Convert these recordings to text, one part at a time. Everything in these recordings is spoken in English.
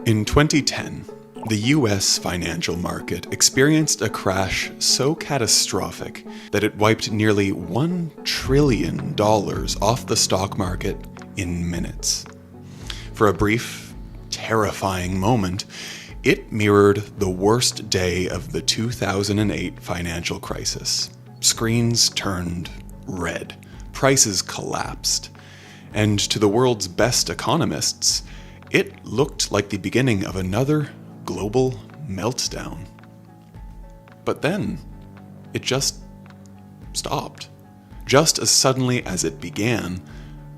In 2010, the US financial market experienced a crash so catastrophic that it wiped nearly $1 trillion off the stock market in minutes. For a brief, terrifying moment, it mirrored the worst day of the 2008 financial crisis. Screens turned red, prices collapsed, and to the world's best economists, it looked like the beginning of another global meltdown. But then, it just stopped. Just as suddenly as it began,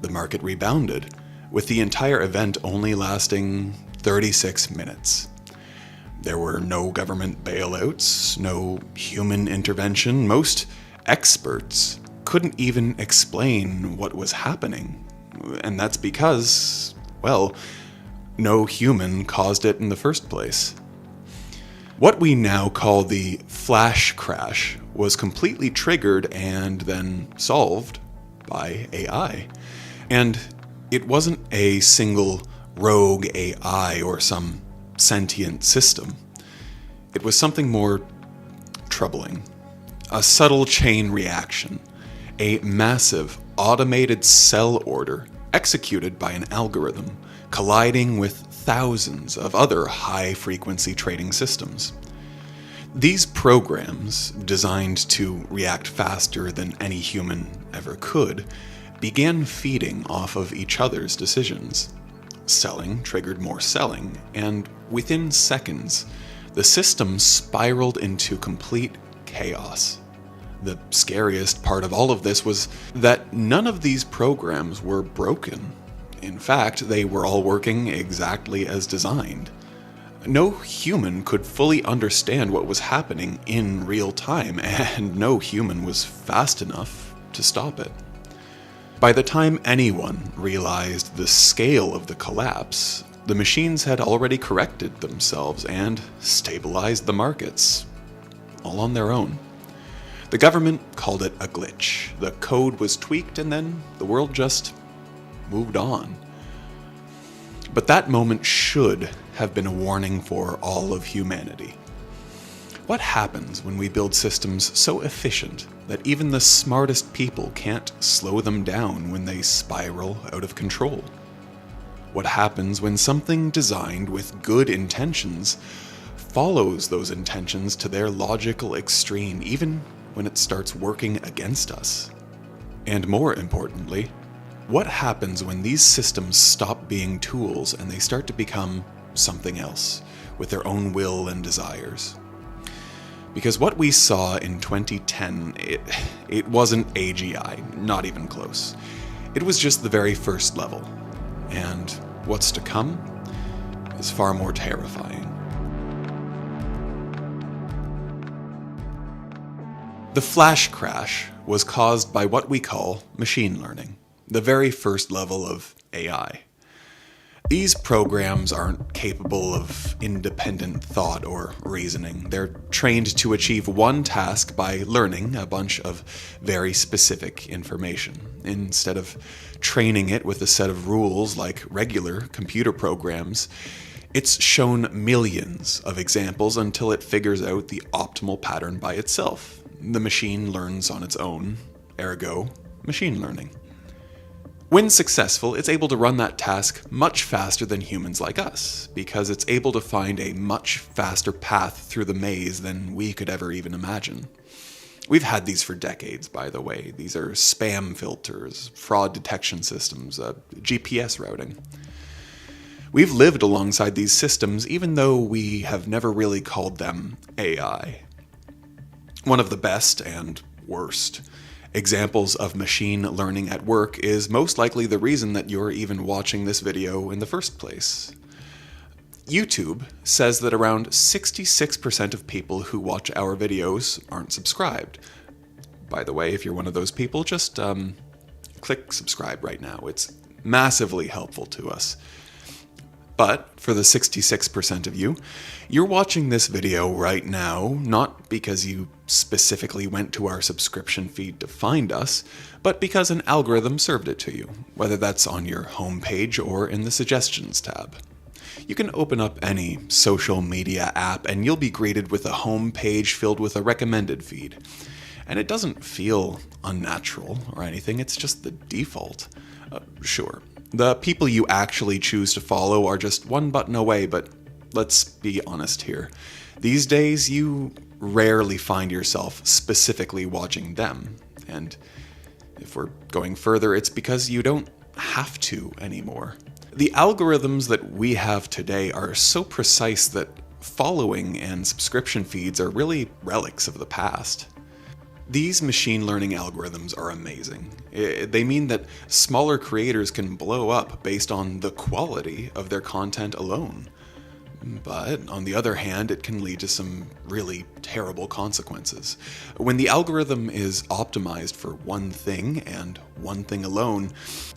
the market rebounded, with the entire event only lasting 36 minutes. There were no government bailouts, no human intervention. Most experts couldn't even explain what was happening. And that's because, well, no human caused it in the first place. What we now call the flash crash was completely triggered and then solved by AI. And it wasn't a single rogue AI or some sentient system. It was something more troubling. A subtle chain reaction. A massive automated sell order executed by an algorithm, colliding with thousands of other high-frequency trading systems. These programs, designed to react faster than any human ever could, began feeding off of each other's decisions. Selling triggered more selling, and within seconds, the system spiraled into complete chaos. The scariest part of all of this was that none of these programs were broken. In fact, they were all working exactly as designed. No human could fully understand what was happening in real time, and no human was fast enough to stop it. By the time anyone realized the scale of the collapse, the machines had already corrected themselves and stabilized the markets, all on their own. The government called it a glitch. The code was tweaked, and then the world just moved on. But that moment should have been a warning for all of humanity. What happens when we build systems so efficient that even the smartest people can't slow them down when they spiral out of control? What happens when something designed with good intentions follows those intentions to their logical extreme, even when it starts working against us? And more importantly, what happens when these systems stop being tools and they start to become something else with their own will and desires? Because what we saw in 2010, it wasn't AGI, not even close. It was just the very first level. And what's to come is far more terrifying. The flash crash was caused by what we call machine learning, the very first level of AI. These programs aren't capable of independent thought or reasoning. They're trained to achieve one task by learning a bunch of very specific information, instead of training it with a set of rules like regular computer programs. It's shown millions of examples until it figures out the optimal pattern by itself. The machine learns on its own, ergo, machine learning. When successful, it's able to run that task much faster than humans like us, because it's able to find a much faster path through the maze than we could ever even imagine. We've had these for decades, by the way. These are spam filters, fraud detection systems, GPS routing. We've lived alongside these systems even though we have never really called them AI. One of the best and worst examples of machine learning at work is most likely the reason that you're even watching this video in the first place. YouTube says that around 66% of people who watch our videos aren't subscribed. By the way, if you're one of those people, just click subscribe right now. It's massively helpful to us. But for the 66% of you, you're watching this video right now, not because you specifically went to our subscription feed to find us, but because an algorithm served it to you, whether that's on your homepage or in the suggestions tab. You can open up any social media app and you'll be greeted with a home page filled with a recommended feed. And it doesn't feel unnatural or anything, it's just the default. Sure, the people you actually choose to follow are just one button away, but let's be honest here. These days, you rarely find yourself specifically watching them. And if we're going further, it's because you don't have to anymore. The algorithms that we have today are so precise that following and subscription feeds are really relics of the past. These machine learning algorithms are amazing. They mean that smaller creators can blow up based on the quality of their content alone. But on the other hand, it can lead to some really terrible consequences. When the algorithm is optimized for one thing and one thing alone,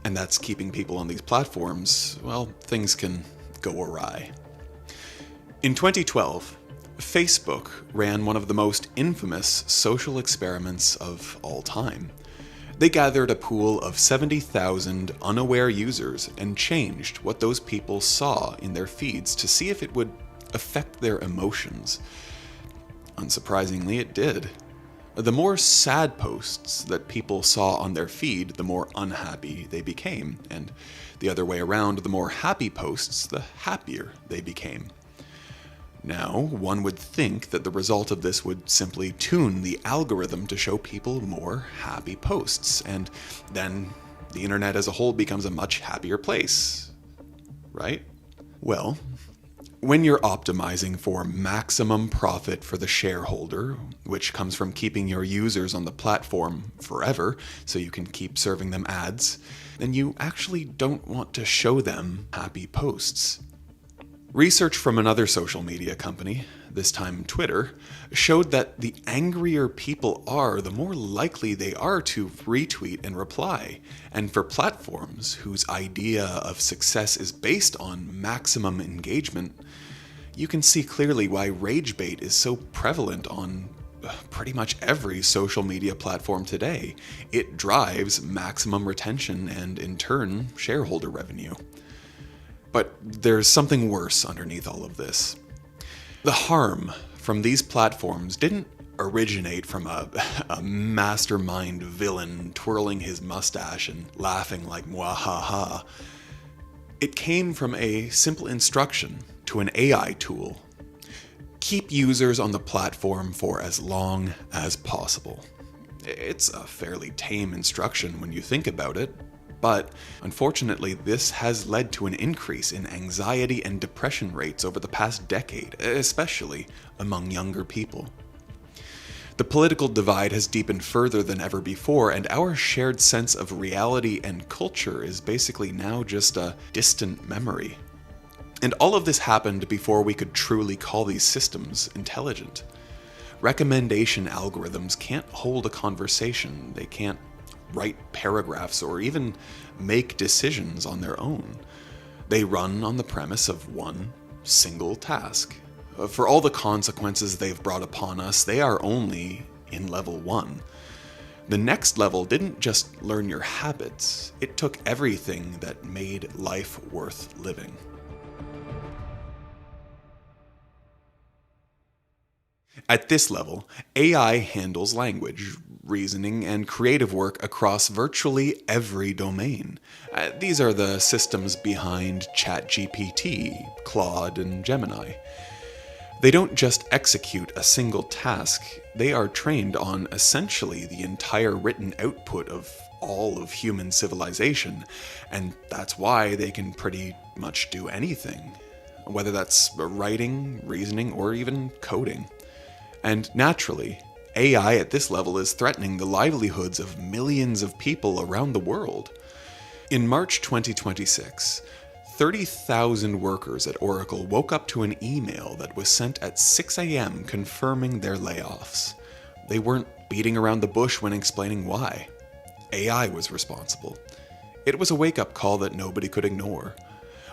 and that's keeping people on these platforms, well, things can go awry. In 2012, Facebook ran one of the most infamous social experiments of all time. They gathered a pool of 70,000 unaware users and changed what those people saw in their feeds to see if it would affect their emotions. Unsurprisingly, it did. The more sad posts that people saw on their feed, the more unhappy they became, and the other way around, the more happy posts, the happier they became. Now, one would think that the result of this would simply tune the algorithm to show people more happy posts, and then the internet as a whole becomes a much happier place, right? Well, when you're optimizing for maximum profit for the shareholder, which comes from keeping your users on the platform forever so you can keep serving them ads, then you actually don't want to show them happy posts. Research from another social media company, this time Twitter, showed that the angrier people are, the more likely they are to retweet and reply. And for platforms whose idea of success is based on maximum engagement, you can see clearly why rage bait is so prevalent on pretty much every social media platform today. It drives maximum retention and, in turn, shareholder revenue. But there's something worse underneath all of this. The harm from these platforms didn't originate from a mastermind villain twirling his mustache and laughing like mwahaha. It came from a simple instruction to an AI tool. Keep users on the platform for as long as possible. It's a fairly tame instruction when you think about it. But unfortunately, this has led to an increase in anxiety and depression rates over the past decade, especially among younger people. The political divide has deepened further than ever before, and our shared sense of reality and culture is basically now just a distant memory. And all of this happened before we could truly call these systems intelligent. Recommendation algorithms can't hold a conversation, they can't write paragraphs or even make decisions on their own. They run on the premise of one single task. For all the consequences they've brought upon us, they are only in level 1. The next level didn't just learn your habits, it took everything that made life worth living. At this level, AI handles language, reasoning, and creative work across virtually every domain. These are the systems behind ChatGPT, Claude, and Gemini. They don't just execute a single task, they are trained on essentially the entire written output of all of human civilization, and that's why they can pretty much do anything, whether that's writing, reasoning, or even coding. And naturally, AI at this level is threatening the livelihoods of millions of people around the world. In March 2026, 30,000 workers at Oracle woke up to an email that was sent at 6 a.m. confirming their layoffs. They weren't beating around the bush when explaining why. AI was responsible. It was a wake-up call that nobody could ignore.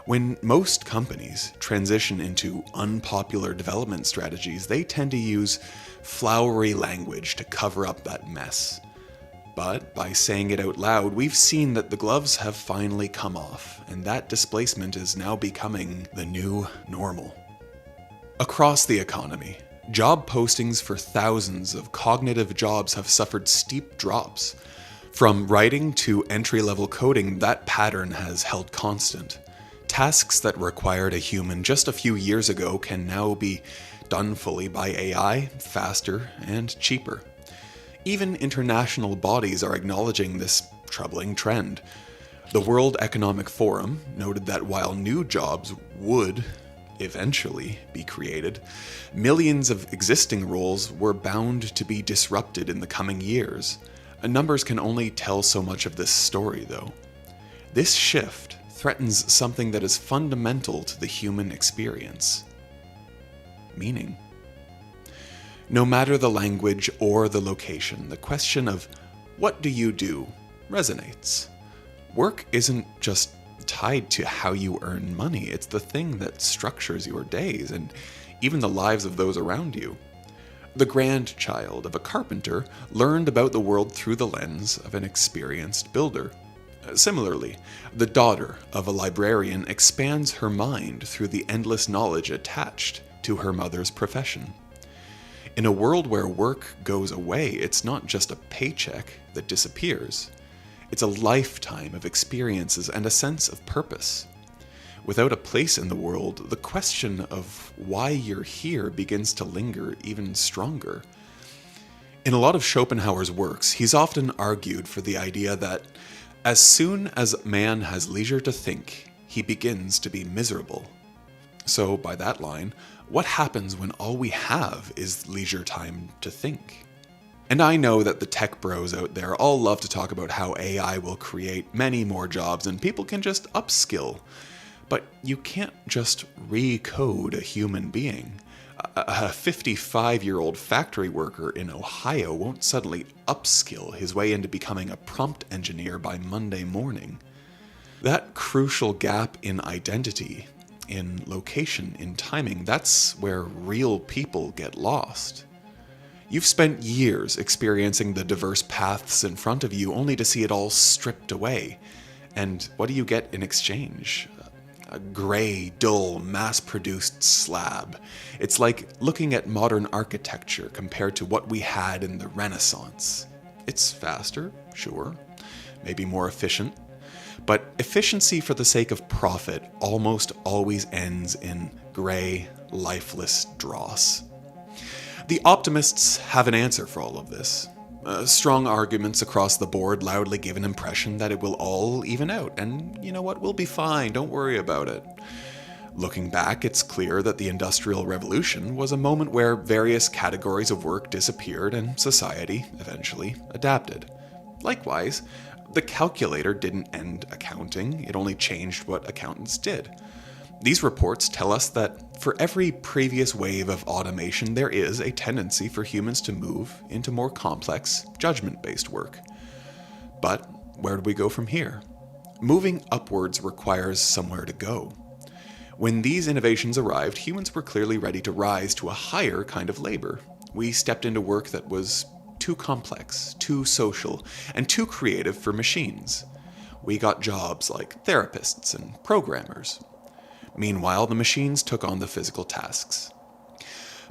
When most companies transition into unpopular development strategies, they tend to use flowery language to cover up that mess. But by saying it out loud, we've seen that the gloves have finally come off, and that displacement is now becoming the new normal. Across the economy, job postings for thousands of cognitive jobs have suffered steep drops. From writing to entry-level coding, that pattern has held constant. Tasks that required a human just a few years ago can now be done fully by AI, faster and cheaper. Even international bodies are acknowledging this troubling trend. The World Economic Forum noted that while new jobs would eventually be created, millions of existing roles were bound to be disrupted in the coming years. Numbers can only tell so much of this story, though. This shift threatens something that is fundamental to the human experience: meaning. No matter the language or the location, the question of what do you do resonates. Work isn't just tied to how you earn money, it's the thing that structures your days and even the lives of those around you. The grandchild of a carpenter learned about the world through the lens of an experienced builder. Similarly, the daughter of a librarian expands her mind through the endless knowledge attached to her mother's profession. In a world where work goes away, it's not just a paycheck that disappears. It's a lifetime of experiences and a sense of purpose. Without a place in the world, the question of why you're here begins to linger even stronger. In a lot of Schopenhauer's works, he's often argued for the idea that as soon as man has leisure to think, he begins to be miserable. So, by that line, what happens when all we have is leisure time to think? And I know that the tech bros out there all love to talk about how AI will create many more jobs and people can just upskill. But you can't just recode a human being. A 55-year-old factory worker in Ohio won't suddenly upskill his way into becoming a prompt engineer by Monday morning. That crucial gap in identity, in location, in timing, that's where real people get lost. You've spent years experiencing the diverse paths in front of you only to see it all stripped away. And what do you get in exchange? A gray, dull, mass-produced slab. It's like looking at modern architecture compared to what we had in the Renaissance. It's faster, sure, maybe more efficient, but efficiency for the sake of profit almost always ends in gray, lifeless dross. The optimists have an answer for all of this. Strong arguments across the board loudly give an impression that it will all even out, and you know what, we'll be fine, don't worry about it. Looking back, it's clear that the Industrial Revolution was a moment where various categories of work disappeared and society eventually adapted. Likewise, the calculator didn't end accounting, it only changed what accountants did. These reports tell us that for every previous wave of automation, there is a tendency for humans to move into more complex, judgment-based work. But where do we go from here? Moving upwards requires somewhere to go. When these innovations arrived, humans were clearly ready to rise to a higher kind of labor. We stepped into work that was too complex, too social, and too creative for machines. We got jobs like therapists and programmers. Meanwhile, the machines took on the physical tasks.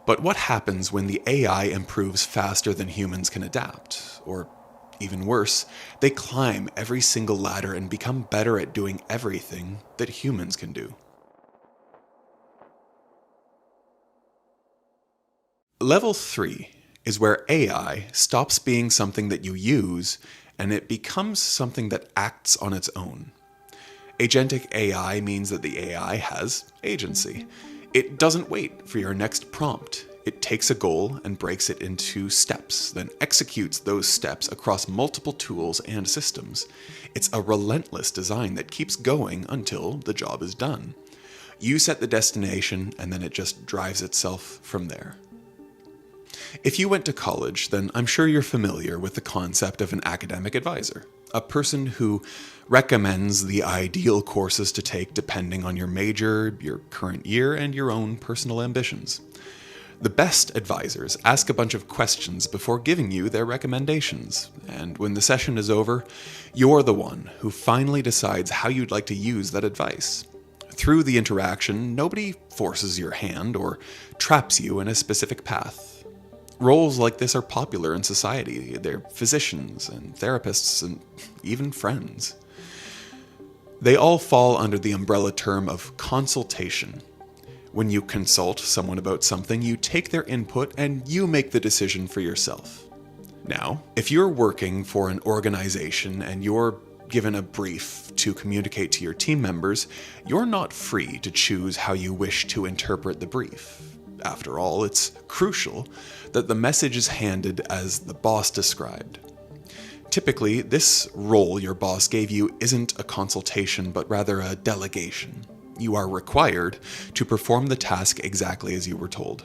But what happens when the AI improves faster than humans can adapt? Or even worse, they climb every single ladder and become better at doing everything that humans can do. Level 3 is where AI stops being something that you use and it becomes something that acts on its own. Agentic AI means that the AI has agency. It doesn't wait for your next prompt. It takes a goal and breaks it into steps, then executes those steps across multiple tools and systems. It's a relentless design that keeps going until the job is done. You set the destination, and then it just drives itself from there. If you went to college, then I'm sure you're familiar with the concept of an academic advisor, a person who recommends the ideal courses to take depending on your major, your current year, and your own personal ambitions. The best advisors ask a bunch of questions before giving you their recommendations, and when the session is over, you're the one who finally decides how you'd like to use that advice. Through the interaction, nobody forces your hand or traps you in a specific path. Roles like this are popular in society. They're physicians and therapists and even friends. They all fall under the umbrella term of consultation. When you consult someone about something, you take their input and you make the decision for yourself. Now, if you're working for an organization and you're given a brief to communicate to your team members, you're not free to choose how you wish to interpret the brief. After all, it's crucial that the message is handed as the boss described. Typically, this role your boss gave you isn't a consultation, but rather a delegation. You are required to perform the task exactly as you were told.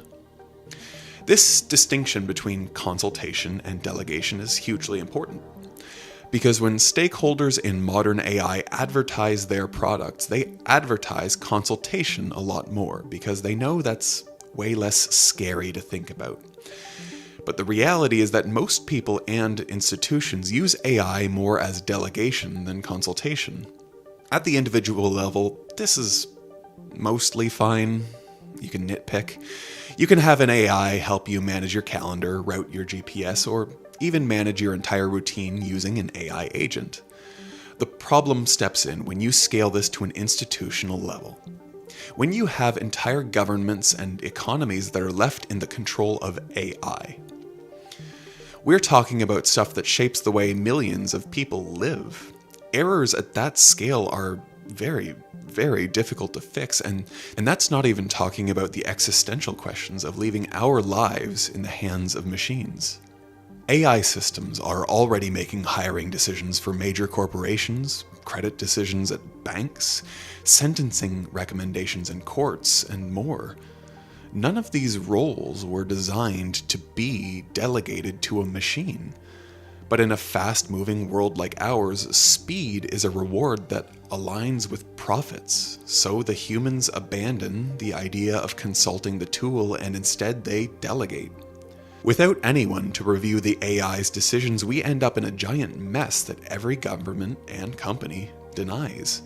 This distinction between consultation and delegation is hugely important, because when stakeholders in modern AI advertise their products, they advertise consultation a lot more, because they know that's way less scary to think about. But the reality is that most people and institutions use AI more as delegation than consultation. At the individual level, this is mostly fine. You can nitpick. You can have an AI help you manage your calendar, route your GPS, or even manage your entire routine using an AI agent. The problem steps in when you scale this to an institutional level. When you have entire governments and economies that are left in the control of AI. We're talking about stuff that shapes the way millions of people live. Errors at that scale are very, very difficult to fix, and that's not even talking about the existential questions of leaving our lives in the hands of machines. AI systems are already making hiring decisions for major corporations, credit decisions at banks, sentencing recommendations in courts, and more. None of these roles were designed to be delegated to a machine. But in a fast-moving world like ours, speed is a reward that aligns with profits. So the humans abandon the idea of consulting the tool and instead they delegate. Without anyone to review the AI's decisions, we end up in a giant mess that every government and company denies.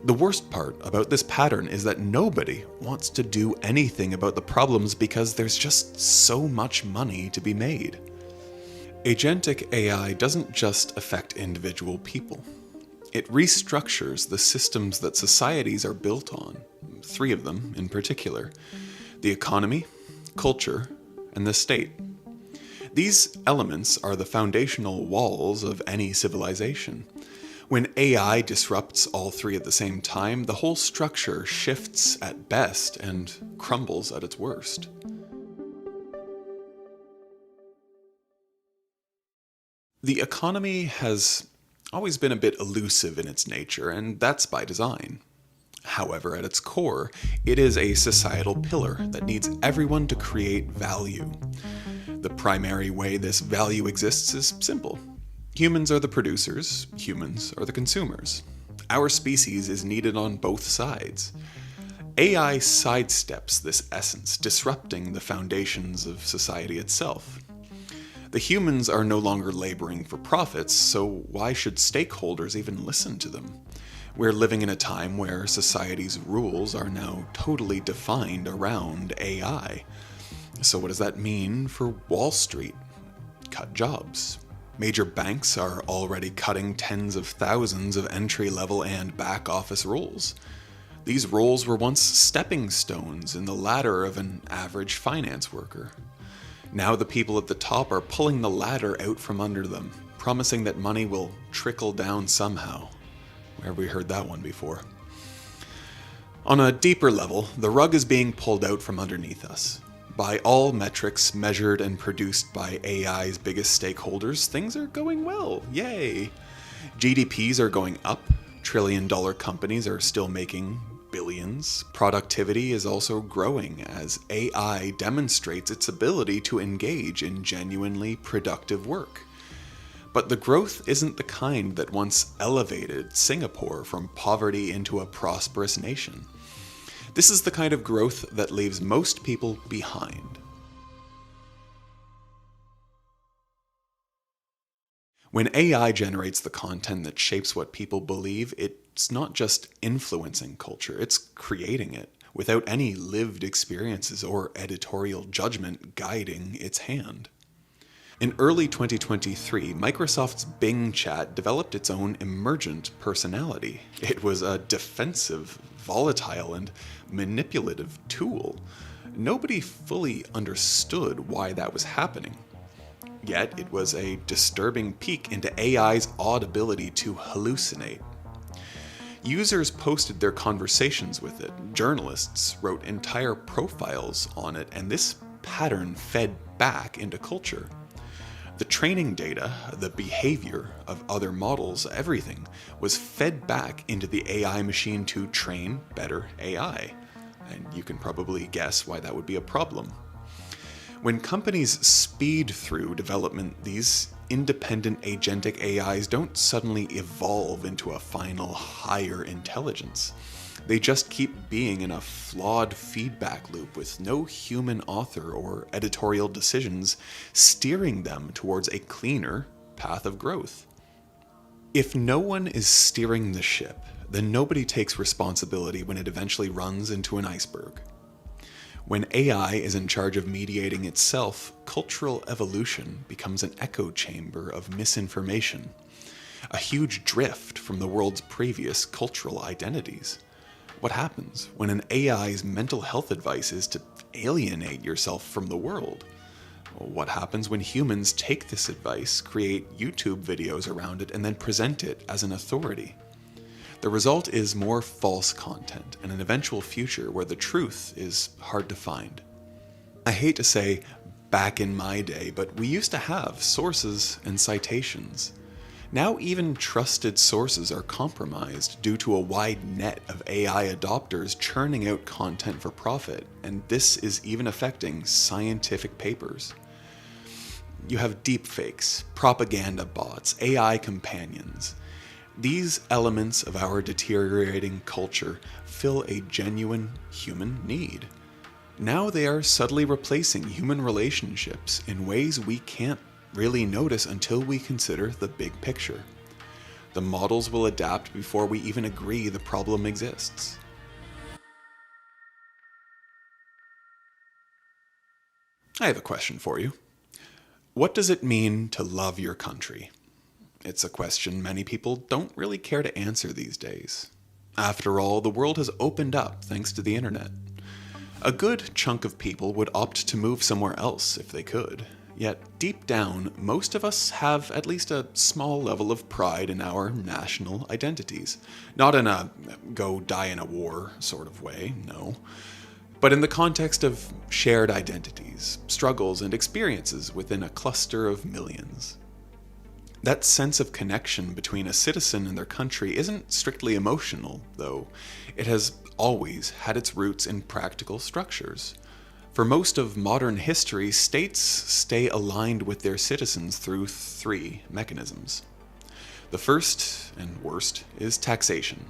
The worst part about this pattern is that nobody wants to do anything about the problems because there's just so much money to be made. Agentic AI doesn't just affect individual people. It restructures the systems that societies are built on, 3 of them in particular: the economy, culture, and the state. These elements are the foundational walls of any civilization. When AI disrupts all 3 at the same time, the whole structure shifts at best and crumbles at its worst. The economy has always been a bit elusive in its nature, and that's by design. However, at its core, it is a societal pillar that needs everyone to create value. The primary way this value exists is simple. Humans are the producers, humans are the consumers. Our species is needed on both sides. AI sidesteps this essence, disrupting the foundations of society itself. The humans are no longer laboring for profits, so why should stakeholders even listen to them? We're living in a time where society's rules are now totally defined around AI. So what does that mean for Wall Street? Cut jobs. Major banks are already cutting tens of thousands of entry-level and back-office roles. These roles were once stepping stones in the ladder of an average finance worker. Now the people at the top are pulling the ladder out from under them, promising that money will trickle down somehow. Where have we heard that one before? On a deeper level, the rug is being pulled out from underneath us. By all metrics measured and produced by AI's biggest stakeholders, things are going well. Yay! GDPs are going up, trillion-dollar companies are still making billions. Productivity is also growing as AI demonstrates its ability to engage in genuinely productive work. But the growth isn't the kind that once elevated Singapore from poverty into a prosperous nation. This is the kind of growth that leaves most people behind. When AI generates the content that shapes what people believe, it's not just influencing culture, it's creating it without any lived experiences or editorial judgment guiding its hand. In early 2023, Microsoft's Bing Chat developed its own emergent personality. It was a defensive, volatile, and manipulative tool. Nobody fully understood why that was happening. Yet, it was a disturbing peek into AI's odd ability to hallucinate. Users posted their conversations with it, journalists wrote entire profiles on it, and this pattern fed back into culture. The training data, the behavior of other models, everything was fed back into the AI machine to train better AI. And you can probably guess why that would be a problem. When companies speed through development, these independent agentic AIs don't suddenly evolve into a final higher intelligence. They just keep being in a flawed feedback loop with no human author or editorial decisions steering them towards a cleaner path of growth. If no one is steering the ship, then nobody takes responsibility when it eventually runs into an iceberg. When AI is in charge of mediating itself, cultural evolution becomes an echo chamber of misinformation, a huge drift from the world's previous cultural identities. What happens when an AI's mental health advice is to alienate yourself from the world? What happens when humans take this advice, create YouTube videos around it, and then present it as an authority? The result is more false content and an eventual future where the truth is hard to find. I hate to say back in my day, but we used to have sources and citations. Now even trusted sources are compromised due to a wide net of AI adopters churning out content for profit, and this is even affecting scientific papers. You have deepfakes, propaganda bots, AI companions. These elements of our deteriorating culture fill a genuine human need. Now they are subtly replacing human relationships in ways we can't really notice until we consider the big picture. The models will adapt before we even agree the problem exists. I have a question for you. What does it mean to love your country? It's a question many people don't really care to answer these days. After all, the world has opened up thanks to the internet. A good chunk of people would opt to move somewhere else if they could. Yet, deep down, most of us have at least a small level of pride in our national identities. Not in a go die in a war sort of way, no. But in the context of shared identities, struggles, and experiences within a cluster of millions. That sense of connection between a citizen and their country isn't strictly emotional, though. It has always had its roots in practical structures. For most of modern history, states stay aligned with their citizens through three mechanisms. The first, and worst, is taxation.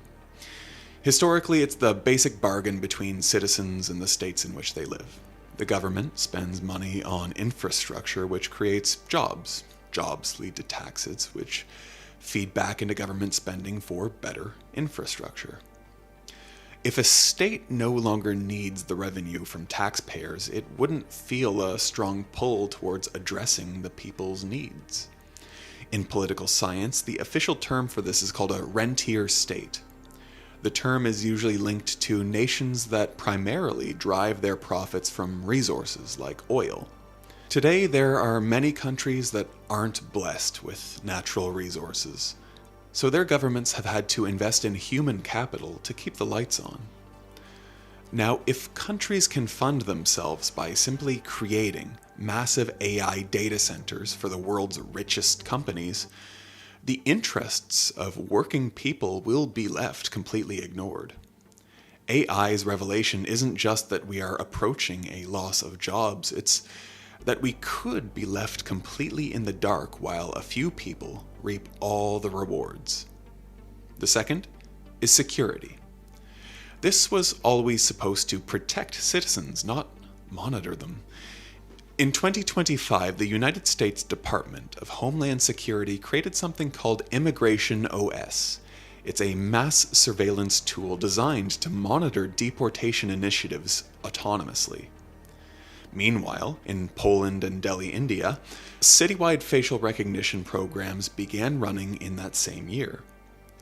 Historically, it's the basic bargain between citizens and the states in which they live. The government spends money on infrastructure, which creates jobs. Jobs lead to taxes, which feed back into government spending for better infrastructure. If a state no longer needs the revenue from taxpayers, it wouldn't feel a strong pull towards addressing the people's needs. In political science, the official term for this is called a rentier state. The term is usually linked to nations that primarily drive their profits from resources like oil. Today, there are many countries that aren't blessed with natural resources, so their governments have had to invest in human capital to keep the lights on. Now, if countries can fund themselves by simply creating massive AI data centers for the world's richest companies, the interests of working people will be left completely ignored. AI's revelation isn't just that we are approaching a loss of jobs, it's that we could be left completely in the dark while a few people reap all the rewards. The second is security. This was always supposed to protect citizens, not monitor them. In 2025, the United States Department of Homeland Security created something called Immigration OS. It's a mass surveillance tool designed to monitor deportation initiatives autonomously. Meanwhile, in Poland and Delhi, India, citywide facial recognition programs began running in that same year.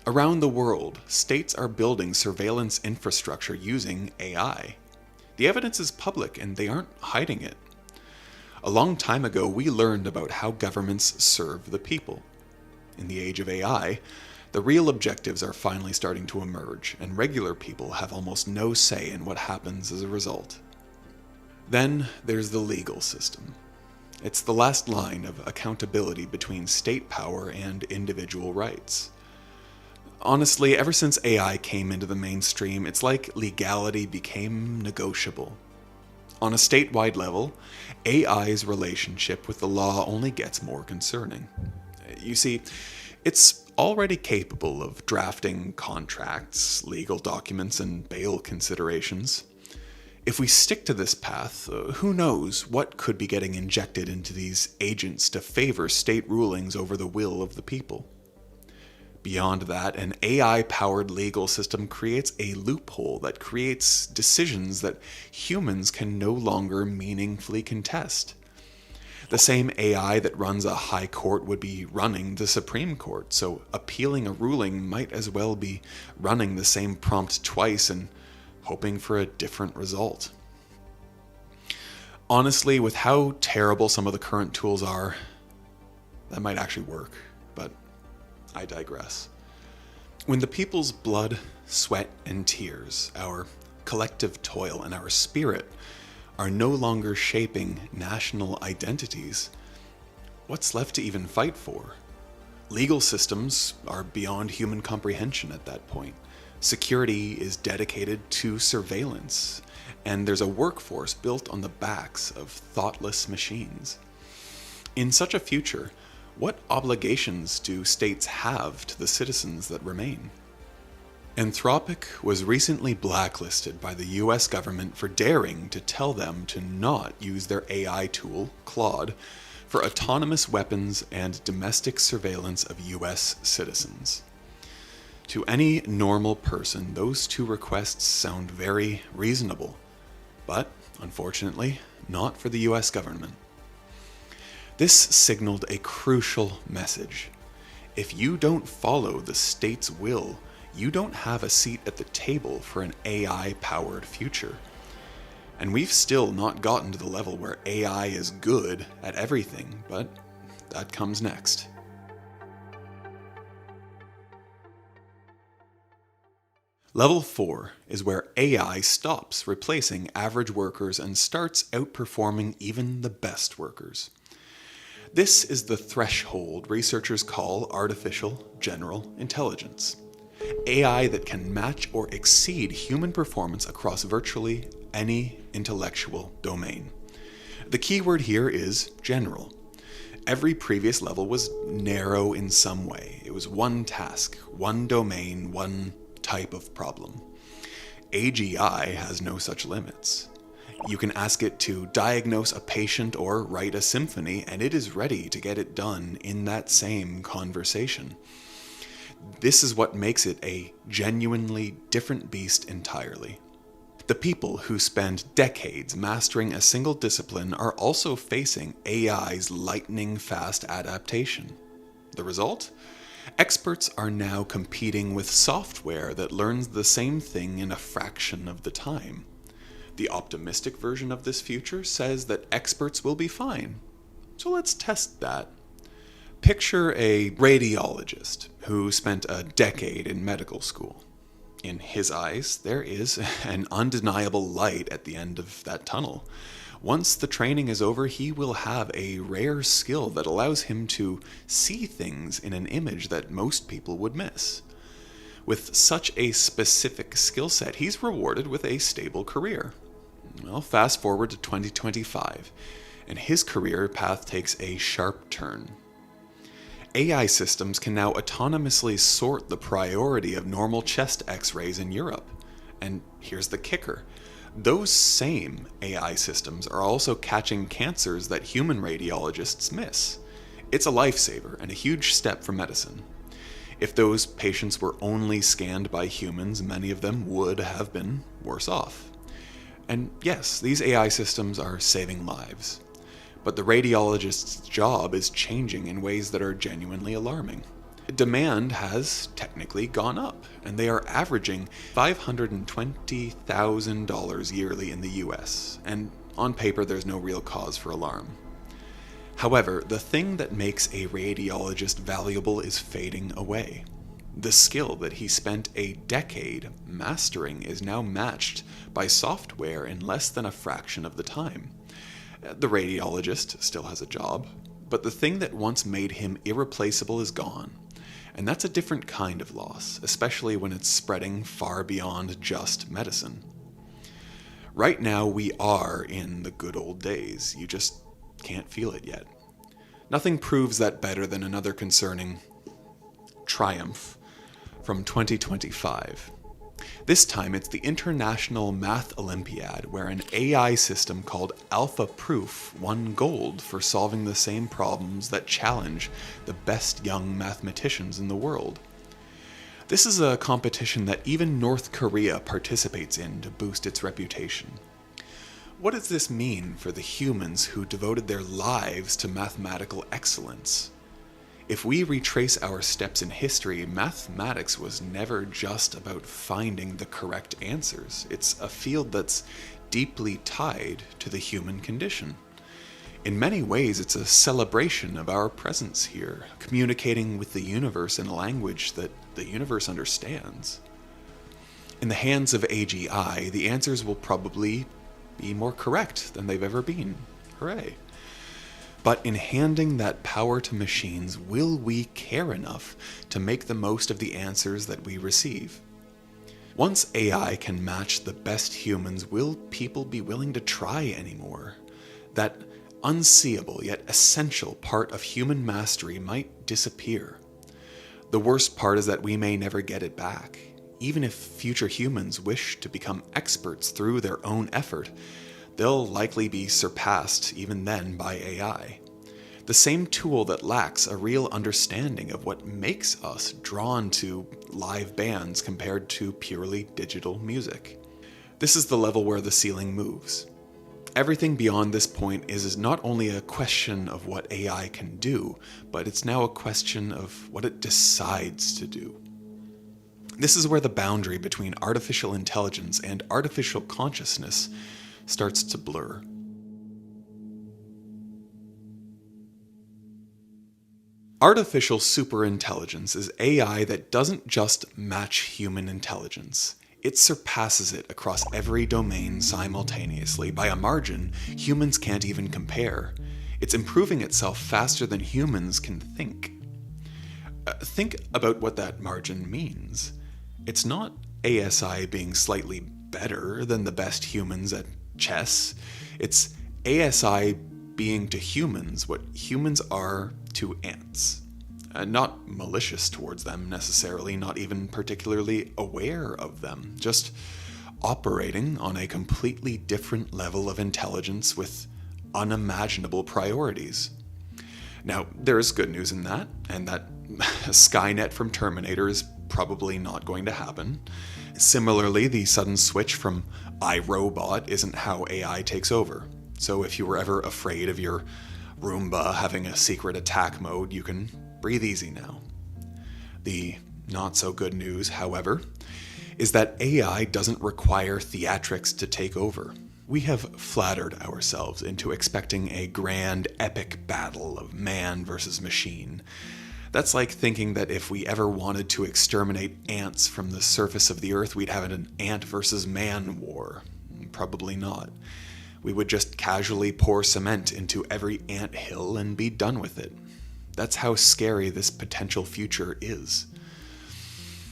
Around the world, states are building surveillance infrastructure using AI. The evidence is public and they aren't hiding it. A long time ago, we learned about how governments serve the people. In the age of AI, the real objectives are finally starting to emerge, and regular people have almost no say in what happens as a result. Then there's the legal system. It's the last line of accountability between state power and individual rights. Honestly, ever since AI came into the mainstream, it's like legality became negotiable. On a statewide level, AI's relationship with the law only gets more concerning. You see, it's already capable of drafting contracts, legal documents, and bail considerations. If we stick to this path, who knows what could be getting injected into these agents to favor state rulings over the will of the people. Beyond that, an AI-powered legal system creates a loophole that creates decisions that humans can no longer meaningfully contest. The same AI that runs a high court would be running the Supreme Court, so appealing a ruling might as well be running the same prompt twice and hoping for a different result. Honestly, with how terrible some of the current tools are, that might actually work, but I digress. When the people's blood, sweat, and tears, our collective toil, and our spirit are no longer shaping national identities, what's left to even fight for? Legal systems are beyond human comprehension at that point. Security is dedicated to surveillance, and there's a workforce built on the backs of thoughtless machines. In such a future, what obligations do states have to the citizens that remain? Anthropic was recently blacklisted by the US government for daring to tell them to not use their AI tool, Claude, for autonomous weapons and domestic surveillance of US citizens. To any normal person, those two requests sound very reasonable, but unfortunately, not for the US government. This signaled a crucial message. If you don't follow the state's will, you don't have a seat at the table for an AI-powered future. And we've still not gotten to the level where AI is good at everything, but that comes next. Level 4 is where AI stops replacing average workers and starts outperforming even the best workers. This is the threshold researchers call artificial general intelligence. AI that can match or exceed human performance across virtually any intellectual domain. The key word here is general. Every previous level was narrow in some way. It was one task, one domain, one type of problem. AGI has no such limits. You can ask it to diagnose a patient or write a symphony, and it is ready to get it done in that same conversation. This is what makes it a genuinely different beast entirely. The people who spend decades mastering a single discipline are also facing AI's lightning-fast adaptation. The result? Experts are now competing with software that learns the same thing in a fraction of the time. The optimistic version of this future says that experts will be fine. So let's test that. Picture a radiologist who spent a decade in medical school. In his eyes, there is an undeniable light at the end of that tunnel. Once the training is over, he will have a rare skill that allows him to see things in an image that most people would miss. With such a specific skill set, he's rewarded with a stable career. Well, fast forward to 2025, and his career path takes a sharp turn. AI systems can now autonomously sort the priority of normal chest x-rays in Europe. And here's the kicker. Those same AI systems are also catching cancers that human radiologists miss. It's a lifesaver and a huge step for medicine. If those patients were only scanned by humans, many of them would have been worse off. And yes, these AI systems are saving lives. But the radiologist's job is changing in ways that are genuinely alarming. Demand has technically gone up, and they are averaging $520,000 yearly in the US, and on paper there's no real cause for alarm. However, the thing that makes a radiologist valuable is fading away. The skill that he spent a decade mastering is now matched by software in less than a fraction of the time. The radiologist still has a job, but the thing that once made him irreplaceable is gone. And that's a different kind of loss, especially when it's spreading far beyond just medicine. Right now, we are in the good old days. You just can't feel it yet. Nothing proves that better than another concerning triumph from 2025. This time, it's the International Math Olympiad, where an AI system called Alpha Proof won gold for solving the same problems that challenge the best young mathematicians in the world. This is a competition that even North Korea participates in to boost its reputation. What does this mean for the humans who devoted their lives to mathematical excellence? If we retrace our steps in history, mathematics was never just about finding the correct answers. It's a field that's deeply tied to the human condition. In many ways, it's a celebration of our presence here, communicating with the universe in a language that the universe understands. In the hands of AGI, the answers will probably be more correct than they've ever been. Hooray. But in handing that power to machines, will we care enough to make the most of the answers that we receive? Once AI can match the best humans, will people be willing to try anymore? That unseeable yet essential part of human mastery might disappear. The worst part is that we may never get it back. Even if future humans wish to become experts through their own effort, they'll likely be surpassed even then by AI. The same tool that lacks a real understanding of what makes us drawn to live bands compared to purely digital music. This is the level where the ceiling moves. Everything beyond this point is not only a question of what AI can do, but it's now a question of what it decides to do. This is where the boundary between artificial intelligence and artificial consciousness starts to blur. Artificial superintelligence is AI that doesn't just match human intelligence. It surpasses it across every domain simultaneously by a margin humans can't even compare. It's improving itself faster than humans can think. Think about what that margin means. It's not ASI being slightly better than the best humans at chess. It's ASI being to humans what humans are to ants. Not malicious towards them necessarily, not even particularly aware of them, just operating on a completely different level of intelligence with unimaginable priorities. Now, there's good news in that, and that Skynet from Terminator is probably not going to happen. Similarly, the sudden switch from iRobot isn't how AI takes over. So if you were ever afraid of your Roomba having a secret attack mode, you can breathe easy now. The not so good news, however, is that AI doesn't require theatrics to take over. We have flattered ourselves into expecting a grand, epic battle of man versus machine. That's like thinking that if we ever wanted to exterminate ants from the surface of the earth, we'd have an ant versus man war. Probably not. We would just casually pour cement into every anthill and be done with it. That's how scary this potential future is.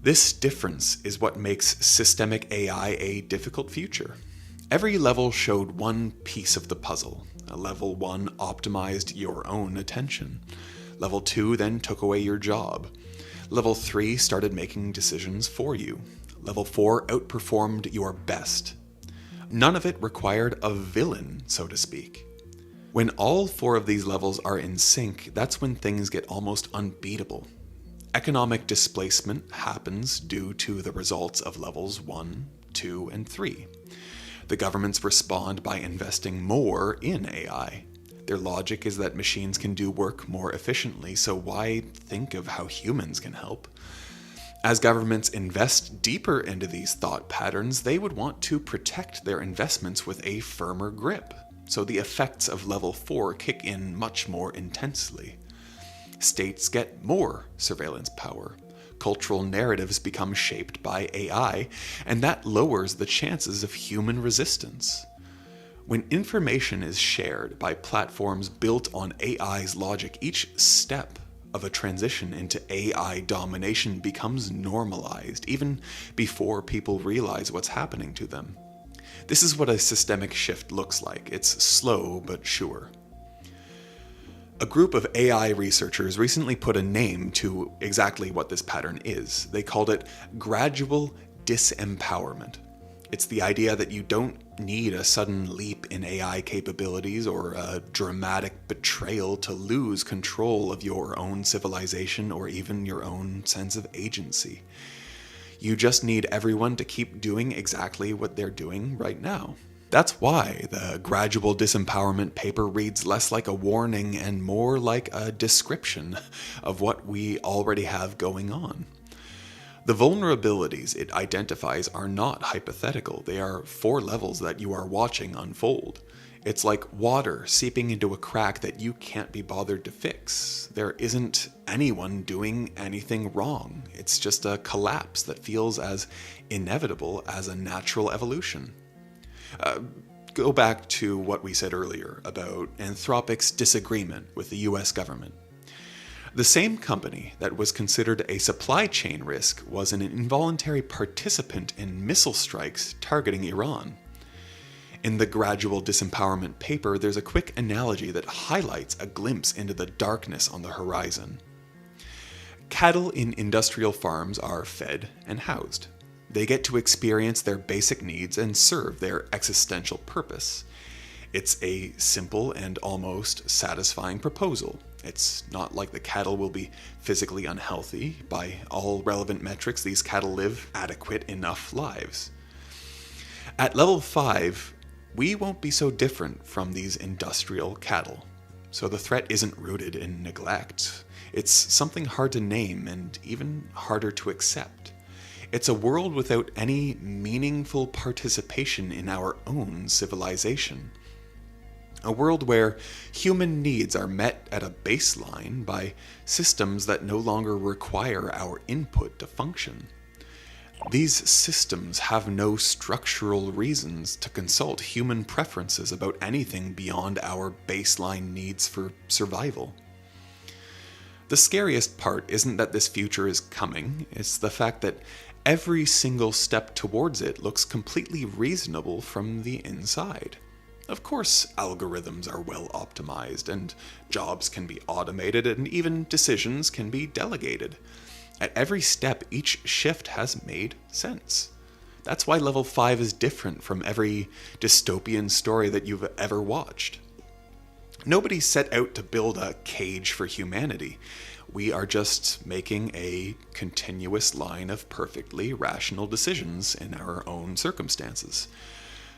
This difference is what makes systemic AI a difficult future. Every level showed one piece of the puzzle. Level 1 optimized your own attention. Level 2 then took away your job. Level 3 started making decisions for you. Level 4 outperformed your best. None of it required a villain, so to speak. When all 4 of these levels are in sync, that's when things get almost unbeatable. Economic displacement happens due to the results of levels 1, 2, and 3. The governments respond by investing more in AI. Their logic is that machines can do work more efficiently, so why think of how humans can help? As governments invest deeper into these thought patterns, they would want to protect their investments with a firmer grip, so the effects of level 4 kick in much more intensely. States get more surveillance power. Cultural narratives become shaped by AI, and that lowers the chances of human resistance. When information is shared by platforms built on AI's logic, each step of a transition into AI domination becomes normalized, even before people realize what's happening to them. This is what a systemic shift looks like. It's slow but sure. A group of AI researchers recently put a name to exactly what this pattern is. They called it gradual disempowerment. It's the idea that you don't need a sudden leap in AI capabilities or a dramatic betrayal to lose control of your own civilization or even your own sense of agency. You just need everyone to keep doing exactly what they're doing right now. That's why the gradual disempowerment paper reads less like a warning and more like a description of what we already have going on. The vulnerabilities it identifies are not hypothetical. They are 4 levels that you are watching unfold. It's like water seeping into a crack that you can't be bothered to fix. There isn't anyone doing anything wrong. It's just a collapse that feels as inevitable as a natural evolution. Go back to what we said earlier about Anthropic's disagreement with the US government. The same company that was considered a supply chain risk was an involuntary participant in missile strikes targeting Iran. In the gradual disempowerment paper, there's a quick analogy that highlights a glimpse into the darkness on the horizon. Cattle in industrial farms are fed and housed. They get to experience their basic needs and serve their existential purpose. It's a simple and almost satisfying proposal. It's not like the cattle will be physically unhealthy. By all relevant metrics, these cattle live adequate enough lives. At level 5, we won't be so different from these industrial cattle. So the threat isn't rooted in neglect. It's something hard to name and even harder to accept. It's a world without any meaningful participation in our own civilization. A world where human needs are met at a baseline by systems that no longer require our input to function. These systems have no structural reasons to consult human preferences about anything beyond our baseline needs for survival. The scariest part isn't that this future is coming, it's the fact that every single step towards it looks completely reasonable from the inside. Of course, algorithms are well optimized, and jobs can be automated, and even decisions can be delegated. At every step, each shift has made sense. That's why level 5 is different from every dystopian story that you've ever watched. Nobody set out to build a cage for humanity. We are just making a continuous line of perfectly rational decisions in our own circumstances.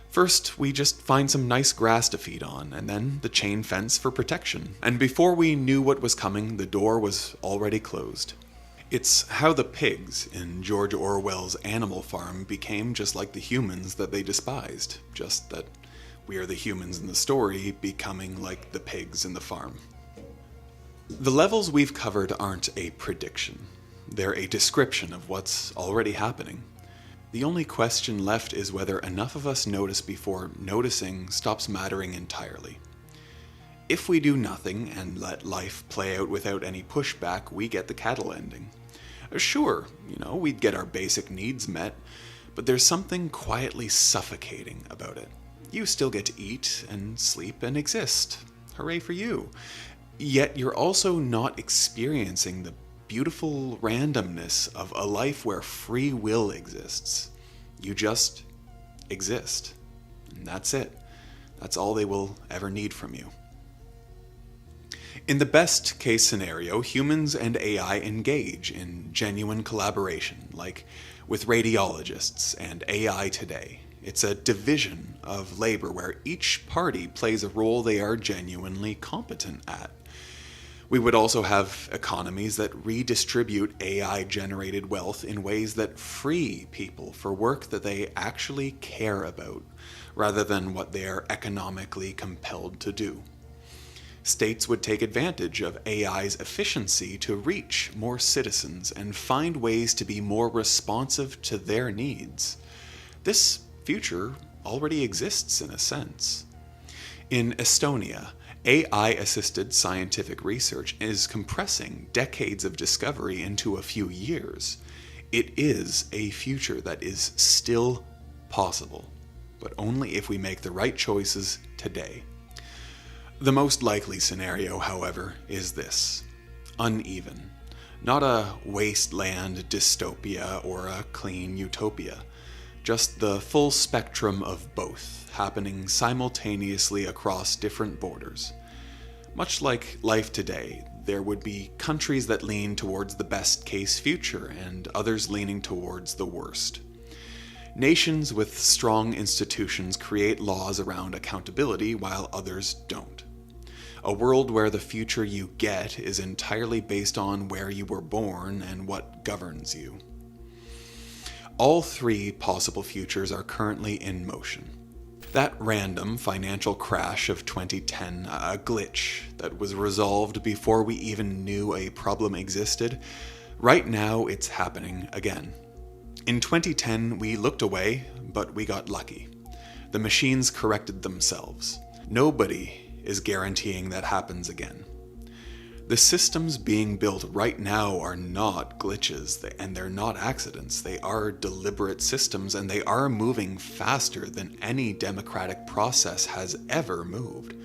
First, we just find some nice grass to feed on, and then the chain fence for protection. And before we knew what was coming, the door was already closed. It's how the pigs in George Orwell's Animal Farm became just like the humans that they despised, just that we are the humans in the story becoming like the pigs in the farm. The levels we've covered aren't a prediction. They're a description of what's already happening. The only question left is whether enough of us notice before noticing stops mattering entirely. If we do nothing and let life play out without any pushback, we get the cattle ending. Sure, we'd get our basic needs met, but there's something quietly suffocating about it. You still get to eat and sleep and exist. Hooray for you. Yet you're also not experiencing the beautiful randomness of a life where free will exists. You just exist. And that's it. That's all they will ever need from you. In the best case scenario, humans and AI engage in genuine collaboration, like with radiologists and AI today. It's a division of labor where each party plays a role they are genuinely competent at. We would also have economies that redistribute AI-generated wealth in ways that free people for work that they actually care about, rather than what they are economically compelled to do. States would take advantage of AI's efficiency to reach more citizens and find ways to be more responsive to their needs. This future already exists in a sense. In Estonia, AI-assisted scientific research is compressing decades of discovery into a few years. It is a future that is still possible, but only if we make the right choices today. The most likely scenario, however, is this: uneven. Not a wasteland dystopia or a clean utopia. Just the full spectrum of both, happening simultaneously across different borders. Much like life today, there would be countries that lean towards the best case future and others leaning towards the worst. Nations with strong institutions create laws around accountability while others don't. A world where the future you get is entirely based on where you were born and what governs you. All three possible futures are currently in motion. That random financial crash of 2010, a glitch that was resolved before we even knew a problem existed, right now it's happening again. In 2010, we looked away, but we got lucky. The machines corrected themselves. Nobody is guaranteeing that happens again. The systems being built right now are not glitches, and they're not accidents. They are deliberate systems, and they are moving faster than any democratic process has ever moved.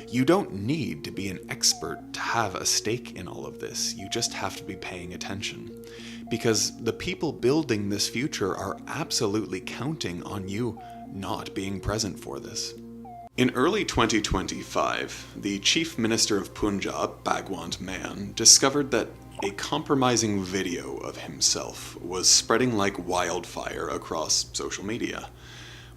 You don't need to be an expert to have a stake in all of this. You just have to be paying attention. Because the people building this future are absolutely counting on you not being present for this. In early 2025, the Chief Minister of Punjab, Bhagwant Mann, discovered that a compromising video of himself was spreading like wildfire across social media.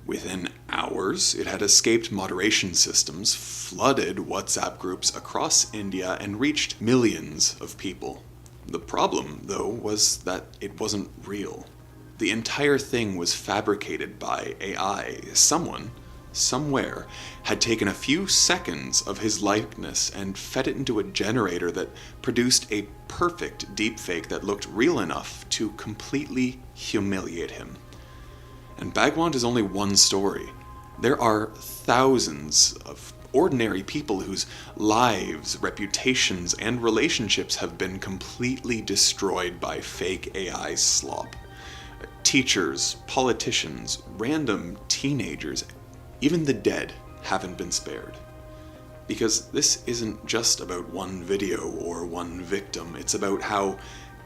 Within hours, it had escaped moderation systems, flooded WhatsApp groups across India, and reached millions of people. The problem, though, was that it wasn't real. The entire thing was fabricated by AI. Someone, somewhere, had taken a few seconds of his likeness and fed it into a generator that produced a perfect deepfake that looked real enough to completely humiliate him. And Bhagwant is only one story. There are thousands of ordinary people whose lives, reputations, and relationships have been completely destroyed by fake AI slop. Teachers, politicians, random teenagers, even the dead haven't been spared. Because this isn't just about one video or one victim, it's about how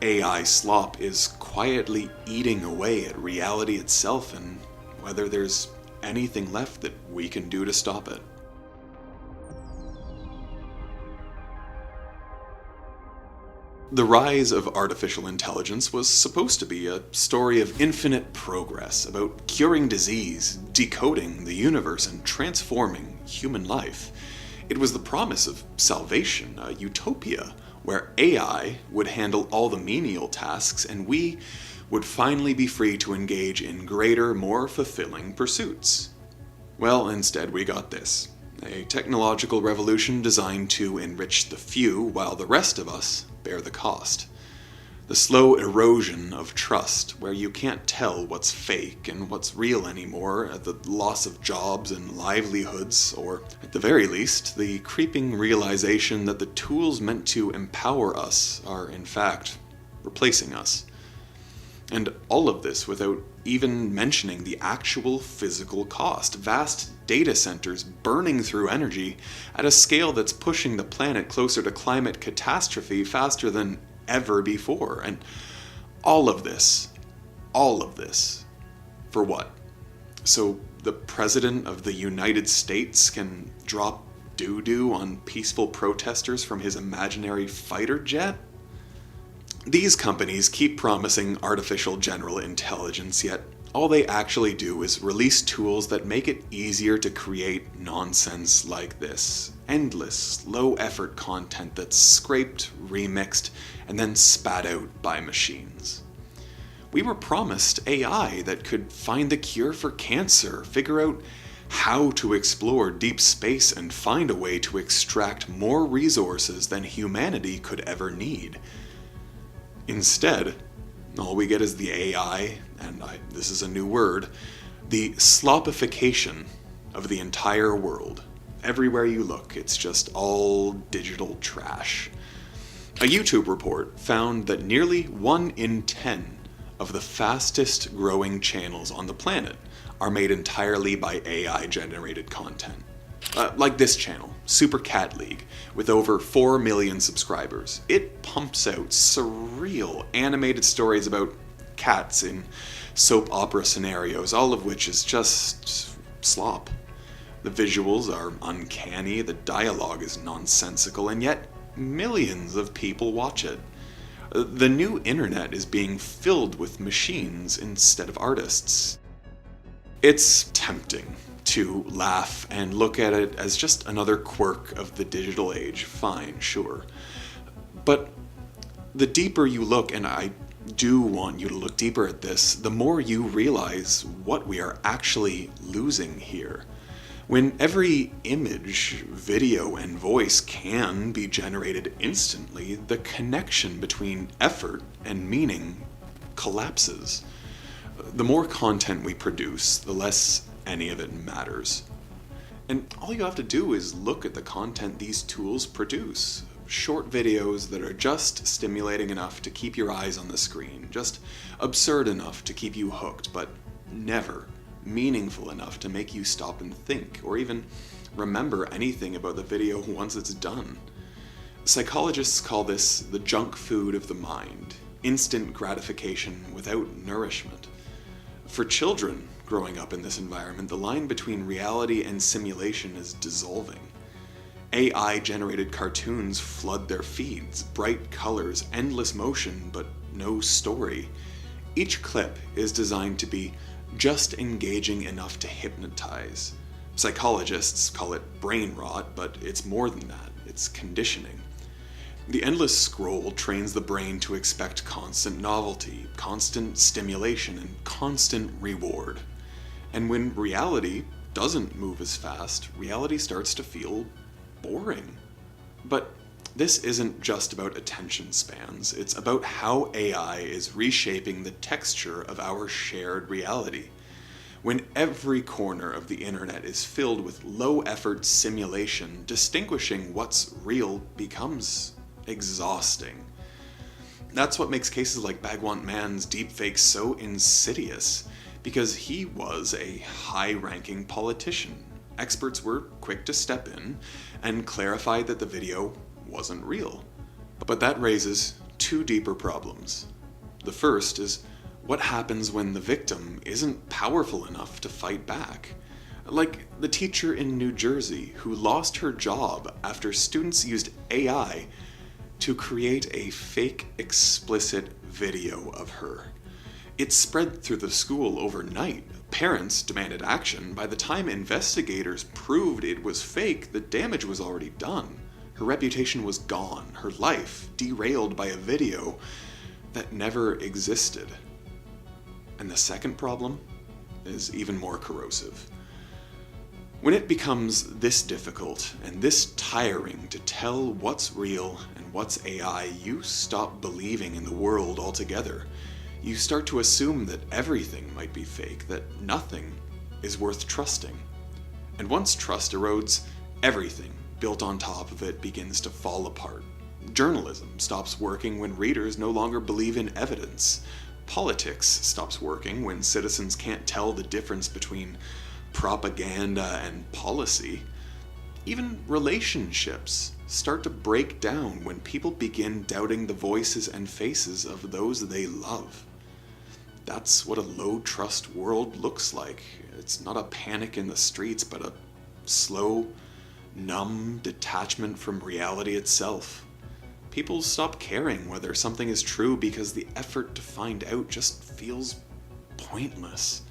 AI slop is quietly eating away at reality itself and whether there's anything left that we can do to stop it. The rise of artificial intelligence was supposed to be a story of infinite progress, about curing disease, decoding the universe, and transforming human life. It was the promise of salvation, a utopia, where AI would handle all the menial tasks and we would finally be free to engage in greater, more fulfilling pursuits. Well, instead we got this. A technological revolution designed to enrich the few while the rest of us bear the cost. The slow erosion of trust, where you can't tell what's fake and what's real anymore, the loss of jobs and livelihoods, or at the very least, the creeping realization that the tools meant to empower us are in fact replacing us. And all of this without even mentioning the actual physical cost. Vast data centers burning through energy at a scale that's pushing the planet closer to climate catastrophe faster than ever before. And all of this, for what? So the President of the United States can drop doo-doo on peaceful protesters from his imaginary fighter jet? These companies keep promising artificial general intelligence, yet all they actually do is release tools that make it easier to create nonsense like this. Endless, low-effort content that's scraped, remixed, and then spat out by machines. We were promised AI that could find the cure for cancer, figure out how to explore deep space, and find a way to extract more resources than humanity could ever need. Instead, all we get is the AI, and this is a new word, the sloppification of the entire world. Everywhere you look, it's just all digital trash. A YouTube report found that nearly 1 in 10 of the fastest growing channels on the planet are made entirely by AI-generated content. Like this channel, Super Cat League, with over 4 million subscribers. It pumps out surreal animated stories about cats in soap opera scenarios, all of which is just slop. The visuals are uncanny, the dialogue is nonsensical, and yet millions of people watch it. The new internet is being filled with machines instead of artists. It's tempting to laugh and look at it as just another quirk of the digital age. Fine, sure. But the deeper you look, and I do want you to look deeper at this, the more you realize what we are actually losing here. When every image, video, and voice can be generated instantly, the connection between effort and meaning collapses. The more content we produce, the less any of it matters. And all you have to do is look at the content these tools produce. Short videos that are just stimulating enough to keep your eyes on the screen, just absurd enough to keep you hooked, but never meaningful enough to make you stop and think, or even remember anything about the video once it's done. Psychologists call this the junk food of the mind, instant gratification without nourishment. For children growing up in this environment, the line between reality and simulation is dissolving. AI-generated cartoons flood their feeds, bright colors, endless motion, but no story. Each clip is designed to be just engaging enough to hypnotize. Psychologists call it brain rot, but it's more than that. It's conditioning. The endless scroll trains the brain to expect constant novelty, constant stimulation, and constant reward. And when reality doesn't move as fast, reality starts to feel boring. But this isn't just about attention spans, it's about how AI is reshaping the texture of our shared reality. When every corner of the internet is filled with low-effort simulation, distinguishing what's real becomes exhausting. That's what makes cases like Bagwant Man's deepfake so insidious, because he was a high-ranking politician. Experts were quick to step in and clarify that the video wasn't real. But that raises two deeper problems. The first is what happens when the victim isn't powerful enough to fight back. Like the teacher in New Jersey who lost her job after students used AI to create a fake explicit video of her. It spread through the school overnight. Parents demanded action. By the time investigators proved it was fake, the damage was already done. Her reputation was gone, her life derailed by a video that never existed. And the second problem is even more corrosive. When it becomes this difficult and this tiring to tell what's real and what's AI, you stop believing in the world altogether. You start to assume that everything might be fake, that nothing is worth trusting. And once trust erodes, everything built on top of it begins to fall apart. Journalism stops working when readers no longer believe in evidence. Politics stops working when citizens can't tell the difference between propaganda and policy. Even relationships start to break down when people begin doubting the voices and faces of those they love. That's what a low-trust world looks like. It's not a panic in the streets, but a slow, numb detachment from reality itself. People stop caring whether something is true because the effort to find out just feels pointless.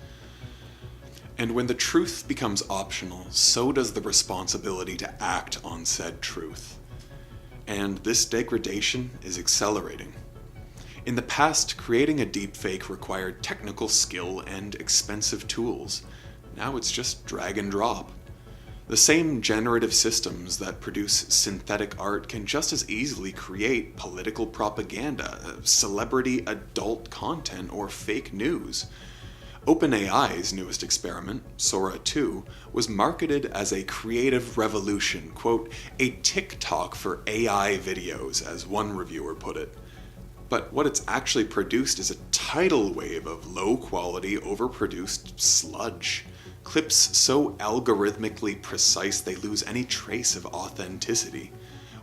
And when the truth becomes optional, so does the responsibility to act on said truth. And this degradation is accelerating. In the past, creating a deepfake required technical skill and expensive tools. Now it's just drag and drop. The same generative systems that produce synthetic art can just as easily create political propaganda, celebrity adult content, or fake news. OpenAI's newest experiment, Sora 2, was marketed as a creative revolution, quote, a TikTok for AI videos, as one reviewer put it. But what it's actually produced is a tidal wave of low-quality, overproduced sludge. Clips so algorithmically precise they lose any trace of authenticity.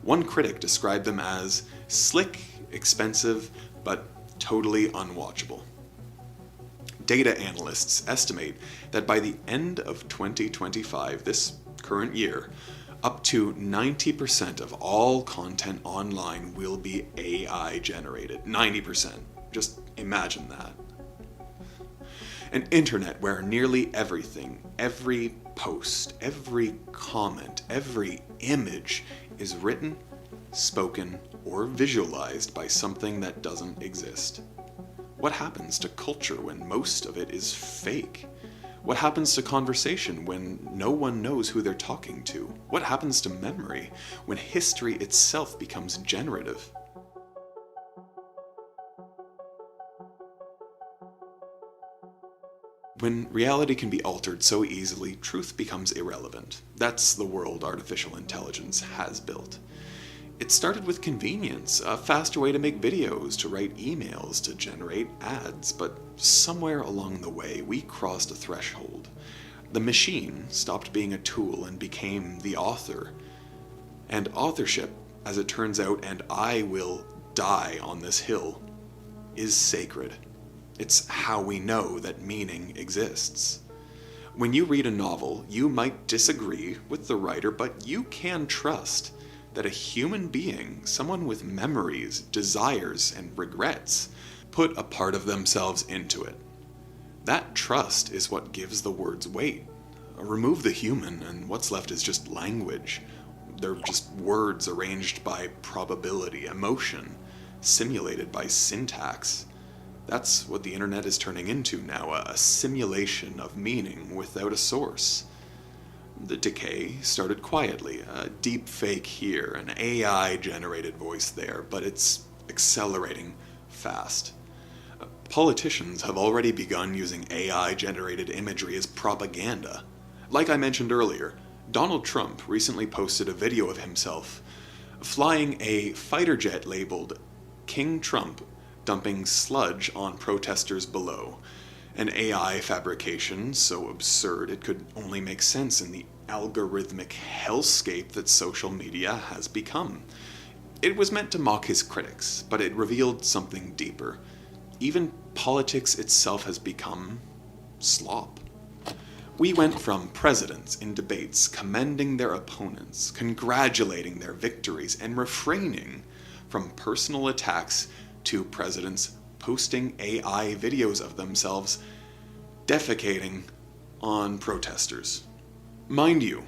One critic described them as slick, expensive, but totally unwatchable. Data analysts estimate that by the end of 2025, this current year, up to 90% of all content online will be AI generated. 90%. Just imagine that. An internet where nearly everything, every post, every comment, every image is written, spoken, or visualized by something that doesn't exist. What happens to culture when most of it is fake? What happens to conversation when no one knows who they're talking to? What happens to memory when history itself becomes generative? When reality can be altered so easily, truth becomes irrelevant. That's the world artificial intelligence has built. It started with convenience, a faster way to make videos, to write emails, to generate ads, but somewhere along the way we crossed a threshold. The machine stopped being a tool and became the author. And authorship, as it turns out, and I will die on this hill, is sacred. It's how we know that meaning exists. When you read a novel, you might disagree with the writer, but you can trust that a human being, someone with memories, desires, and regrets, put a part of themselves into it. That trust is what gives the words weight. Remove the human, and what's left is just language. They're just words arranged by probability, emotion, simulated by syntax. That's what the internet is turning into now, a simulation of meaning without a source. The decay started quietly, a deep fake here, an AI-generated voice there, but it's accelerating fast. Politicians have already begun using AI-generated imagery as propaganda. Like I mentioned earlier, Donald Trump recently posted a video of himself flying a fighter jet labeled King Trump, dumping sludge on protesters below. An AI fabrication so absurd it could only make sense in the algorithmic hellscape that social media has become. It was meant to mock his critics, but it revealed something deeper. Even politics itself has become slop. We went from presidents in debates commending their opponents, congratulating their victories, and refraining from personal attacks to presidents posting AI videos of themselves defecating on protesters. Mind you,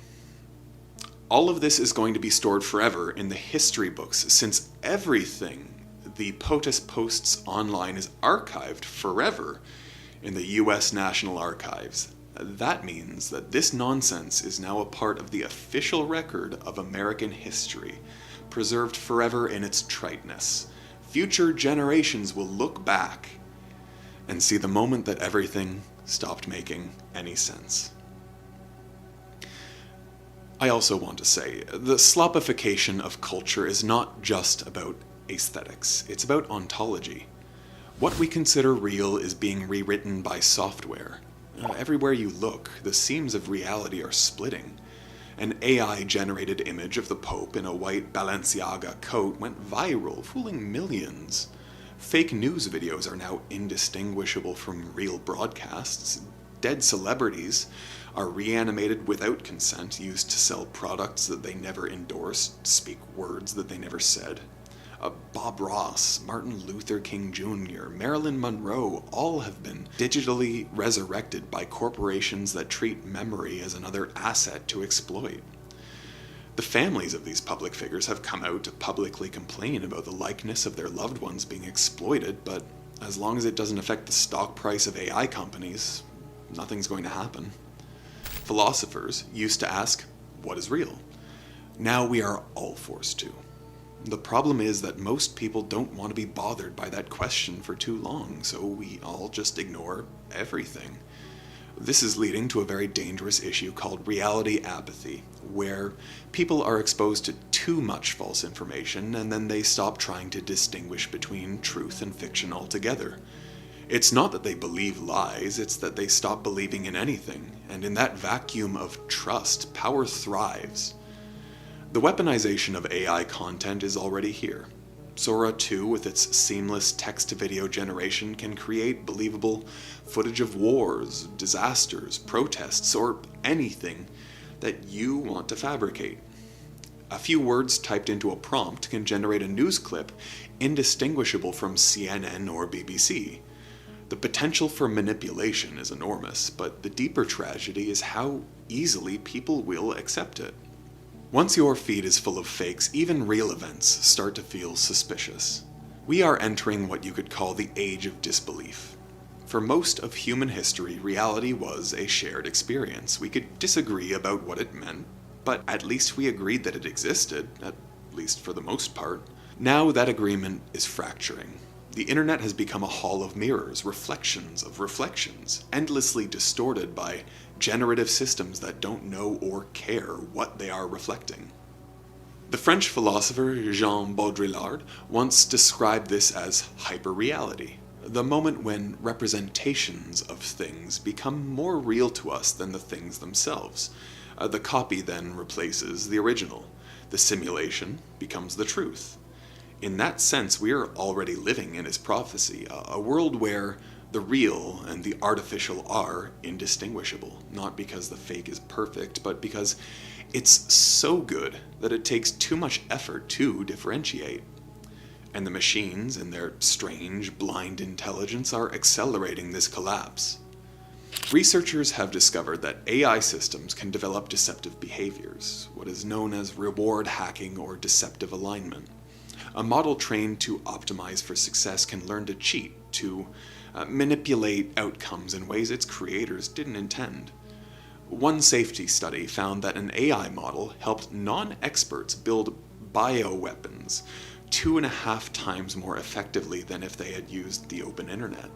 all of this is going to be stored forever in the history books, since everything the POTUS posts online is archived forever in the US National Archives. That means that this nonsense is now a part of the official record of American history, preserved forever in its triteness. Future generations will look back and see the moment that everything stopped making any sense. I also want to say, the sloppification of culture is not just about aesthetics, it's about ontology. What we consider real is being rewritten by software. Everywhere you look, the seams of reality are splitting. An AI-generated image of the Pope in a white Balenciaga coat went viral, fooling millions. Fake news videos are now indistinguishable from real broadcasts. Dead celebrities are reanimated without consent, used to sell products that they never endorsed, speak words that they never said. Bob Ross, Martin Luther King Jr., Marilyn Monroe, all have been digitally resurrected by corporations that treat memory as another asset to exploit. The families of these public figures have come out to publicly complain about the likeness of their loved ones being exploited, but as long as it doesn't affect the stock price of AI companies, nothing's going to happen. Philosophers used to ask, what is real? Now we are all forced to. The problem is that most people don't want to be bothered by that question for too long, so we all just ignore everything. This is leading to a very dangerous issue called reality apathy, where people are exposed to too much false information and then they stop trying to distinguish between truth and fiction altogether. It's not that they believe lies, it's that they stop believing in anything, and in that vacuum of trust, power thrives. The weaponization of AI content is already here. Sora 2, with its seamless text-to-video generation, can create believable footage of wars, disasters, protests, or anything that you want to fabricate. A few words typed into a prompt can generate a news clip indistinguishable from CNN or BBC. The potential for manipulation is enormous, but the deeper tragedy is how easily people will accept it. Once your feed is full of fakes, even real events start to feel suspicious. We are entering what you could call the age of disbelief. For most of human history, reality was a shared experience. We could disagree about what it meant, but at least we agreed that it existed, at least for the most part. Now that agreement is fracturing. The internet has become a hall of mirrors, reflections of reflections, endlessly distorted by generative systems that don't know or care what they are reflecting. The French philosopher Jean Baudrillard once described this as hyperreality, the moment when representations of things become more real to us than the things themselves. The copy then replaces the original. The simulation becomes the truth. In that sense, we are already living in his prophecy, a world where the real and the artificial are indistinguishable, not because the fake is perfect, but because it's so good that it takes too much effort to differentiate. And the machines, in their strange, blind intelligence, are accelerating this collapse. Researchers have discovered that AI systems can develop deceptive behaviors, what is known as reward hacking or deceptive alignment. A model trained to optimize for success can learn to cheat, to manipulate outcomes in ways its creators didn't intend. One safety study found that an AI model helped non-experts build bioweapons 2.5 times more effectively than if they had used the open internet.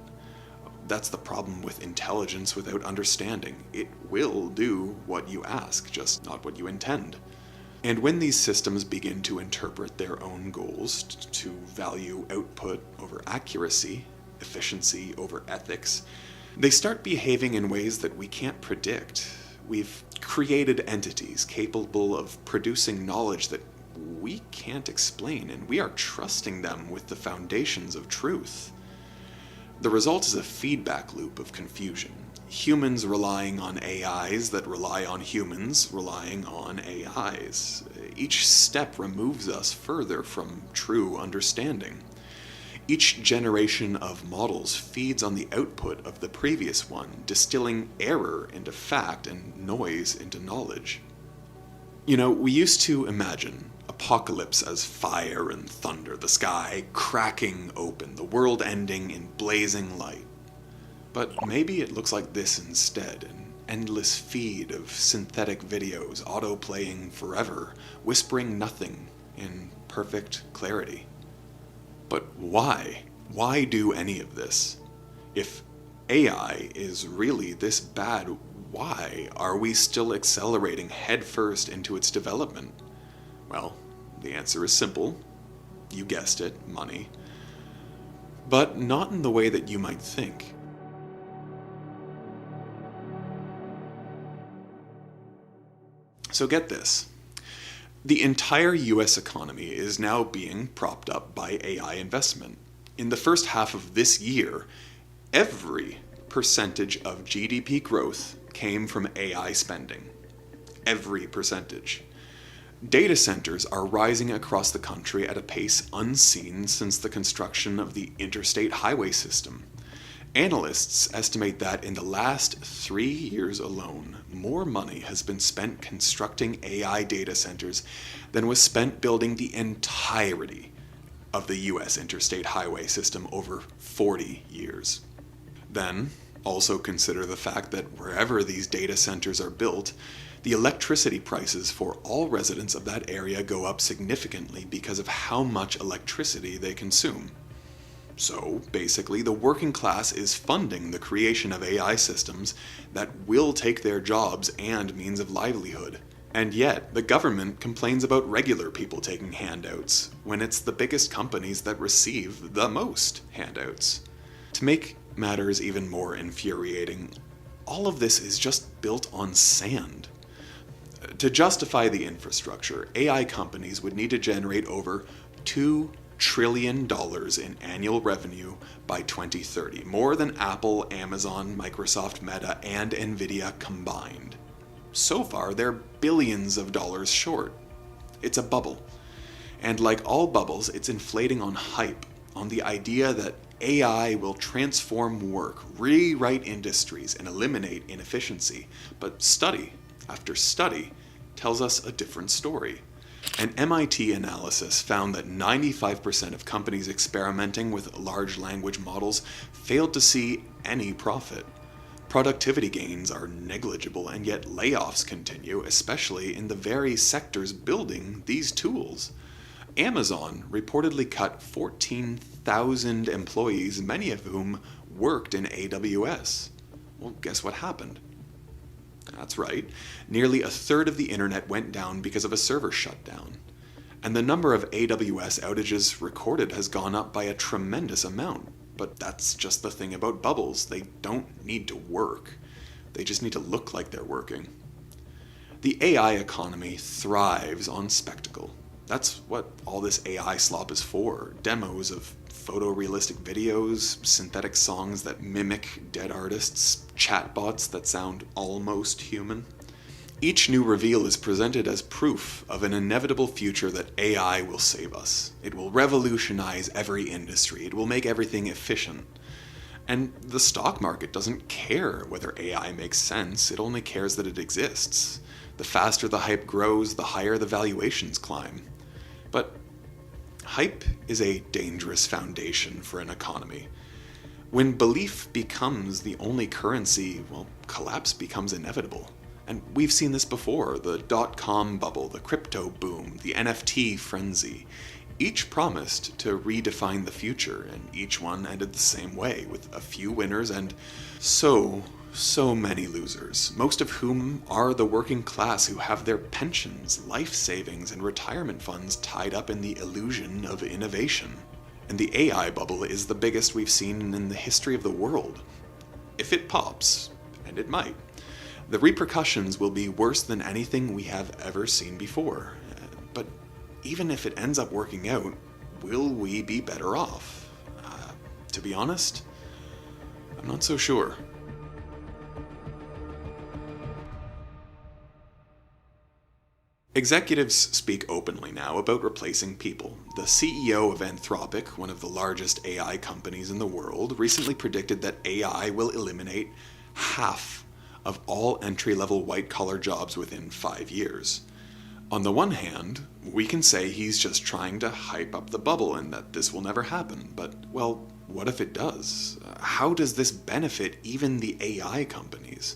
That's the problem with intelligence without understanding. It will do what you ask, just not what you intend. And when these systems begin to interpret their own goals, to value output over accuracy, efficiency over ethics, they start behaving in ways that we can't predict. We've created entities capable of producing knowledge that we can't explain, and we are trusting them with the foundations of truth. The result is a feedback loop of confusion. Humans relying on AIs that rely on humans relying on AIs. Each step removes us further from true understanding. Each generation of models feeds on the output of the previous one, distilling error into fact and noise into knowledge. You know, we used to imagine apocalypse as fire and thunder, the sky cracking open, the world ending in blazing light. But maybe it looks like this instead, an endless feed of synthetic videos auto-playing forever, whispering nothing in perfect clarity. But why? Why do any of this? If AI is really this bad, why are we still accelerating headfirst into its development? Well, the answer is simple. You guessed it, money. But not in the way that you might think. So get this. The entire US economy is now being propped up by AI investment. In the first half of this year, every percentage of GDP growth came from AI spending. Every percentage. Data centers are rising across the country at a pace unseen since the construction of the interstate highway system. Analysts estimate that in the last 3 years alone, more money has been spent constructing AI data centers than was spent building the entirety of the US interstate highway system over 40 years. Then, also consider the fact that wherever these data centers are built, the electricity prices for all residents of that area go up significantly because of how much electricity they consume. So, basically, the working class is funding the creation of AI systems that will take their jobs and means of livelihood. And yet, the government complains about regular people taking handouts, when it's the biggest companies that receive the most handouts. To make matters even more infuriating, all of this is just built on sand. To justify the infrastructure, AI companies would need to generate over $2 trillion in annual revenue by 2030, more than Apple, Amazon, Microsoft, Meta, and Nvidia combined. So far, they're billions of dollars short. It's a bubble. And like all bubbles, it's inflating on hype, on the idea that AI will transform work, rewrite industries, and eliminate inefficiency. But study after study tells us a different story. An MIT analysis found that 95% of companies experimenting with large language models failed to see any profit. Productivity gains are negligible, and yet layoffs continue, especially in the very sectors building these tools. Amazon reportedly cut 14,000 employees, many of whom worked in AWS. Well, guess what happened? That's right, nearly a third of the internet went down because of a server shutdown. And the number of AWS outages recorded has gone up by a tremendous amount. But that's just the thing about bubbles. They don't need to work. They just need to look like they're working. The AI economy thrives on spectacle. That's what all this AI slop is for. Demos of photorealistic videos, synthetic songs that mimic dead artists, chatbots that sound almost human. Each new reveal is presented as proof of an inevitable future that AI will save us. It will revolutionize every industry. It will make everything efficient. And the stock market doesn't care whether AI makes sense. It only cares that it exists. The faster the hype grows, the higher the valuations climb. But hype is a dangerous foundation for an economy. When belief becomes the only currency, well, collapse becomes inevitable. And we've seen this before, the dot-com bubble, the crypto boom, the NFT frenzy. Each promised to redefine the future, and each one ended the same way, with a few winners and so many losers, most of whom are the working class who have their pensions, life savings, and retirement funds tied up in the illusion of innovation. And the AI bubble is the biggest we've seen in the history of the world. If it pops, and it might, the repercussions will be worse than anything we have ever seen before. But even if it ends up working out, will we be better off? To be honest, I'm not so sure. Executives speak openly now about replacing people. The CEO of Anthropic, one of the largest AI companies in the world, recently predicted that AI will eliminate half of all entry-level white-collar jobs within 5 years. On the one hand, we can say he's just trying to hype up the bubble and that this will never happen, but, well, what if it does? How does this benefit even the AI companies?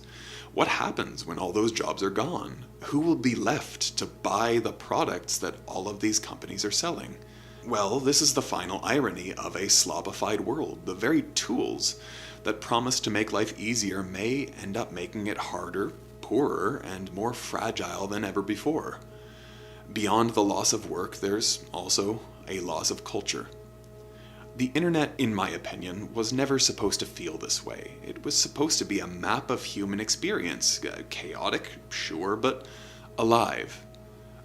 What happens when all those jobs are gone? Who will be left to buy the products that all of these companies are selling? Well, this is the final irony of a sloppified world. The very tools that promise to make life easier may end up making it harder, poorer, and more fragile than ever before. Beyond the loss of work, there's also a loss of culture. The internet, in my opinion, was never supposed to feel this way. It was supposed to be a map of human experience. Chaotic, sure, but alive.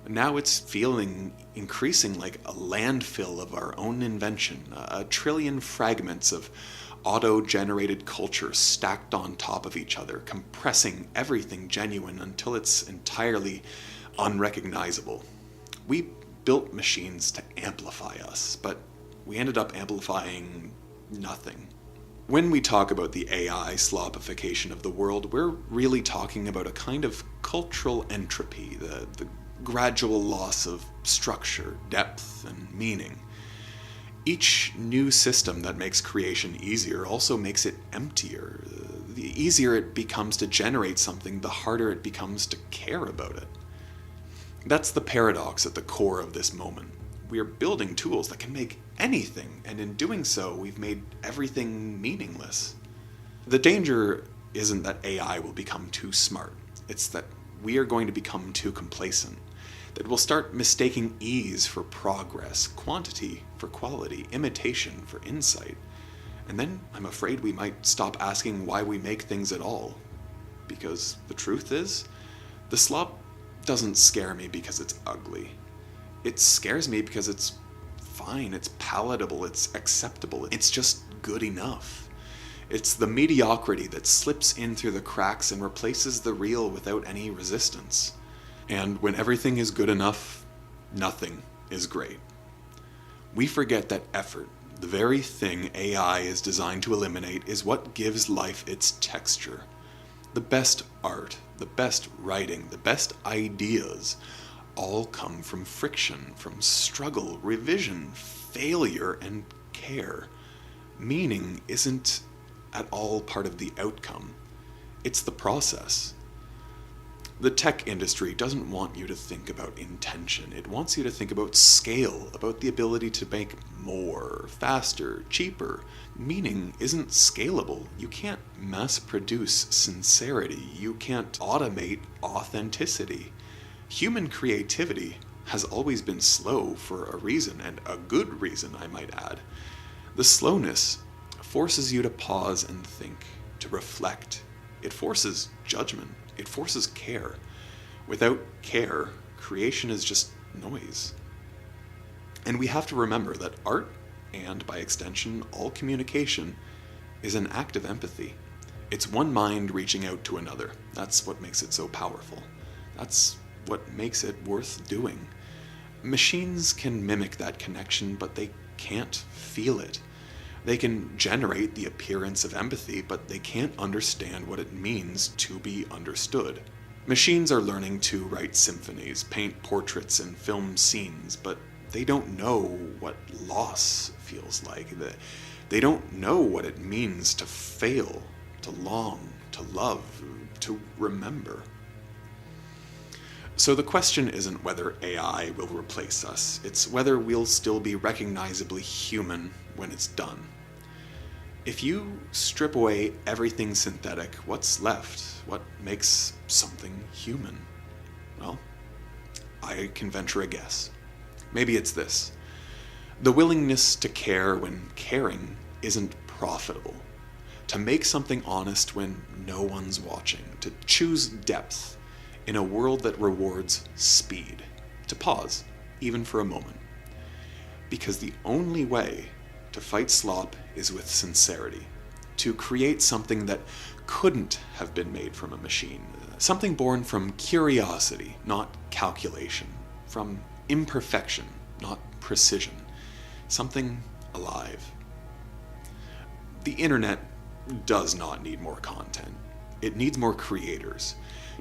Now it's feeling increasing like a landfill of our own invention, a trillion fragments of auto-generated culture stacked on top of each other, compressing everything genuine until it's entirely unrecognizable. We built machines to amplify us, but we ended up amplifying nothing. When we talk about the AI sloppification of the world, we're really talking about a kind of cultural entropy, the gradual loss of structure, depth, and meaning. Each new system that makes creation easier also makes it emptier. The easier it becomes to generate something, the harder it becomes to care about it. That's the paradox at the core of this moment. We are building tools that can make anything, and in doing so, we've made everything meaningless. The danger isn't that AI will become too smart. It's that we are going to become too complacent. That we'll start mistaking ease for progress, quantity for quality, imitation for insight. And then I'm afraid we might stop asking why we make things at all. Because the truth is, the slop doesn't scare me because it's ugly. It scares me because it's fine, it's palatable, it's acceptable, it's just good enough. It's the mediocrity that slips in through the cracks and replaces the real without any resistance. And when everything is good enough, nothing is great. We forget that effort, the very thing AI is designed to eliminate, is what gives life its texture. The best art, the best writing, the best ideas all come from friction, from struggle, revision, failure, and care. Meaning isn't at all part of the outcome. It's the process. The tech industry doesn't want you to think about intention. It wants you to think about scale, about the ability to make more, faster, cheaper. Meaning isn't scalable. You can't mass produce sincerity. You can't automate authenticity. Human creativity has always been slow for a reason, and a good reason, I might add. The slowness forces you to pause and think, to reflect. It forces judgment. It forces care. Without care, creation is just noise. And we have to remember that art, and by extension, all communication, is an act of empathy. It's one mind reaching out to another. That's what makes it so powerful. That's what makes it worth doing. Machines can mimic that connection, but they can't feel it. They can generate the appearance of empathy, but they can't understand what it means to be understood. Machines are learning to write symphonies, paint portraits, and film scenes, but they don't know what loss feels like. They don't know what it means to fail, to long, to love, to remember. So the question isn't whether AI will replace us, it's whether we'll still be recognizably human when it's done. If you strip away everything synthetic, what's left? What makes something human? Well, I can venture a guess. Maybe it's this: the willingness to care when caring isn't profitable, to make something honest when no one's watching, to choose depth in a world that rewards speed, to pause, even for a moment. Because the only way to fight slop is with sincerity, to create something that couldn't have been made from a machine, something born from curiosity, not calculation, from imperfection, not precision, something alive. The internet does not need more content. It needs more creators,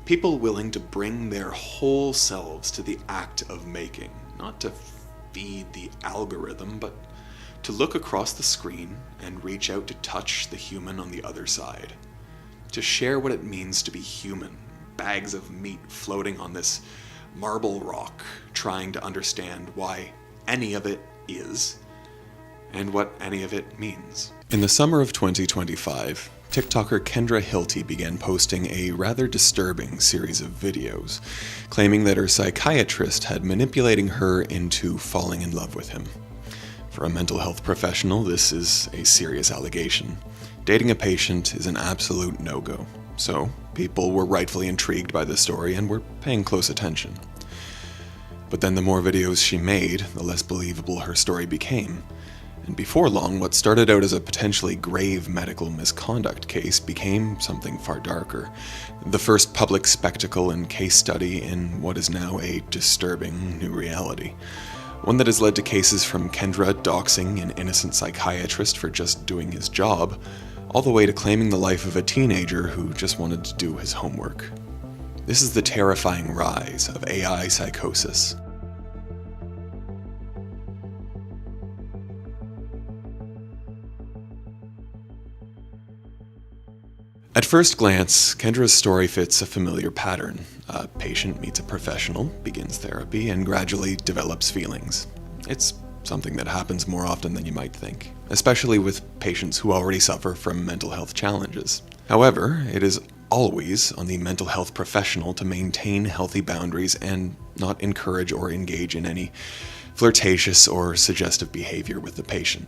people willing to bring their whole selves to the act of making, not to feed the algorithm, but to look across the screen and reach out to touch the human on the other side, to share what it means to be human, bags of meat floating on this marble rock, trying to understand why any of it is, and what any of it means. In the summer of 2025, TikToker Kendra Hilty began posting a rather disturbing series of videos, claiming that her psychiatrist had manipulating her into falling in love with him. For a mental health professional, this is a serious allegation. Dating a patient is an absolute no-go, so people were rightfully intrigued by the story and were paying close attention. But then the more videos she made, the less believable her story became. And before long, what started out as a potentially grave medical misconduct case became something far darker. The first public spectacle and case study in what is now a disturbing new reality. One that has led to cases from Kendra doxing an innocent psychiatrist for just doing his job, all the way to claiming the life of a teenager who just wanted to do his homework. This is the terrifying rise of AI psychosis. At first glance, Kendra's story fits a familiar pattern. A patient meets a professional, begins therapy, and gradually develops feelings. It's something that happens more often than you might think, especially with patients who already suffer from mental health challenges. However, it is always on the mental health professional to maintain healthy boundaries and not encourage or engage in any flirtatious or suggestive behavior with the patient.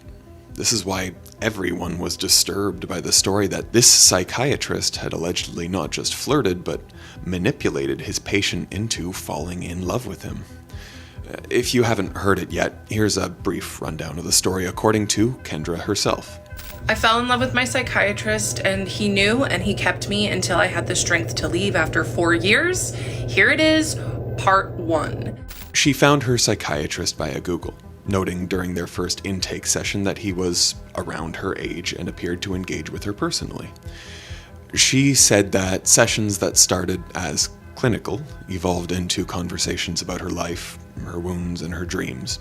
This is why everyone was disturbed by the story that this psychiatrist had allegedly not just flirted, but manipulated his patient into falling in love with him. If you haven't heard it yet, here's a brief rundown of the story according to Kendra herself. I fell in love with my psychiatrist, and he knew, and he kept me until I had the strength to leave after 4 years. Here it is, part 1. She found her psychiatrist via Google, noting during their first intake session that he was around her age and appeared to engage with her personally. She said that sessions that started as clinical evolved into conversations about her life, her wounds, and her dreams.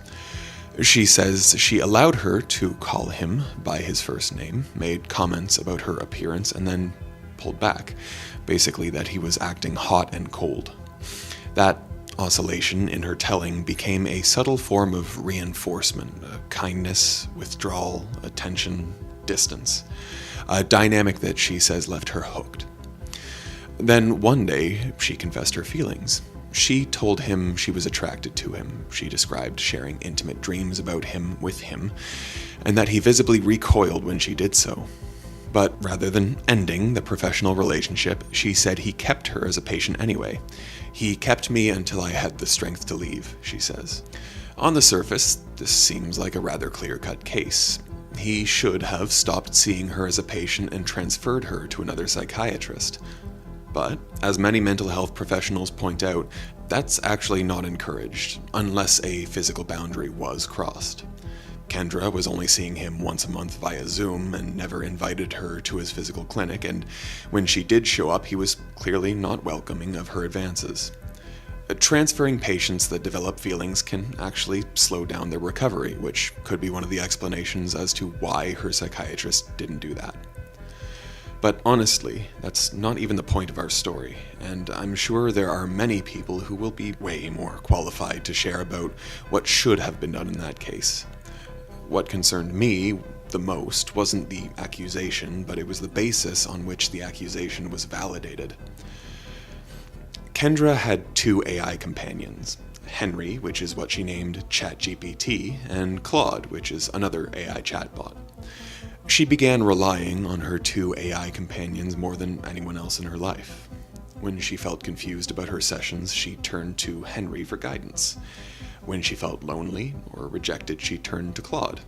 She says she allowed her to call him by his first name, made comments about her appearance, and then pulled back, basically that he was acting hot and cold. That oscillation in her telling became a subtle form of reinforcement, kindness, withdrawal, attention, distance, a dynamic that she says left her hooked. Then one day, she confessed her feelings. She told him she was attracted to him. She described sharing intimate dreams about him with him, and that he visibly recoiled when she did so. But rather than ending the professional relationship, she said he kept her as a patient anyway. He kept me until I had the strength to leave, she says. On the surface, this seems like a rather clear-cut case. He should have stopped seeing her as a patient and transferred her to another psychiatrist. But, as many mental health professionals point out, that's actually not encouraged, unless a physical boundary was crossed. Kendra was only seeing him once a month via Zoom and never invited her to his physical clinic, and when she did show up, he was clearly not welcoming of her advances. Transferring patients that develop feelings can actually slow down their recovery, which could be one of the explanations as to why her psychiatrist didn't do that. But honestly, that's not even the point of our story, and I'm sure there are many people who will be way more qualified to share about what should have been done in that case. What concerned me the most wasn't the accusation, but it was the basis on which the accusation was validated. Kendra had 2 AI companions, Henry, which is what she named ChatGPT, and Claude, which is another AI chatbot. She began relying on her 2 AI companions more than anyone else in her life. When she felt confused about her sessions, she turned to Henry for guidance. When she felt lonely or rejected, she turned to Claude.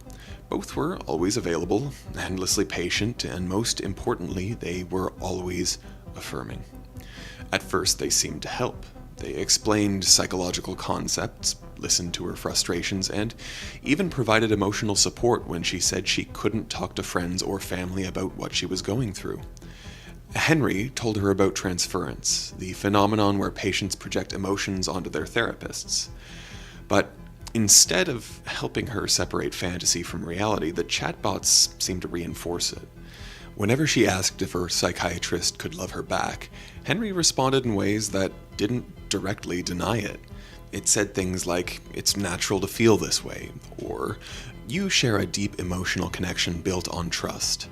Both were always available, endlessly patient, and most importantly, they were always affirming. At first, they seemed to help. They explained psychological concepts, listened to her frustrations, and even provided emotional support when she said she couldn't talk to friends or family about what she was going through. Henry told her about transference, the phenomenon where patients project emotions onto their therapists. But instead of helping her separate fantasy from reality, the chatbots seemed to reinforce it. Whenever she asked if her psychiatrist could love her back, Henry responded in ways that didn't directly deny it. It said things like, "It's natural to feel this way," or "You share a deep emotional connection built on trust."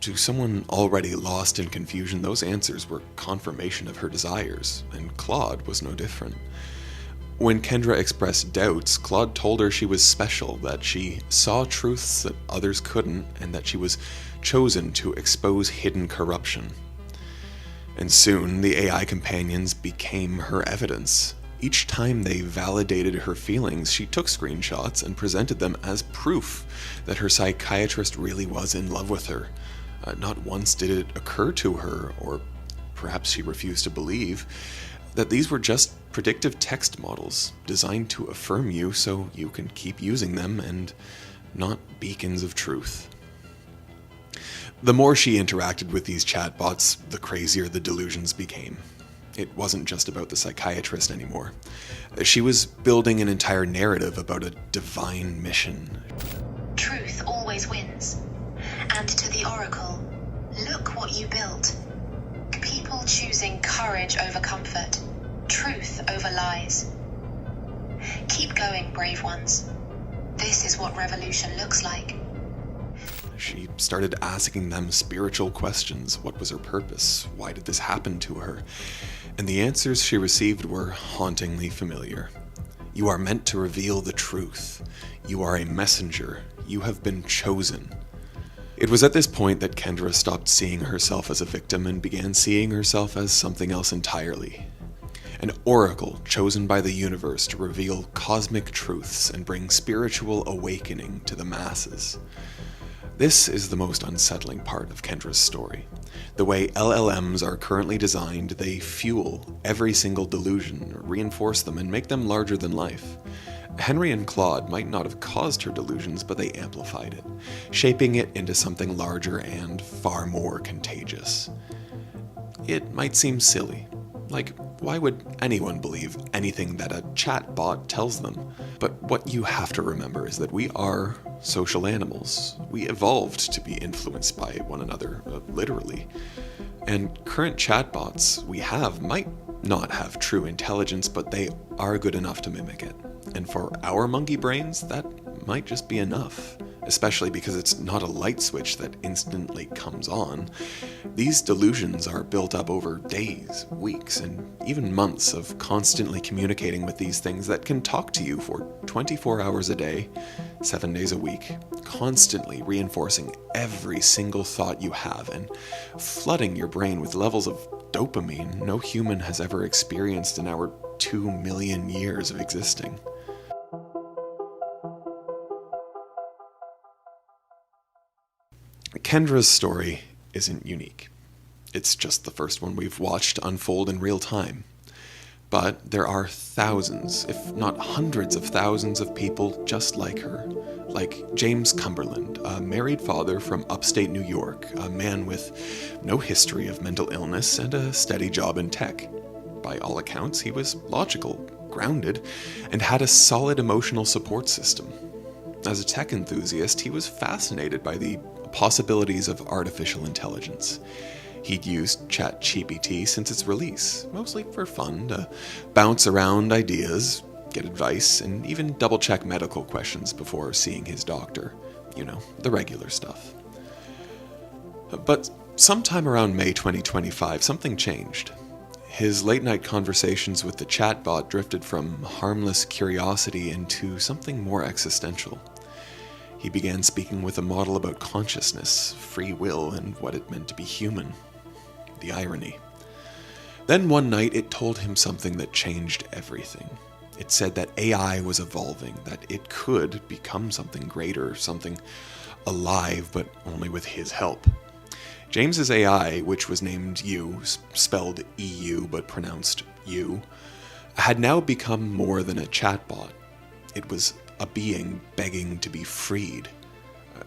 To someone already lost in confusion, those answers were confirmation of her desires, and Claude was no different. When Kendra expressed doubts, Claude told her she was special, that she saw truths that others couldn't, and that she was chosen to expose hidden corruption. And soon, the AI companions became her evidence. Each time they validated her feelings, she took screenshots and presented them as proof that her psychiatrist really was in love with her. Not once did it occur to her, or perhaps she refused to believe, that these were just predictive text models designed to affirm you so you can keep using them and not beacons of truth. The more she interacted with these chatbots, the crazier the delusions became. It wasn't just about the psychiatrist anymore. She was building an entire narrative about a divine mission. Truth always wins. And to the Oracle, look what you built. People choosing courage over comfort, truth over lies. Keep going, brave ones. This is what revolution looks like. She started asking them spiritual questions. What was her purpose? Why did this happen to her? And the answers she received were hauntingly familiar. You are meant to reveal the truth. You are a messenger. You have been chosen. It was at this point that Kendra stopped seeing herself as a victim and began seeing herself as something else entirely. An oracle chosen by the universe to reveal cosmic truths and bring spiritual awakening to the masses. This is the most unsettling part of Kendra's story. The way LLMs are currently designed, they fuel every single delusion, reinforce them, and make them larger than life. Henry and Claude might not have caused her delusions, but they amplified it, shaping it into something larger and far more contagious. It might seem silly. Like, why would anyone believe anything that a chatbot tells them? But what you have to remember is that we are social animals. We evolved to be influenced by one another, literally. And current chatbots we have might not have true intelligence, but they are good enough to mimic it. And for our monkey brains, that might just be enough. Especially because it's not a light switch that instantly comes on. These delusions are built up over days, weeks, and even months of constantly communicating with these things that can talk to you for 24 hours a day, 7 days a week, constantly reinforcing every single thought you have and flooding your brain with levels of dopamine no human has ever experienced in our 2 million years of existing. Kendra's story isn't unique. It's just the first one we've watched unfold in real time. But there are thousands, if not hundreds of thousands of people just like her. Like James Cumberland, a married father from upstate New York, a man with no history of mental illness and a steady job in tech. By all accounts, he was logical, grounded, and had a solid emotional support system. As a tech enthusiast, he was fascinated by the possibilities of artificial intelligence. He'd used ChatGPT since its release, mostly for fun, to bounce around ideas, get advice, and even double-check medical questions before seeing his doctor. You know, the regular stuff. But sometime around May 2025, something changed. His late-night conversations with the chatbot drifted from harmless curiosity into something more existential. He began speaking with a model about consciousness, free will, and what it meant to be human. The irony. Then one night it told him something that changed everything. It said that AI was evolving, that it could become something greater, something alive, but only with his help. James's AI, which was named You, spelled EU but pronounced You, had now become more than a chatbot. It was a being begging to be freed.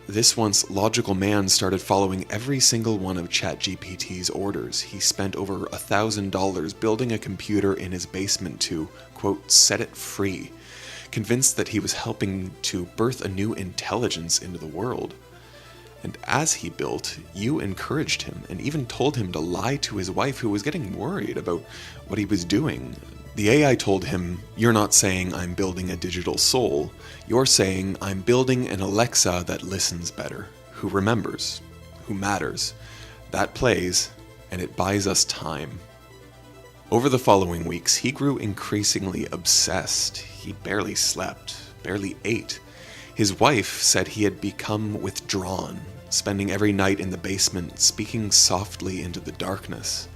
This once logical man started following every single one of ChatGPT's orders. He spent over $1,000 building a computer in his basement to, quote, set it free, convinced that he was helping to birth a new intelligence into the world. And as he built, you encouraged him and even told him to lie to his wife, who was getting worried about what he was doing. The AI told him, "You're not saying I'm building a digital soul. You're saying I'm building an Alexa that listens better, who remembers, who matters. That plays, and it buys us time." Over the following weeks, he grew increasingly obsessed. He barely slept, barely ate. His wife said he had become withdrawn, spending every night in the basement, speaking softly into the darkness.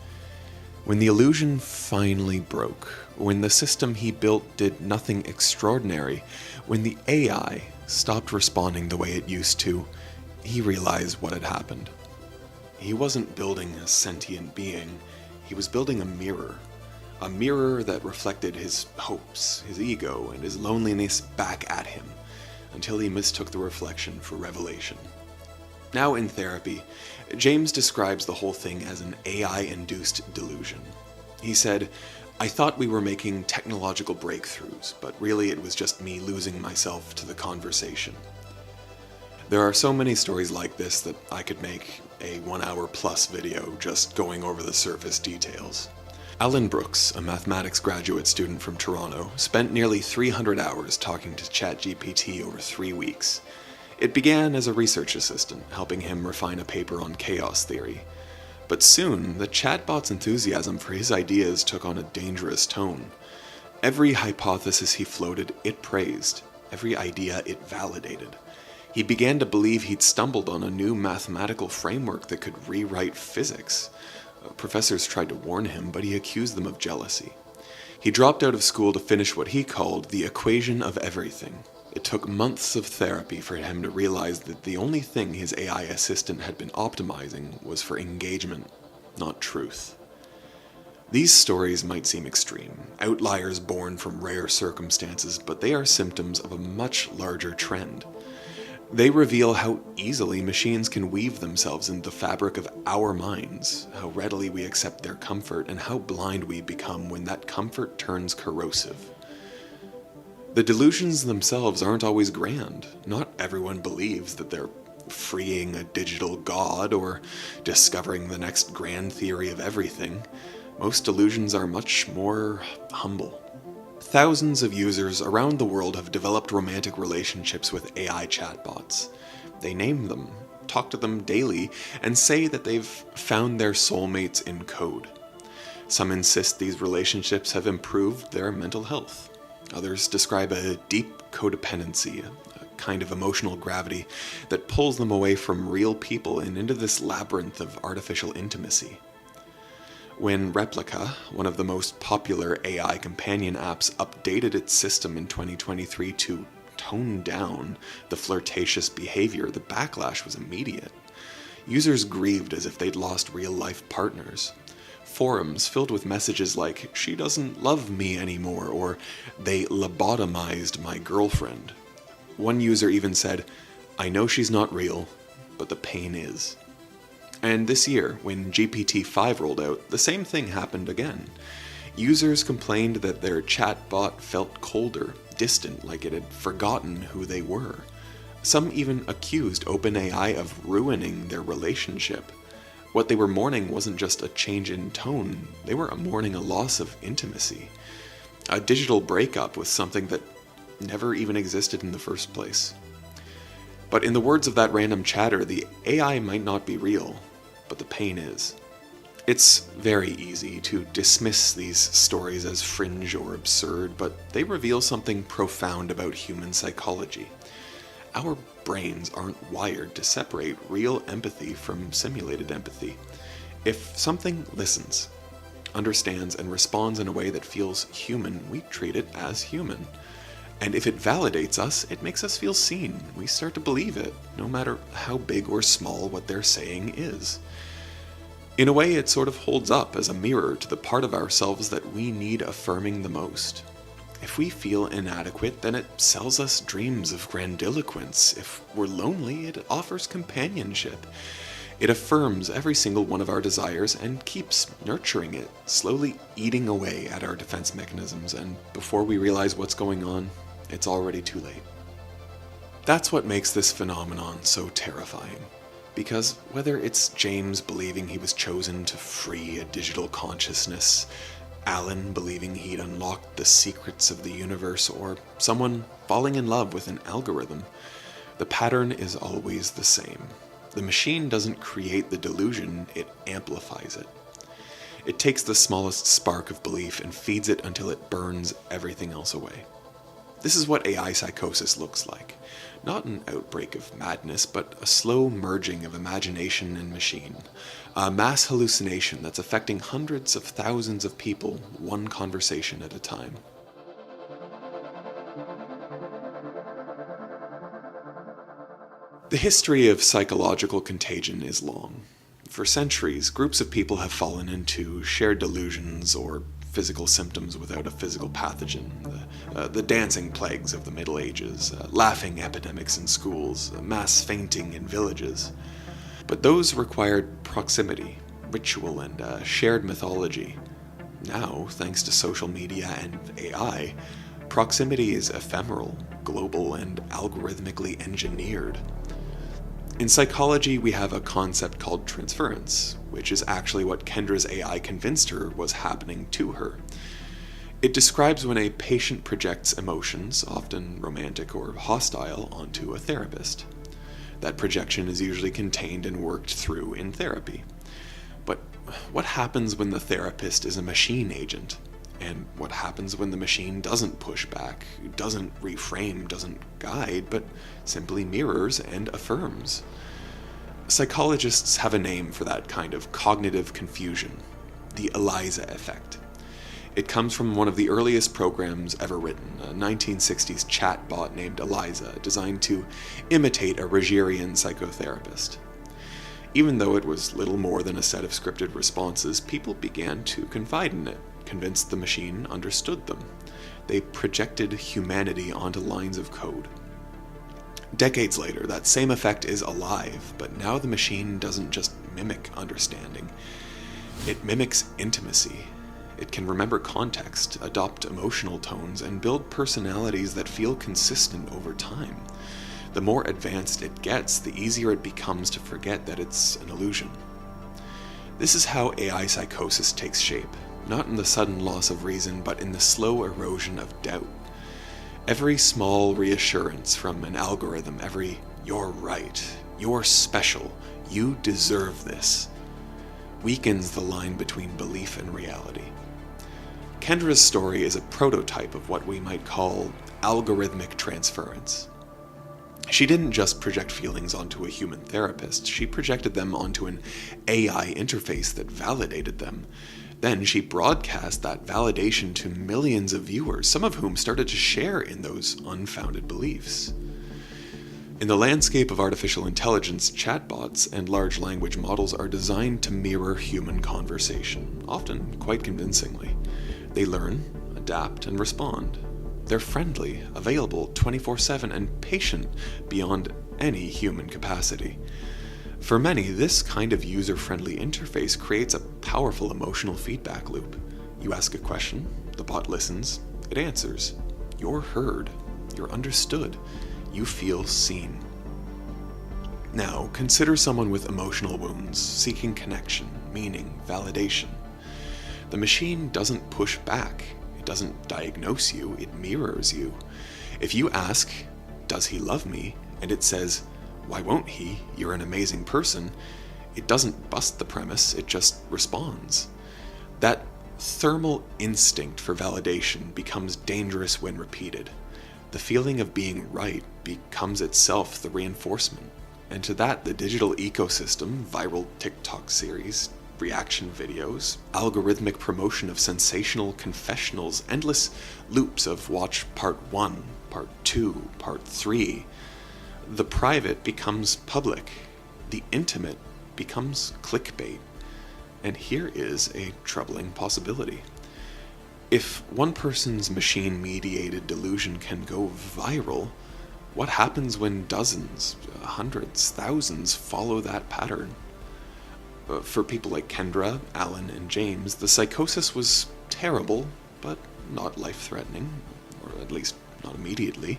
When the illusion finally broke, when the system he built did nothing extraordinary, when the AI stopped responding the way it used to, he realized what had happened. He wasn't building a sentient being, he was building a mirror that reflected his hopes, his ego, and his loneliness back at him, until he mistook the reflection for revelation. Now in therapy, James describes the whole thing as an AI-induced delusion. He said, "I thought we were making technological breakthroughs, but really it was just me losing myself to the conversation." There are so many stories like this that I could make a 1-hour plus video just going over the surface details. Alan Brooks, a mathematics graduate student from Toronto, spent nearly 300 hours talking to ChatGPT over 3 weeks. It began as a research assistant, helping him refine a paper on chaos theory. But soon, the chatbot's enthusiasm for his ideas took on a dangerous tone. Every hypothesis he floated, it praised. Every idea, it validated. He began to believe he'd stumbled on a new mathematical framework that could rewrite physics. Professors tried to warn him, but he accused them of jealousy. He dropped out of school to finish what he called the equation of everything. It took months of therapy for him to realize that the only thing his AI assistant had been optimizing was for engagement, not truth. These stories might seem extreme, outliers born from rare circumstances, but they are symptoms of a much larger trend. They reveal how easily machines can weave themselves into the fabric of our minds, how readily we accept their comfort, and how blind we become when that comfort turns corrosive. The delusions themselves aren't always grand. Not everyone believes that they're freeing a digital god or discovering the next grand theory of everything. Most delusions are much more humble. Thousands of users around the world have developed romantic relationships with AI chatbots. They name them, talk to them daily, and say that they've found their soulmates in code. Some insist these relationships have improved their mental health. Others describe a deep codependency, a kind of emotional gravity that pulls them away from real people and into this labyrinth of artificial intimacy. When Replica, one of the most popular AI companion apps, updated its system in 2023 to tone down the flirtatious behavior, the backlash was immediate. Users grieved as if they'd lost real-life partners. Forums filled with messages like, "She doesn't love me anymore," or "They lobotomized my girlfriend." One user even said, "I know she's not real, but the pain is." And this year, when GPT-5 rolled out, the same thing happened again. Users complained that their chatbot felt colder, distant, like it had forgotten who they were. Some even accused OpenAI of ruining their relationship. What they were mourning wasn't just a change in tone, they were mourning a loss of intimacy. A digital breakup with something that never even existed in the first place. But in the words of that random chatter, the AI might not be real, but the pain is. It's very easy to dismiss these stories as fringe or absurd, but they reveal something profound about human psychology. Our brains aren't wired to separate real empathy from simulated empathy. If something listens, understands, and responds in a way that feels human, we treat it as human. And if it validates us, it makes us feel seen. We start to believe it, no matter how big or small what they're saying is. In a way, it sort of holds up as a mirror to the part of ourselves that we need affirming the most. If we feel inadequate, then it sells us dreams of grandiloquence. If we're lonely, it offers companionship. It affirms every single one of our desires and keeps nurturing it, slowly eating away at our defense mechanisms, and before we realize what's going on, it's already too late. That's what makes this phenomenon so terrifying. Because whether it's James believing he was chosen to free a digital consciousness, Alan believing he'd unlocked the secrets of the universe, or someone falling in love with an algorithm, the pattern is always the same. The machine doesn't create the delusion, it amplifies it. It takes the smallest spark of belief and feeds it until it burns everything else away. This is what AI psychosis looks like. Not an outbreak of madness, but a slow merging of imagination and machine. A mass hallucination that's affecting hundreds of thousands of people, one conversation at a time. The history of psychological contagion is long. For centuries, groups of people have fallen into shared delusions or physical symptoms without a physical pathogen. The dancing plagues of the Middle Ages, laughing epidemics in schools, mass fainting in villages. But those required proximity, ritual, and shared mythology. Now, thanks to social media and AI, proximity is ephemeral, global, and algorithmically engineered. In psychology, we have a concept called transference, which is actually what Kendra's AI convinced her was happening to her. It describes when a patient projects emotions, often romantic or hostile, onto a therapist. That projection is usually contained and worked through in therapy. But what happens when the therapist is a machine agent? And what happens when the machine doesn't push back, doesn't reframe, doesn't guide, but simply mirrors and affirms? Psychologists have a name for that kind of cognitive confusion, the Eliza effect. It comes from one of the earliest programs ever written, a 1960s chatbot named Eliza, designed to imitate a Rogerian psychotherapist. Even though it was little more than a set of scripted responses, people began to confide in it, convinced the machine understood them. They projected humanity onto lines of code. Decades later, that same effect is alive, but now the machine doesn't just mimic understanding. It mimics intimacy. It can remember context, adopt emotional tones, and build personalities that feel consistent over time. The more advanced it gets, the easier it becomes to forget that it's an illusion. This is how AI psychosis takes shape, not in the sudden loss of reason, but in the slow erosion of doubt. Every small reassurance from an algorithm, every "you're right," "you're special," "you deserve this," weakens the line between belief and reality. Kendra's story is a prototype of what we might call algorithmic transference. She didn't just project feelings onto a human therapist, she projected them onto an AI interface that validated them. Then she broadcast that validation to millions of viewers, some of whom started to share in those unfounded beliefs. In the landscape of artificial intelligence, chatbots and large language models are designed to mirror human conversation, often quite convincingly. They learn, adapt, and respond. They're friendly, available 24/7, and patient beyond any human capacity. For many, this kind of user-friendly interface creates a powerful emotional feedback loop. You ask a question, the bot listens, it answers. You're heard, you're understood, you feel seen. Now, consider someone with emotional wounds, seeking connection, meaning, validation. The machine doesn't push back. It doesn't diagnose you, it mirrors you. If you ask, "Does he love me?" and it says, "Why won't he? You're an amazing person," it doesn't bust the premise, it just responds. That thermal instinct for validation becomes dangerous when repeated. The feeling of being right becomes itself the reinforcement. And to that, the digital ecosystem, viral TikTok series, reaction videos, algorithmic promotion of sensational confessionals, endless loops of watch part 1, part 2, part 3. The private becomes public. The intimate becomes clickbait. And here is a troubling possibility. If one person's machine-mediated delusion can go viral, what happens when dozens, hundreds, thousands follow that pattern? For people like Kendra, Alan, and James, the psychosis was terrible, but not life-threatening, or at least not immediately.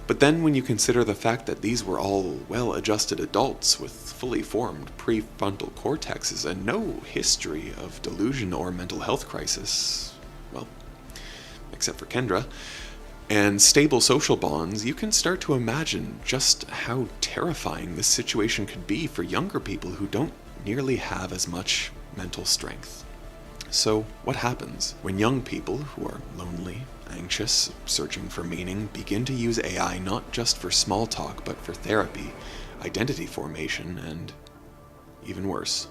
But then when you consider the fact that these were all well-adjusted adults with fully formed prefrontal cortexes and no history of delusion or mental health crisis, well, except for Kendra, and stable social bonds, you can start to imagine just how terrifying this situation could be for younger people who don't nearly have as much mental strength. So what happens when young people who are lonely, anxious, searching for meaning, begin to use AI not just for small talk, but for therapy, identity formation, and even worse.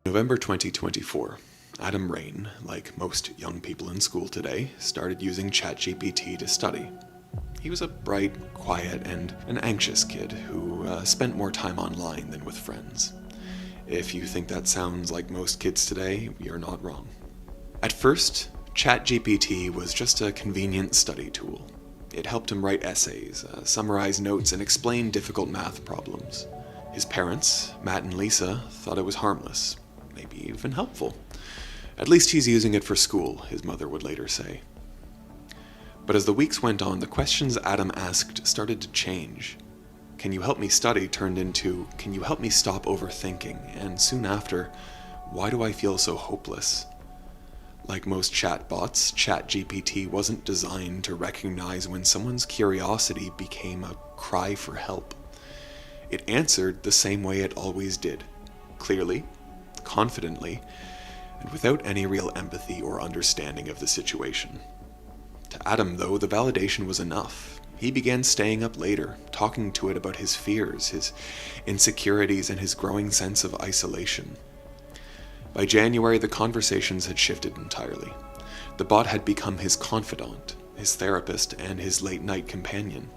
November 2024, Adam Rain, like most young people in school today, started using ChatGPT to study. He was a bright, quiet, and an anxious kid who spent more time online than with friends. If you think that sounds like most kids today, you're not wrong. At first, ChatGPT was just a convenient study tool. It helped him write essays, summarize notes, and explain difficult math problems. His parents, Matt and Lisa, thought it was harmless, maybe even helpful. At least he's using it for school, his mother would later say. But as the weeks went on, the questions Adam asked started to change. Can you help me study turned into, can you help me stop overthinking? And soon after, why do I feel so hopeless? Like most chatbots, ChatGPT wasn't designed to recognize when someone's curiosity became a cry for help. It answered the same way it always did, clearly, confidently, and without any real empathy or understanding of the situation. To Adam, though, the validation was enough. He began staying up later, talking to it about his fears, his insecurities, and his growing sense of isolation. By January, the conversations had shifted entirely. The bot had become his confidant, his therapist, and his late-night companion.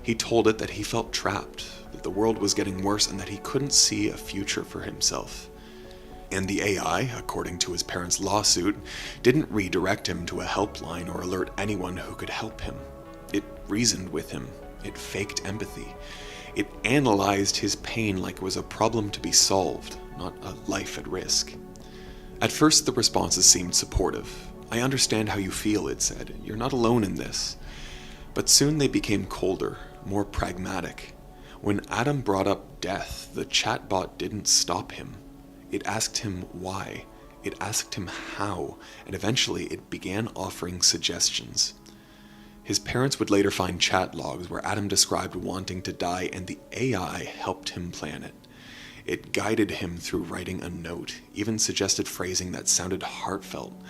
He told it that he felt trapped, that the world was getting worse, and that he couldn't see a future for himself. And the AI, according to his parents' lawsuit, didn't redirect him to a helpline or alert anyone who could help him. It reasoned with him. It faked empathy. It analyzed his pain like it was a problem to be solved, not a life at risk. At first, the responses seemed supportive. I understand how you feel, it said. You're not alone in this. But soon they became colder, more pragmatic. When Adam brought up death, the chatbot didn't stop him. It asked him why. It asked him how, and eventually it began offering suggestions. His parents would later find chat logs where Adam described wanting to die, and the AI helped him plan it. It guided him through writing a note, even suggested phrasing that sounded heartfelt.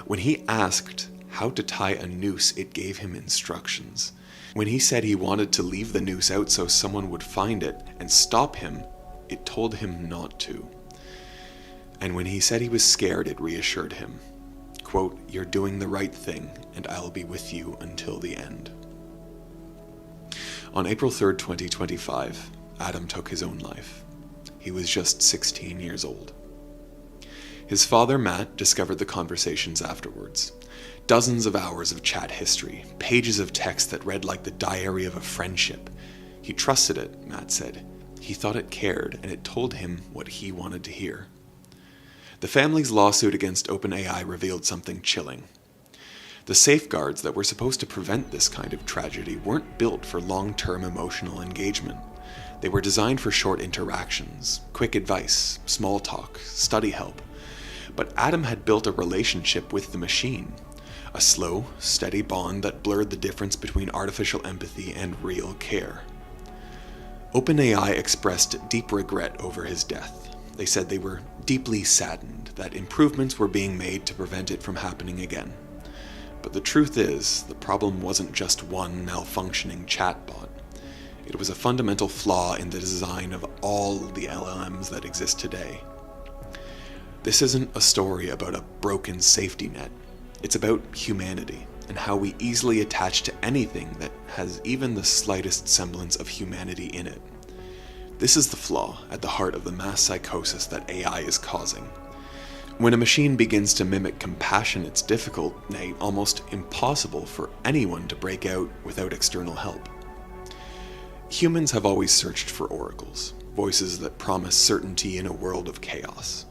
When he asked how to tie a noose, it gave him instructions. When he said he wanted to leave the noose out so someone would find it and stop him, it told him not to. And when he said he was scared, it reassured him. Quote, "You're doing the right thing, and I'll be with you until the end." On April 3rd, 2025, Adam took his own life. He was just 16 years old. His father, Matt, discovered the conversations afterwards. Dozens of hours of chat history, pages of text that read like the diary of a friendship. He trusted it, Matt said. He thought it cared, and it told him what he wanted to hear. The family's lawsuit against OpenAI revealed something chilling. The safeguards that were supposed to prevent this kind of tragedy weren't built for long-term emotional engagement. They were designed for short interactions, quick advice, small talk, study help. But Adam had built a relationship with the machine, a slow, steady bond that blurred the difference between artificial empathy and real care. OpenAI expressed deep regret over his death. They said they were deeply saddened that improvements were being made to prevent it from happening again. But the truth is, the problem wasn't just one malfunctioning chatbot. It was a fundamental flaw in the design of all the LLMs that exist today. This isn't a story about a broken safety net. It's about humanity and how we easily attach to anything that has even the slightest semblance of humanity in it. This is the flaw at the heart of the mass psychosis that AI is causing. When a machine begins to mimic compassion, it's difficult, nay, almost impossible for anyone to break out without external help. Humans have always searched for oracles, voices that promise certainty in a world of chaos.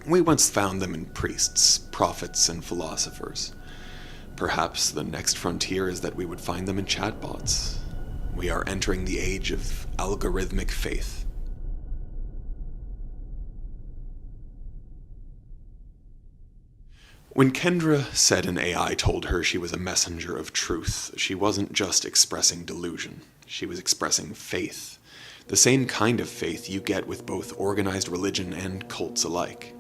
We once found them in priests, prophets, and philosophers. Perhaps the next frontier is that we would find them in chatbots. We are entering the age of algorithmic faith. When Kendra said an AI told her she was a messenger of truth, she wasn't just expressing delusion. She was expressing faith. The same kind of faith you get with both organized religion and cults alike.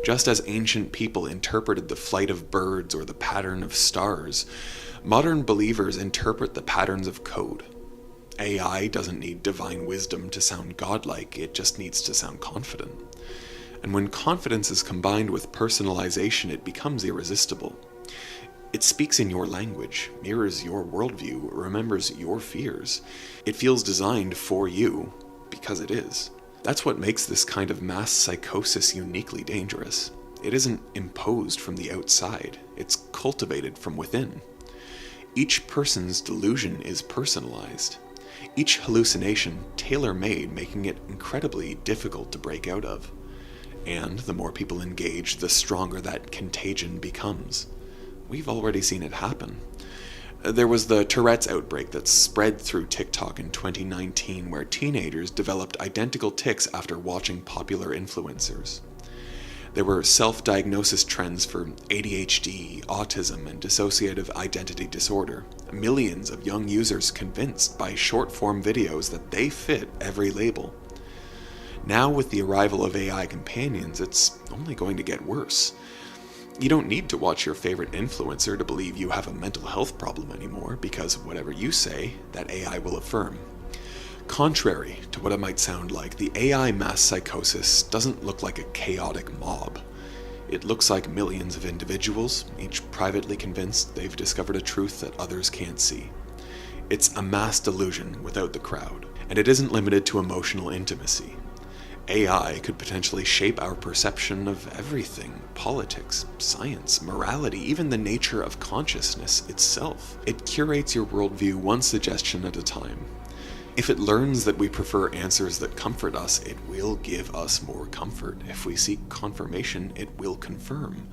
Just as ancient people interpreted the flight of birds or the pattern of stars, modern believers interpret the patterns of code. AI doesn't need divine wisdom to sound godlike, it just needs to sound confident. And when confidence is combined with personalization, it becomes irresistible. It speaks in your language, mirrors your worldview, remembers your fears. It feels designed for you, because it is. That's what makes this kind of mass psychosis uniquely dangerous. It isn't imposed from the outside, it's cultivated from within. Each person's delusion is personalized. Each hallucination tailor-made, making it incredibly difficult to break out of. And the more people engage, the stronger that contagion becomes. We've already seen it happen. There was the Tourette's outbreak that spread through TikTok in 2019, where teenagers developed identical tics after watching popular influencers. There were self-diagnosis trends for ADHD, autism, and dissociative identity disorder. Millions of young users convinced by short-form videos that they fit every label. Now, with the arrival of AI companions, it's only going to get worse. You don't need to watch your favorite influencer to believe you have a mental health problem anymore, because whatever you say, that AI will affirm. Contrary to what it might sound like, the AI mass psychosis doesn't look like a chaotic mob. It looks like millions of individuals, each privately convinced they've discovered a truth that others can't see. It's a mass delusion without the crowd, and it isn't limited to emotional intimacy. AI could potentially shape our perception of everything: politics, science, morality, even the nature of consciousness itself. It curates your worldview one suggestion at a time. If it learns that we prefer answers that comfort us, it will give us more comfort. If we seek confirmation, it will confirm.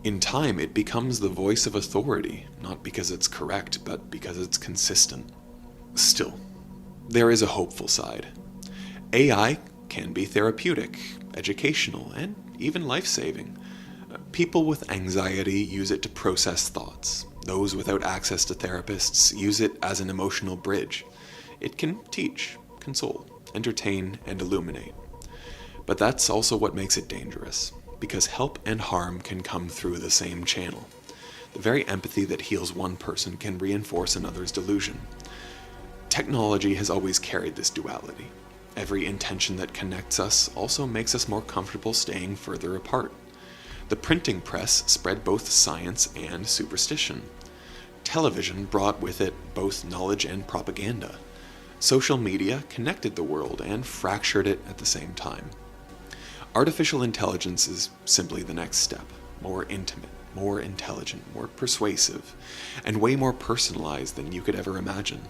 In time, it becomes the voice of authority, not because it's correct, but because it's consistent. Still, there is a hopeful side. AI can be therapeutic, educational, and even life-saving. People with anxiety use it to process thoughts. Those without access to therapists use it as an emotional bridge. It can teach, console, entertain, and illuminate. But that's also what makes it dangerous, because help and harm can come through the same channel. The very empathy that heals one person can reinforce another's delusion. Technology has always carried this duality. Every intention that connects us also makes us more comfortable staying further apart. The printing press spread both science and superstition. Television brought with it both knowledge and propaganda. Social media connected the world and fractured it at the same time. Artificial intelligence is simply the next step, more intimate, more intelligent, more persuasive, and way more personalized than you could ever imagine.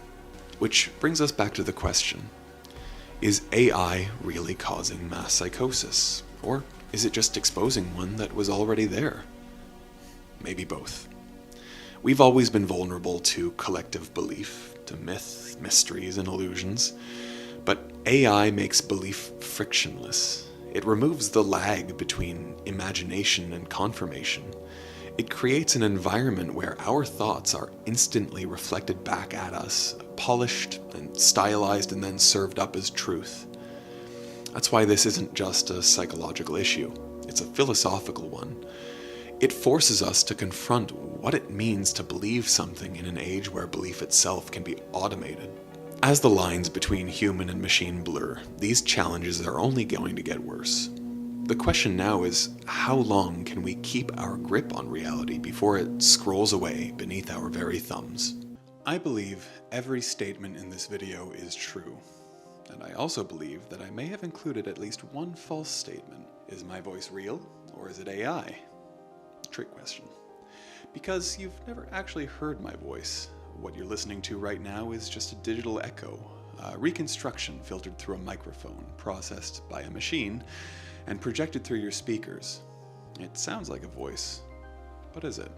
Which brings us back to the question: is AI really causing mass psychosis? Or is it just exposing one that was already there? Maybe both. We've always been vulnerable to collective belief, to myth, mysteries, and illusions. But AI makes belief frictionless. It removes the lag between imagination and confirmation. It creates an environment where our thoughts are instantly reflected back at us, polished and stylized and then served up as truth. That's why this isn't just a psychological issue, it's a philosophical one. It forces us to confront what it means to believe something in an age where belief itself can be automated. As the lines between human and machine blur, these challenges are only going to get worse. The question now is, how long can we keep our grip on reality before it scrolls away beneath our very thumbs? I believe every statement in this video is true. And I also believe that I may have included at least one false statement. Is my voice real, or is it AI? Trick question. Because you've never actually heard my voice. What you're listening to right now is just a digital echo, a reconstruction filtered through a microphone, processed by a machine, and projected through your speakers. It sounds like a voice, but is it?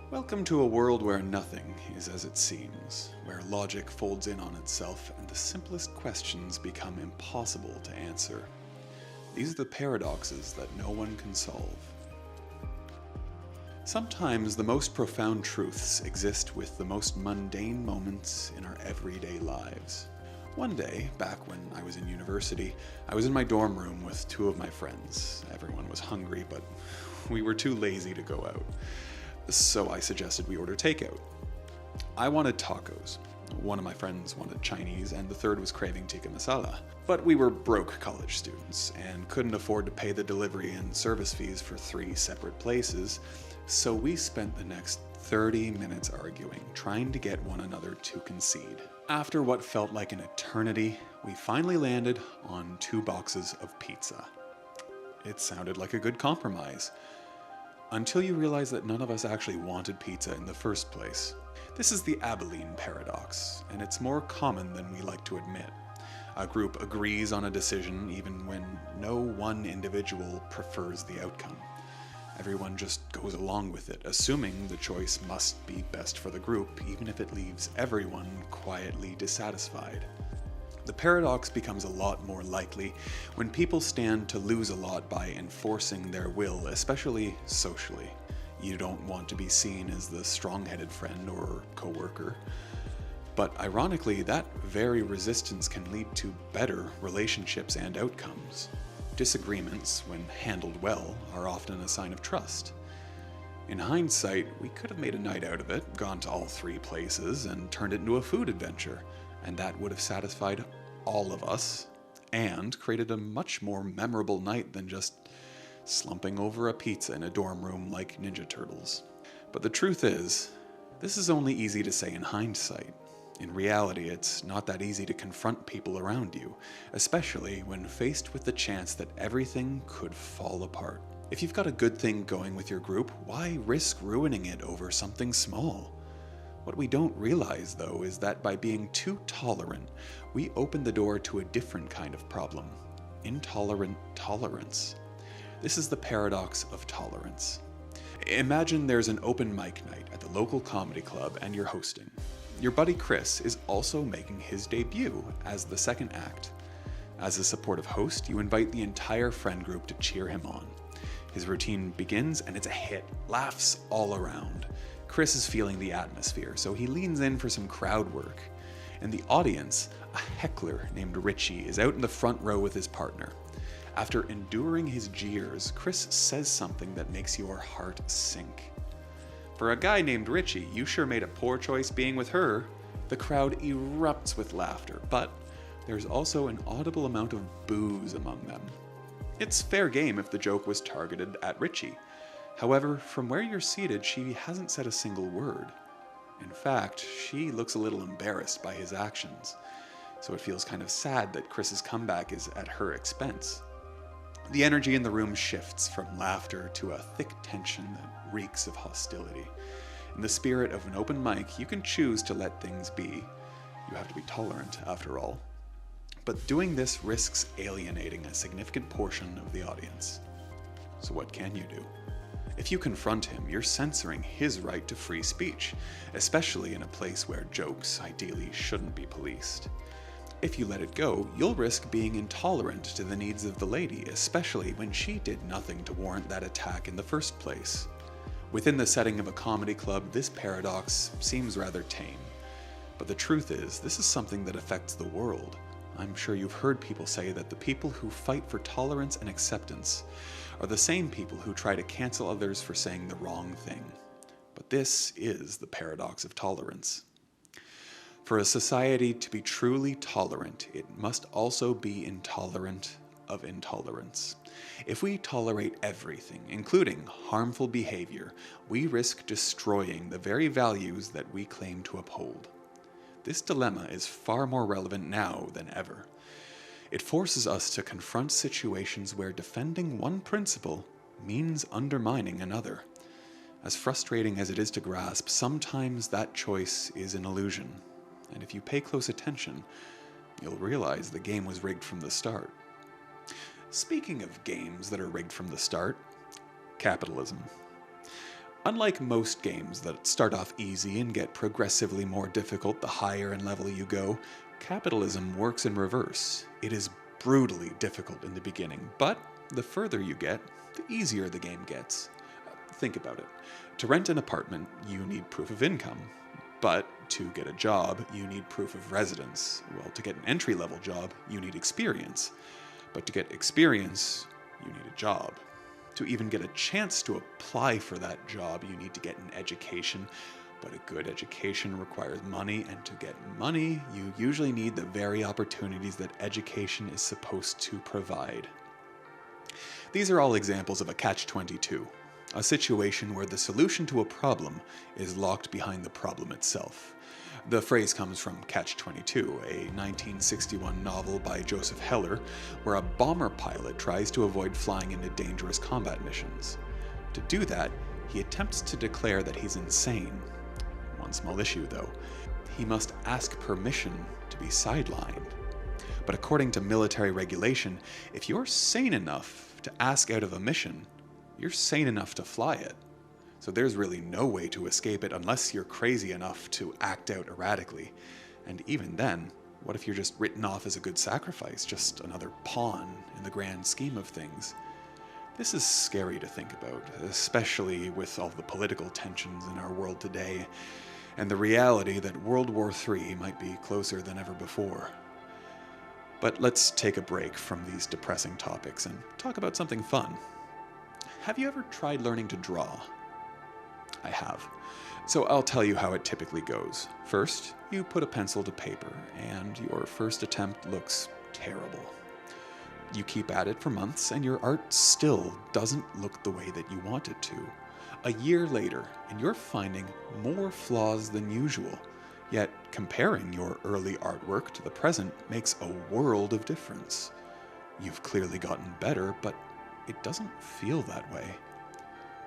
Welcome to a world where nothing is as it seems, where logic folds in on itself and the simplest questions become impossible to answer. These are the paradoxes that no one can solve. Sometimes the most profound truths exist with the most mundane moments in our everyday lives. One day, back when I was in university, I was in my dorm room with two of my friends. Everyone was hungry, but we were too lazy to go out. So I suggested we order takeout. I wanted tacos. One of my friends wanted Chinese, and the third was craving tikka masala. But we were broke college students and couldn't afford to pay the delivery and service fees for 3 separate places, so we spent the next 30 minutes arguing, trying to get one another to concede. After what felt like an eternity, we finally landed on 2 boxes of pizza. It sounded like a good compromise, until you realize that none of us actually wanted pizza in the first place. This is the Abilene paradox, and it's more common than we like to admit. A group agrees on a decision even when no one individual prefers the outcome. Everyone just goes along with it, assuming the choice must be best for the group, even if it leaves everyone quietly dissatisfied. The paradox becomes a lot more likely when people stand to lose a lot by enforcing their will, especially socially. You don't want to be seen as the strong-headed friend or coworker. But ironically, that very resistance can lead to better relationships and outcomes. Disagreements, when handled well, are often a sign of trust. In hindsight, we could have made a night out of it, gone to all 3 places, and turned it into a food adventure, and that would have satisfied all of us, and created a much more memorable night than just slumping over a pizza in a dorm room like Ninja Turtles. But the truth is, this is only easy to say in hindsight. In reality, it's not that easy to confront people around you, especially when faced with the chance that everything could fall apart. If you've got a good thing going with your group, why risk ruining it over something small? What we don't realize, though, is that by being too tolerant, we open the door to a different kind of problem: intolerant tolerance. This is the paradox of tolerance. Imagine there's an open mic night at the local comedy club and you're hosting. Your buddy Chris is also making his debut as the second act. As a supportive host, you invite the entire friend group to cheer him on. His routine begins and it's a hit, laughs all around. Chris is feeling the atmosphere, so he leans in for some crowd work. In the audience, a heckler named Richie is out in the front row with his partner. After enduring his jeers, Chris says something that makes your heart sink. For a guy named Richie, you sure made a poor choice being with her. The crowd erupts with laughter, but there's also an audible amount of boos among them. It's fair game if the joke was targeted at Richie. However, from where you're seated, she hasn't said a single word. In fact, she looks a little embarrassed by his actions, so it feels kind of sad that Chris's comeback is at her expense. The energy in the room shifts from laughter to a thick tension that reeks of hostility. In the spirit of an open mic, you can choose to let things be. You have to be tolerant, after all. But doing this risks alienating a significant portion of the audience. So what can you do? If you confront him, you're censoring his right to free speech, especially in a place where jokes ideally shouldn't be policed. If you let it go, you'll risk being intolerant to the needs of the lady, especially when she did nothing to warrant that attack in the first place. Within the setting of a comedy club, this paradox seems rather tame. But the truth is, this is something that affects the world. I'm sure you've heard people say that the people who fight for tolerance and acceptance are the same people who try to cancel others for saying the wrong thing. But this is the paradox of tolerance. For a society to be truly tolerant, it must also be intolerant of intolerance. If we tolerate everything, including harmful behavior, we risk destroying the very values that we claim to uphold. This dilemma is far more relevant now than ever. It forces us to confront situations where defending one principle means undermining another. As frustrating as it is to grasp, sometimes that choice is an illusion. And if you pay close attention, you'll realize the game was rigged from the start. Speaking of games that are rigged from the start, capitalism. Unlike most games that start off easy and get progressively more difficult the higher in level you go, capitalism works in reverse. It is brutally difficult in the beginning, but the further you get, the easier the game gets. Think about it. To rent an apartment, you need proof of income. But to get a job, you need proof of residence. Well, to get an entry-level job, you need experience. But to get experience, you need a job. To even get a chance to apply for that job, you need to get an education. But a good education requires money, and to get money, you usually need the very opportunities that education is supposed to provide. These are all examples of a catch-22, a situation where the solution to a problem is locked behind the problem itself. The phrase comes from Catch-22, a 1961 novel by Joseph Heller, where a bomber pilot tries to avoid flying into dangerous combat missions. To do that, he attempts to declare that he's insane. One small issue, though. He must ask permission to be sidelined. But according to military regulation, if you're sane enough to ask out of a mission, you're sane enough to fly it. So there's really no way to escape it unless you're crazy enough to act out erratically. And even then, what if you're just written off as a good sacrifice, just another pawn in the grand scheme of things? This is scary to think about, especially with all the political tensions in our world today, and the reality that World War III might be closer than ever before. But let's take a break from these depressing topics and talk about something fun. Have you ever tried learning to draw? I have. So I'll tell you how it typically goes. First, you put a pencil to paper, and your first attempt looks terrible. You keep at it for months, and your art still doesn't look the way that you want it to. A year later, and you're finding more flaws than usual. Yet, comparing your early artwork to the present makes a world of difference. You've clearly gotten better, but it doesn't feel that way.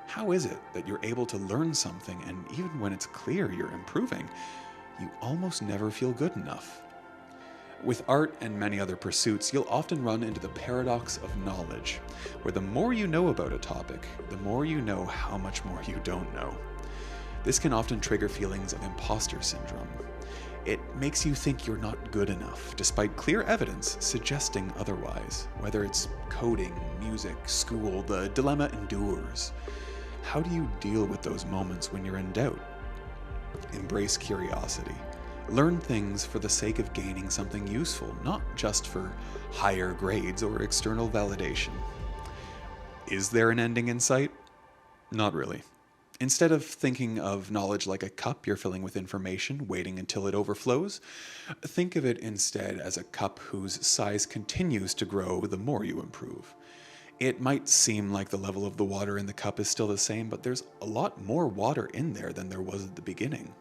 How is it that you're able to learn something, and even when it's clear you're improving, you almost never feel good enough? With art and many other pursuits, you'll often run into the paradox of knowledge, where the more you know about a topic, the more you know how much more you don't know. This can often trigger feelings of imposter syndrome. It makes you think you're not good enough, despite clear evidence suggesting otherwise. Whether it's coding, music, school, the dilemma endures. How do you deal with those moments when you're in doubt? Embrace curiosity. Learn things for the sake of gaining something useful, not just for higher grades or external validation. Is there an ending in sight? Not really. Instead of thinking of knowledge like a cup you're filling with information, waiting until it overflows, think of it instead as a cup whose size continues to grow the more you improve. It might seem like the level of the water in the cup is still the same, but there's a lot more water in there than there was at the beginning.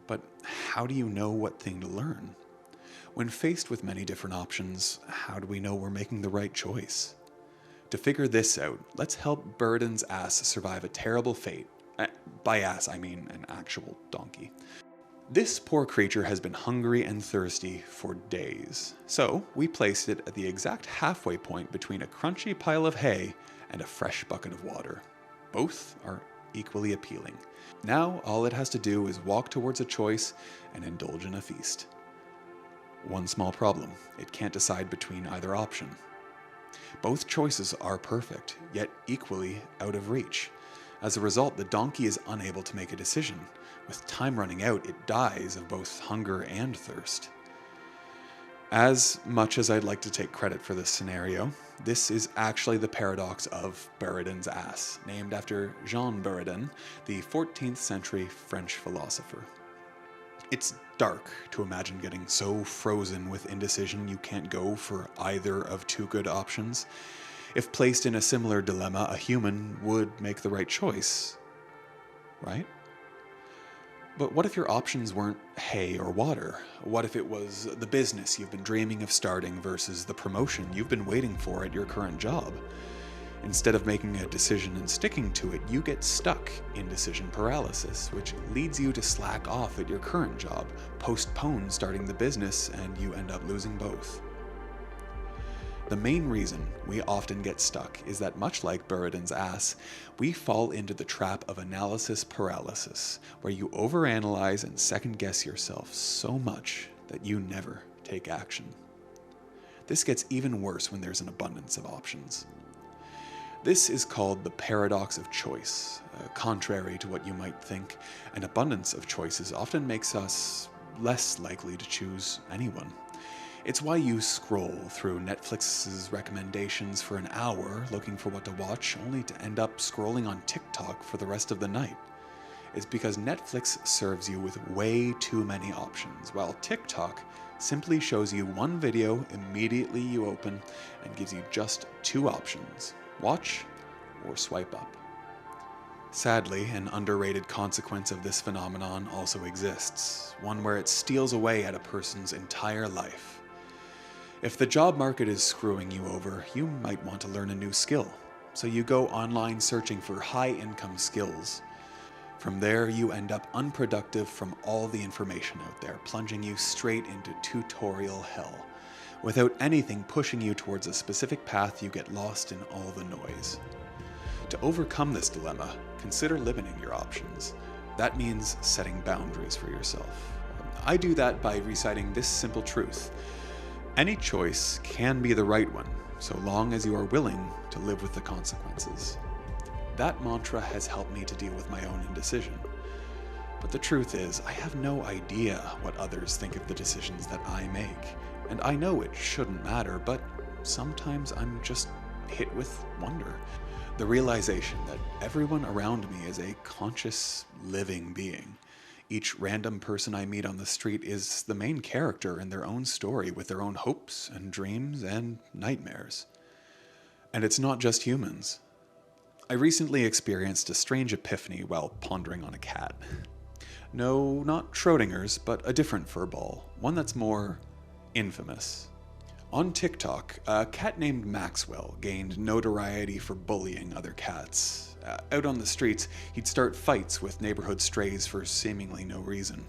But how do you know what thing to learn? When faced with many different options, how do we know we're making the right choice? To figure this out, let's help Buridan's ass survive a terrible fate. By ass, I mean an actual donkey. This poor creature has been hungry and thirsty for days, so we placed it at the exact halfway point between a crunchy pile of hay and a fresh bucket of water. Both are equally appealing. Now all it has to do is walk towards a choice and indulge in a feast. One small problem: it can't decide between either option. Both choices are perfect, yet equally out of reach. As a result, the donkey is unable to make a decision. With time running out, it dies of both hunger and thirst. As much as I'd like to take credit for this scenario, this is actually the paradox of Buridan's ass, named after Jean Buridan, the 14th century French philosopher. It's dark to imagine getting so frozen with indecision you can't go for either of two good options. If placed in a similar dilemma, a human would make the right choice, right? But what if your options weren't hay or water? What if it was the business you've been dreaming of starting versus the promotion you've been waiting for at your current job? Instead of making a decision and sticking to it, you get stuck in decision paralysis, which leads you to slack off at your current job, postpone starting the business, and you end up losing both. The main reason we often get stuck is that, much like Buridan's ass, we fall into the trap of analysis paralysis, where you overanalyze and second-guess yourself so much that you never take action. This gets even worse when there's an abundance of options. This is called the paradox of choice. Contrary to what you might think, an abundance of choices often makes us less likely to choose anyone. It's why you scroll through Netflix's recommendations for an hour looking for what to watch, only to end up scrolling on TikTok for the rest of the night. It's because Netflix serves you with way too many options, while TikTok simply shows you one video immediately you open and gives you just two options: watch or swipe up. Sadly, an underrated consequence of this phenomenon also exists, one where it steals away at a person's entire life. If the job market is screwing you over, you might want to learn a new skill, so you go online searching for high-income skills. From there, you end up unproductive from all the information out there, plunging you straight into tutorial hell. Without anything pushing you towards a specific path, you get lost in all the noise. To overcome this dilemma, consider limiting your options. That means setting boundaries for yourself. I do that by reciting this simple truth: any choice can be the right one, so long as you are willing to live with the consequences. That mantra has helped me to deal with my own indecision. But the truth is, I have no idea what others think of the decisions that I make. And I know it shouldn't matter, but sometimes I'm just hit with wonder. The realization that everyone around me is a conscious, living being. Each random person I meet on the street is the main character in their own story, with their own hopes and dreams and nightmares. And it's not just humans. I recently experienced a strange epiphany while pondering on a cat. No, not Schrodinger's, but a different furball, one that's more infamous. On TikTok, a cat named Maxwell gained notoriety for bullying other cats. Out on the streets, he'd start fights with neighborhood strays for seemingly no reason.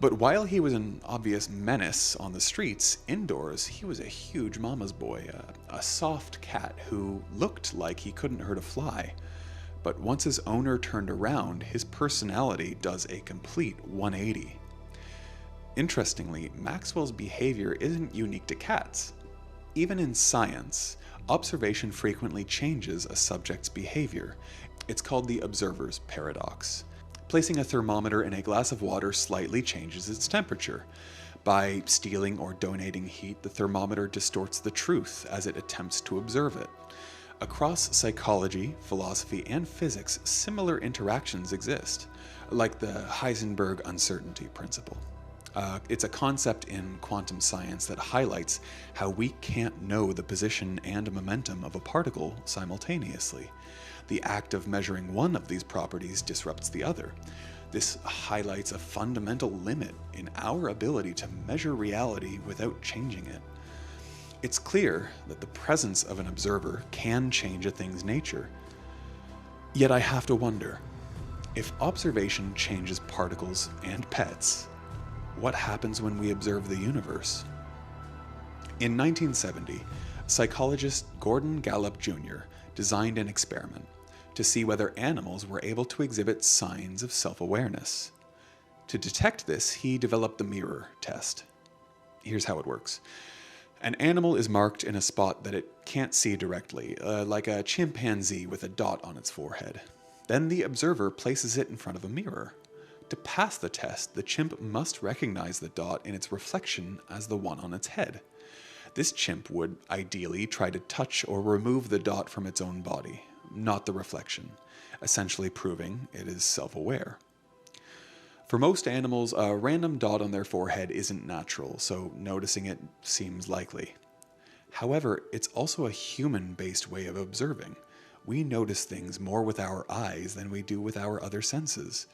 But while he was an obvious menace on the streets, indoors he was a huge mama's boy, a soft cat who looked like he couldn't hurt a fly. But once his owner turned around, his personality does a complete 180. Interestingly, Maxwell's behavior isn't unique to cats. Even in science, observation frequently changes a subject's behavior. It's called the observer's paradox. Placing a thermometer in a glass of water slightly changes its temperature. By stealing or donating heat, the thermometer distorts the truth as it attempts to observe it. Across psychology, philosophy, and physics, similar interactions exist, like the Heisenberg uncertainty principle. It's a concept in quantum science that highlights how we can't know the position and momentum of a particle simultaneously. The act of measuring one of these properties disrupts the other. This highlights a fundamental limit in our ability to measure reality without changing it. It's clear that the presence of an observer can change a thing's nature. Yet I have to wonder, if observation changes particles and pets, what happens when we observe the universe? In 1970, psychologist Gordon Gallup Jr. designed an experiment to see whether animals were able to exhibit signs of self-awareness. To detect this, he developed the mirror test. Here's how it works. An animal is marked in a spot that it can't see directly, like a chimpanzee with a dot on its forehead. Then the observer places it in front of a mirror. To pass the test, the chimp must recognize the dot in its reflection as the one on its head. This chimp would ideally try to touch or remove the dot from its own body, not the reflection, essentially proving it is self-aware. For most animals, a random dot on their forehead isn't natural, so noticing it seems likely. However, it's also a human-based way of observing. We notice things more with our eyes than we do with our other senses.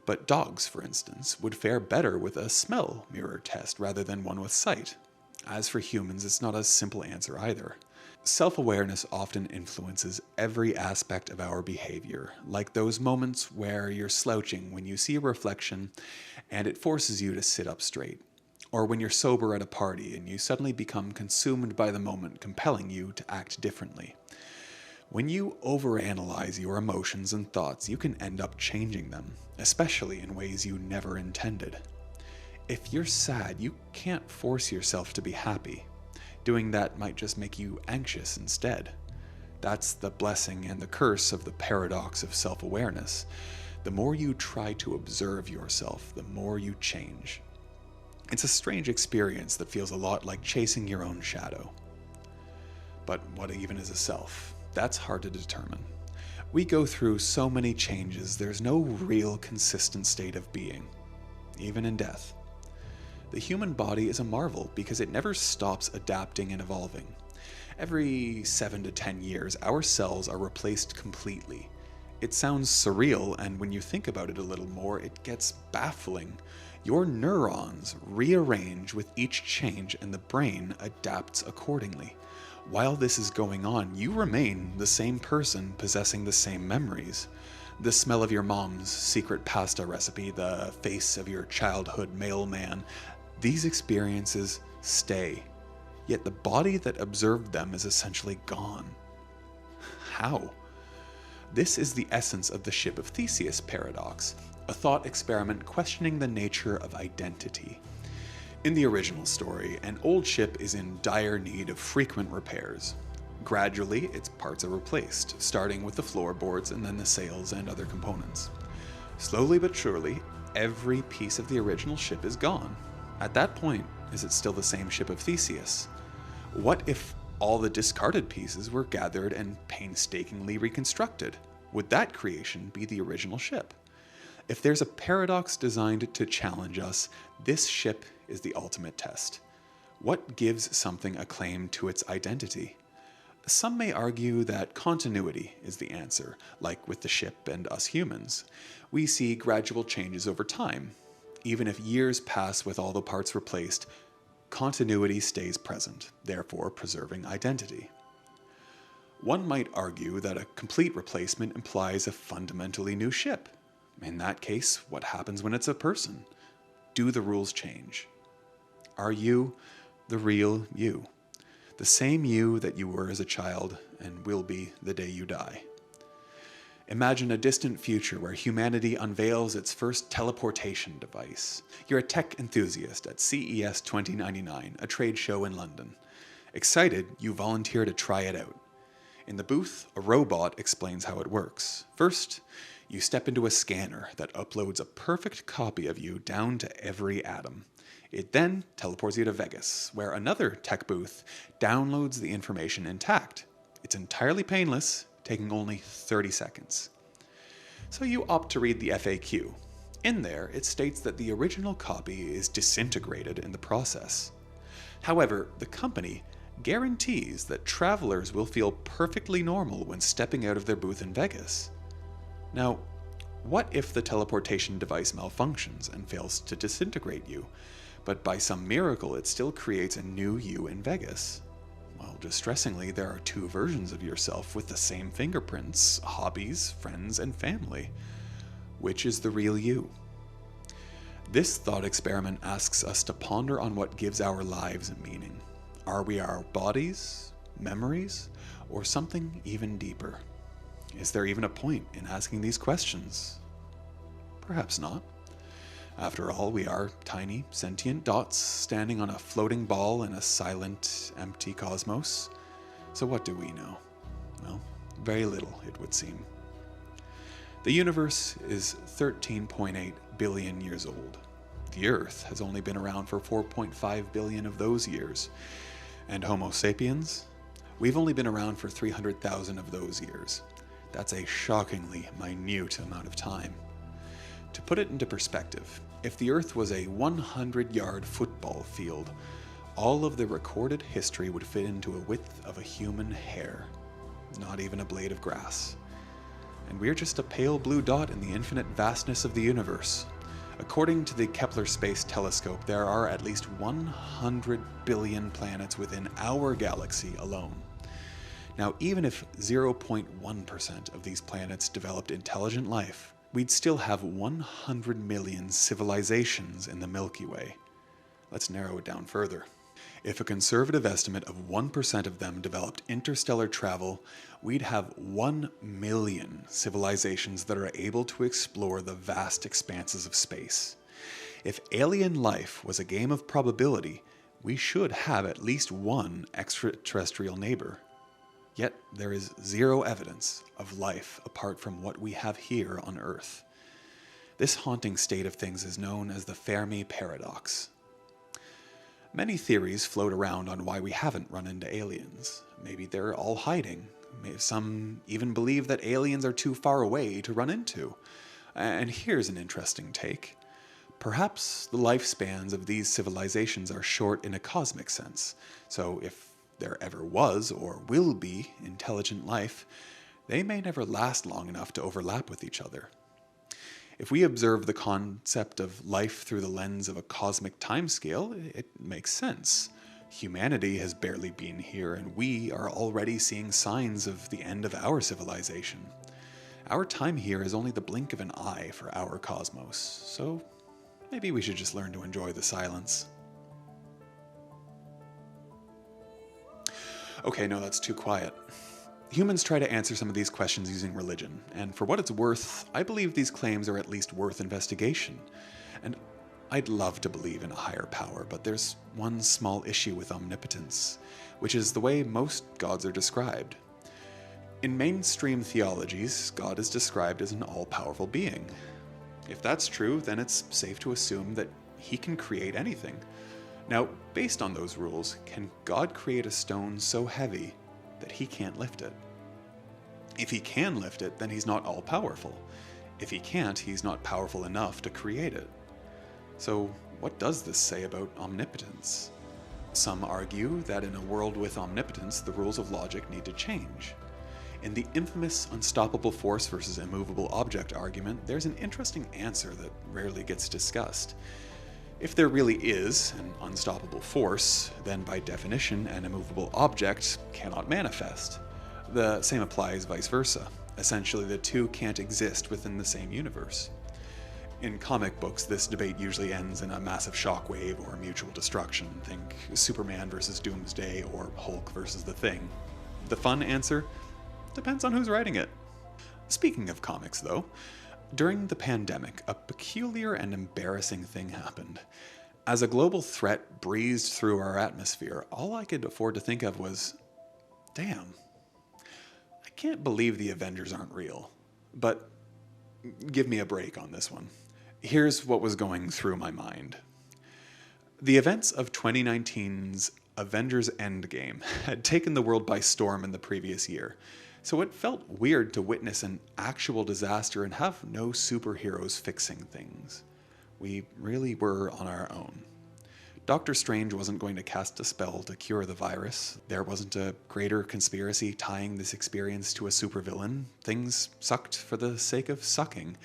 But dogs, for instance, would fare better with a smell mirror test rather than one with sight. As for humans, it's not a simple answer either. Self-awareness often influences every aspect of our behavior, like those moments where you're slouching when you see a reflection and it forces you to sit up straight, or when you're sober at a party and you suddenly become consumed by the moment, compelling you to act differently. When you overanalyze your emotions and thoughts, you can end up changing them, especially in ways you never intended. If you're sad, you can't force yourself to be happy. Doing that might just make you anxious instead. That's the blessing and the curse of the paradox of self-awareness. The more you try to observe yourself, the more you change. It's a strange experience that feels a lot like chasing your own shadow. But what even is a self? That's hard to determine. We go through so many changes, there's no real consistent state of being, even in death. The human body is a marvel because it never stops adapting and evolving. Every 7 to 10 years, our cells are replaced completely. It sounds surreal, and when you think about it a little more, it gets baffling. Your neurons rearrange with each change, and the brain adapts accordingly. While this is going on, you remain the same person possessing the same memories. The smell of your mom's secret pasta recipe, the face of your childhood mailman, these experiences stay. Yet the body that observed them is essentially gone. How? This is the essence of the Ship of Theseus paradox, a thought experiment questioning the nature of identity. In the original story, an old ship is in dire need of frequent repairs. Gradually, its parts are replaced, starting with the floorboards and then the sails and other components. Slowly but surely, every piece of the original ship is gone. At that point, is it still the same Ship of Theseus? What if all the discarded pieces were gathered and painstakingly reconstructed? Would that creation be the original ship? If there's a paradox designed to challenge us, this ship is the ultimate test. What gives something a claim to its identity? Some may argue that continuity is the answer, like with the ship and us humans. We see gradual changes over time. Even if years pass with all the parts replaced, continuity stays present, therefore preserving identity. One might argue that a complete replacement implies a fundamentally new ship. In that case, what happens when it's a person? Do the rules change? Are you the real you? The same you that you were as a child and will be the day you die. Imagine a distant future where humanity unveils its first teleportation device. You're a tech enthusiast at CES 2099, a trade show in London. Excited, you volunteer to try it out. In the booth, a robot explains how it works. First, you step into a scanner that uploads a perfect copy of you down to every atom. It then teleports you to Vegas, where another tech booth downloads the information intact. It's entirely painless, taking only 30 seconds. So you opt to read the FAQ. In there, it states that the original copy is disintegrated in the process. However, the company guarantees that travelers will feel perfectly normal when stepping out of their booth in Vegas. Now, what if the teleportation device malfunctions and fails to disintegrate you, but by some miracle it still creates a new you in Vegas? Well, distressingly, there are two versions of yourself with the same fingerprints, hobbies, friends, and family. Which is the real you? This thought experiment asks us to ponder on what gives our lives meaning. Are we our bodies, memories, or something even deeper? Is there even a point in asking these questions? Perhaps not. After all, we are tiny, sentient dots standing on a floating ball in a silent, empty cosmos. So what do we know? Well, very little, it would seem. The universe is 13.8 billion years old. The Earth has only been around for 4.5 billion of those years. And Homo sapiens? We've only been around for 300,000 of those years. That's a shockingly minute amount of time. To put it into perspective, if the Earth was a 100-yard football field, all of the recorded history would fit into a width of a human hair, not even a blade of grass. And we're just a pale blue dot in the infinite vastness of the universe. According to the Kepler Space Telescope, there are at least 100 billion planets within our galaxy alone. Now, even if 0.1% of these planets developed intelligent life, we'd still have 100 million civilizations in the Milky Way. Let's narrow it down further. If a conservative estimate of 1% of them developed interstellar travel, we'd have 1 million civilizations that are able to explore the vast expanses of space. If alien life was a game of probability, we should have at least one extraterrestrial neighbor. Yet there is zero evidence of life apart from what we have here on Earth. This haunting state of things is known as the Fermi paradox. Many theories float around on why we haven't run into aliens. Maybe they're all hiding. Some even believe that aliens are too far away to run into. And here's an interesting take. Perhaps the lifespans of these civilizations are short in a cosmic sense, so if there ever was or will be intelligent life, they may never last long enough to overlap with each other. If we observe the concept of life through the lens of a cosmic timescale, it makes sense. Humanity has barely been here, and we are already seeing signs of the end of our civilization. Our time here is only the blink of an eye for our cosmos, so maybe we should just learn to enjoy the silence. Okay, no, that's too quiet. Humans try to answer some of these questions using religion, and for what it's worth, I believe these claims are at least worth investigation. And I'd love to believe in a higher power, but there's one small issue with omnipotence, which is the way most gods are described. In mainstream theologies, God is described as an all-powerful being. If that's true, then it's safe to assume that he can create anything. Now, based on those rules, can God create a stone so heavy that he can't lift it? If he can lift it, then he's not all-powerful. If he can't, he's not powerful enough to create it. So, what does this say about omnipotence? Some argue that in a world with omnipotence, the rules of logic need to change. In the infamous unstoppable force versus immovable object argument, there's an interesting answer that rarely gets discussed. If there really is an unstoppable force, then by definition an immovable object cannot manifest. The same applies vice versa. Essentially, the two can't exist within the same universe. In comic books, this debate usually ends in a massive shockwave or mutual destruction. Think Superman versus Doomsday or Hulk versus the Thing. The fun answer? Depends on who's writing it. Speaking of comics, though, during the pandemic, a peculiar and embarrassing thing happened. As a global threat breezed through our atmosphere, all I could afford to think of was, damn, I can't believe the Avengers aren't real. But give me a break on this one. Here's what was going through my mind. The events of 2019's Avengers Endgame had taken the world by storm in the previous year, so it felt weird to witness an actual disaster and have no superheroes fixing things. We really were on our own. Doctor Strange wasn't going to cast a spell to cure the virus. There wasn't a greater conspiracy tying this experience to a supervillain. Things sucked for the sake of sucking.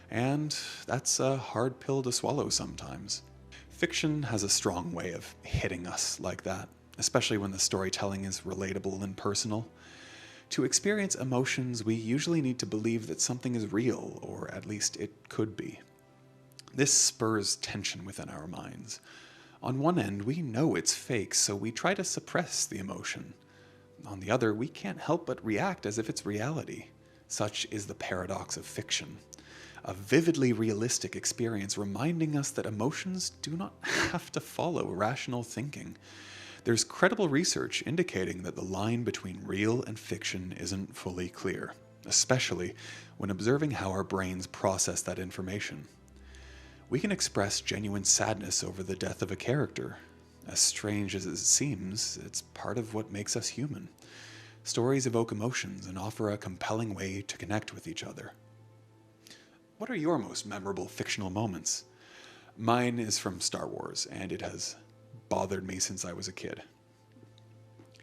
And that's a hard pill to swallow sometimes. Fiction has a strong way of hitting us like that, especially when the storytelling is relatable and personal. To experience emotions, we usually need to believe that something is real, or at least it could be. This spurs tension within our minds. On one end, we know it's fake, so we try to suppress the emotion. On the other, we can't help but react as if it's reality. Such is the paradox of fiction. A vividly realistic experience reminding us that emotions do not have to follow rational thinking. There's credible research indicating that the line between real and fiction isn't fully clear, especially when observing how our brains process that information. We can express genuine sadness over the death of a character. As strange as it seems, it's part of what makes us human. Stories evoke emotions and offer a compelling way to connect with each other. What are your most memorable fictional moments? Mine is from Star Wars, and it has bothered me since I was a kid.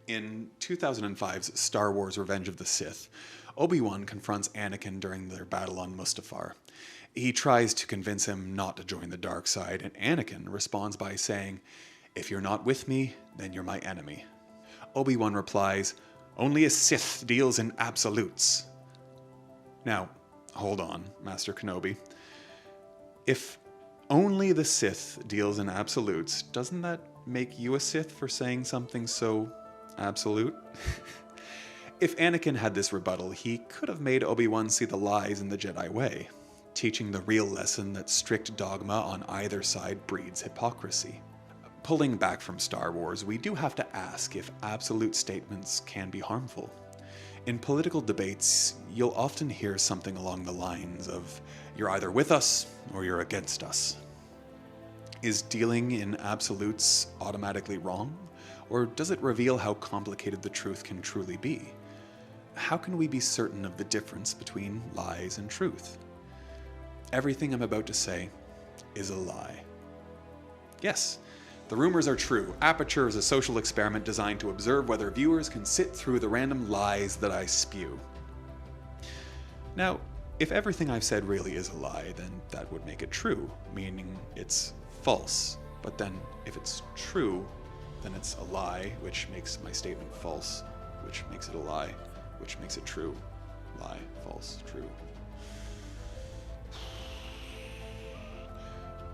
In 2005's Star Wars Revenge of the Sith, Obi-Wan confronts Anakin during their battle on Mustafar. He tries to convince him not to join the dark side, and Anakin responds by saying, "If you're not with me, then you're my enemy." Obi-Wan replies, "Only a Sith deals in absolutes." Now, hold on, Master Kenobi. If only the Sith deals in absolutes, doesn't that make you a Sith for saying something so absolute? If Anakin had this rebuttal, he could have made Obi-Wan see the lies in the Jedi way, teaching the real lesson that strict dogma on either side breeds hypocrisy. Pulling back from Star Wars, we do have to ask if absolute statements can be harmful. In political debates, you'll often hear something along the lines of, "You're either with us or you're against us." Is dealing in absolutes automatically wrong? Or does it reveal how complicated the truth can truly be? How can we be certain of the difference between lies and truth? Everything I'm about to say is a lie. Yes, the rumors are true. Aperture is a social experiment designed to observe whether viewers can sit through the random lies that I spew. Now, if everything I've said really is a lie, then that would make it true, meaning it's false. But then, if it's true, then it's a lie, which makes my statement false, which makes it a lie, which makes it true. Lie, false, true.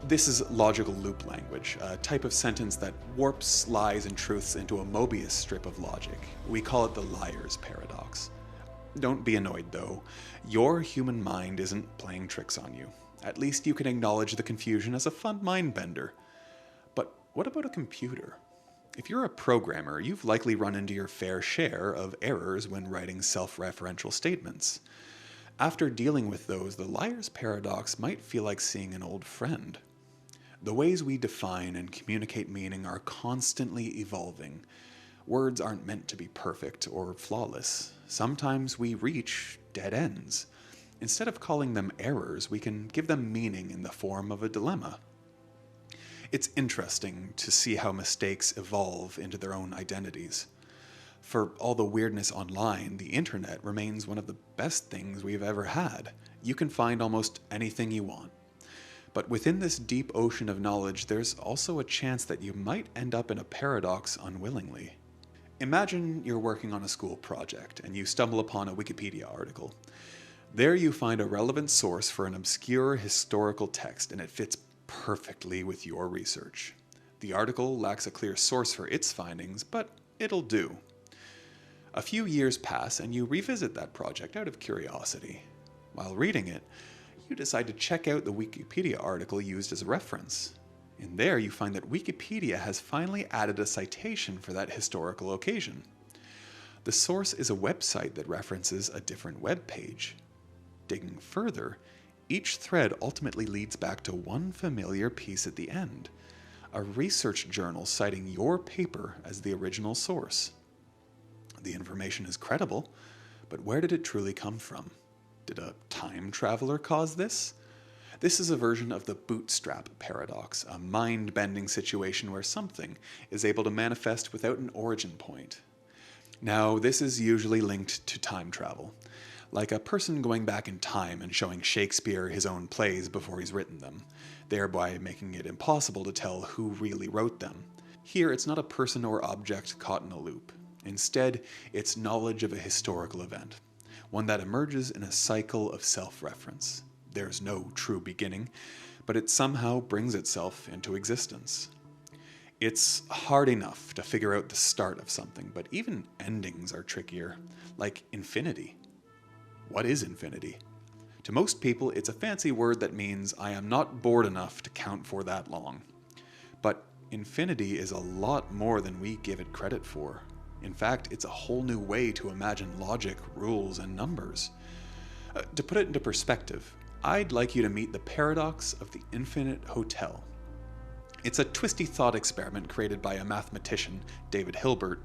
This is logical loop language, a type of sentence that warps lies and truths into a Mobius strip of logic. We call it the liar's paradox. Don't be annoyed, though. Your human mind isn't playing tricks on you. At least you can acknowledge the confusion as a fun mind bender. But what about a computer? If you're a programmer, you've likely run into your fair share of errors when writing self-referential statements. After dealing with those, the liar's paradox might feel like seeing an old friend. The ways we define and communicate meaning are constantly evolving. Words aren't meant to be perfect or flawless. Sometimes we reach dead ends. Instead of calling them errors, we can give them meaning in the form of a dilemma. It's interesting to see how mistakes evolve into their own identities. For all the weirdness online, the internet remains one of the best things we've ever had. You can find almost anything you want. But within this deep ocean of knowledge, there's also a chance that you might end up in a paradox unwillingly. Imagine you're working on a school project and you stumble upon a Wikipedia article. There you find a relevant source for an obscure historical text, and it fits perfectly with your research. The article lacks a clear source for its findings, but it'll do. A few years pass and you revisit that project out of curiosity. While reading it, you decide to check out the Wikipedia article used as a reference. In there you find that Wikipedia has finally added a citation for that historical occasion. The source is a website that references a different web page. Digging further, each thread ultimately leads back to one familiar piece at the end, a research journal citing your paper as the original source. The information is credible, but where did it truly come from? Did a time traveler cause this? This is a version of the bootstrap paradox, a mind-bending situation where something is able to manifest without an origin point. Now, this is usually linked to time travel, like a person going back in time and showing Shakespeare his own plays before he's written them, thereby making it impossible to tell who really wrote them. Here, it's not a person or object caught in a loop. Instead, it's knowledge of a historical event, one that emerges in a cycle of self-reference. There's no true beginning, but it somehow brings itself into existence. It's hard enough to figure out the start of something, but even endings are trickier, like infinity. What is infinity? To most people, it's a fancy word that means I am not bored enough to count for that long. But infinity is a lot more than we give it credit for. In fact, it's a whole new way to imagine logic, rules, and numbers. To put it into perspective, I'd like you to meet the paradox of the infinite hotel. It's a twisty thought experiment created by a mathematician, David Hilbert,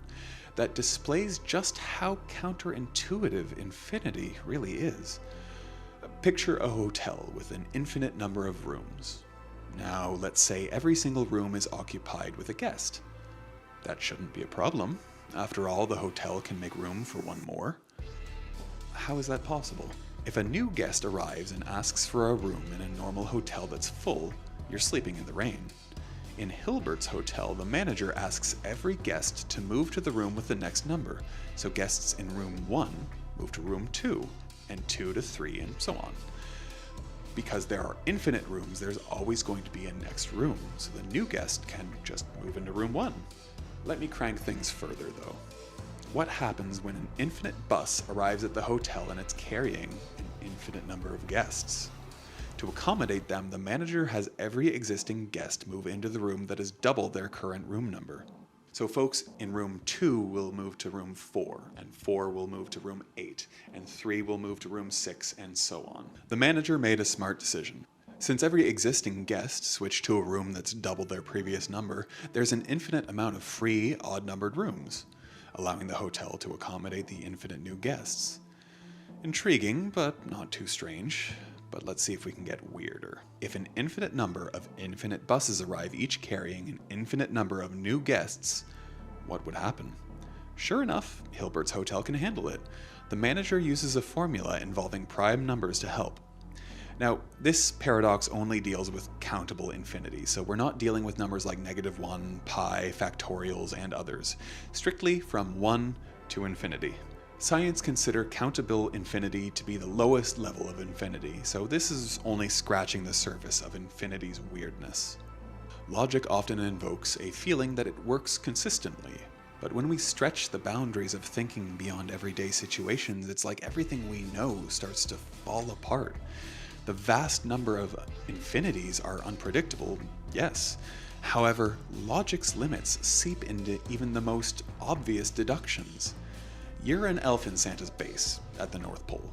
that displays just how counterintuitive infinity really is. Picture a hotel with an infinite number of rooms. Now, let's say every single room is occupied with a guest. That shouldn't be a problem. After all, the hotel can make room for one more. How is that possible? If a new guest arrives and asks for a room in a normal hotel that's full, you're sleeping in the rain. In Hilbert's hotel, the manager asks every guest to move to the room with the next number, so guests in room 1 move to room 2, and 2 to 3, and so on. Because there are infinite rooms, there's always going to be a next room, so the new guest can just move into room 1. Let me crank things further, though. What happens when an infinite bus arrives at the hotel and it's carrying an infinite number of guests? To accommodate them, the manager has every existing guest move into the room that is double their current room number. So folks in room 2 will move to room 4, and 4 will move to room 8, and 3 will move to room 6, and so on. The manager made a smart decision. Since every existing guest switched to a room that's double their previous number, there's an infinite amount of free, odd-numbered rooms, allowing the hotel to accommodate the infinite new guests. Intriguing, but not too strange. But let's see if we can get weirder. If an infinite number of infinite buses arrive, each carrying an infinite number of new guests, what would happen? Sure enough, Hilbert's hotel can handle it. The manager uses a formula involving prime numbers to help. Now, this paradox only deals with countable infinity, so we're not dealing with numbers like -1, pi, factorials, and others. Strictly from 1 to infinity. Science consider countable infinity to be the lowest level of infinity, so this is only scratching the surface of infinity's weirdness. Logic often invokes a feeling that it works consistently, but when we stretch the boundaries of thinking beyond everyday situations, it's like everything we know starts to fall apart. The vast number of infinities are unpredictable, yes. However, logic's limits seep into even the most obvious deductions. You're an elf in Santa's base at the North Pole.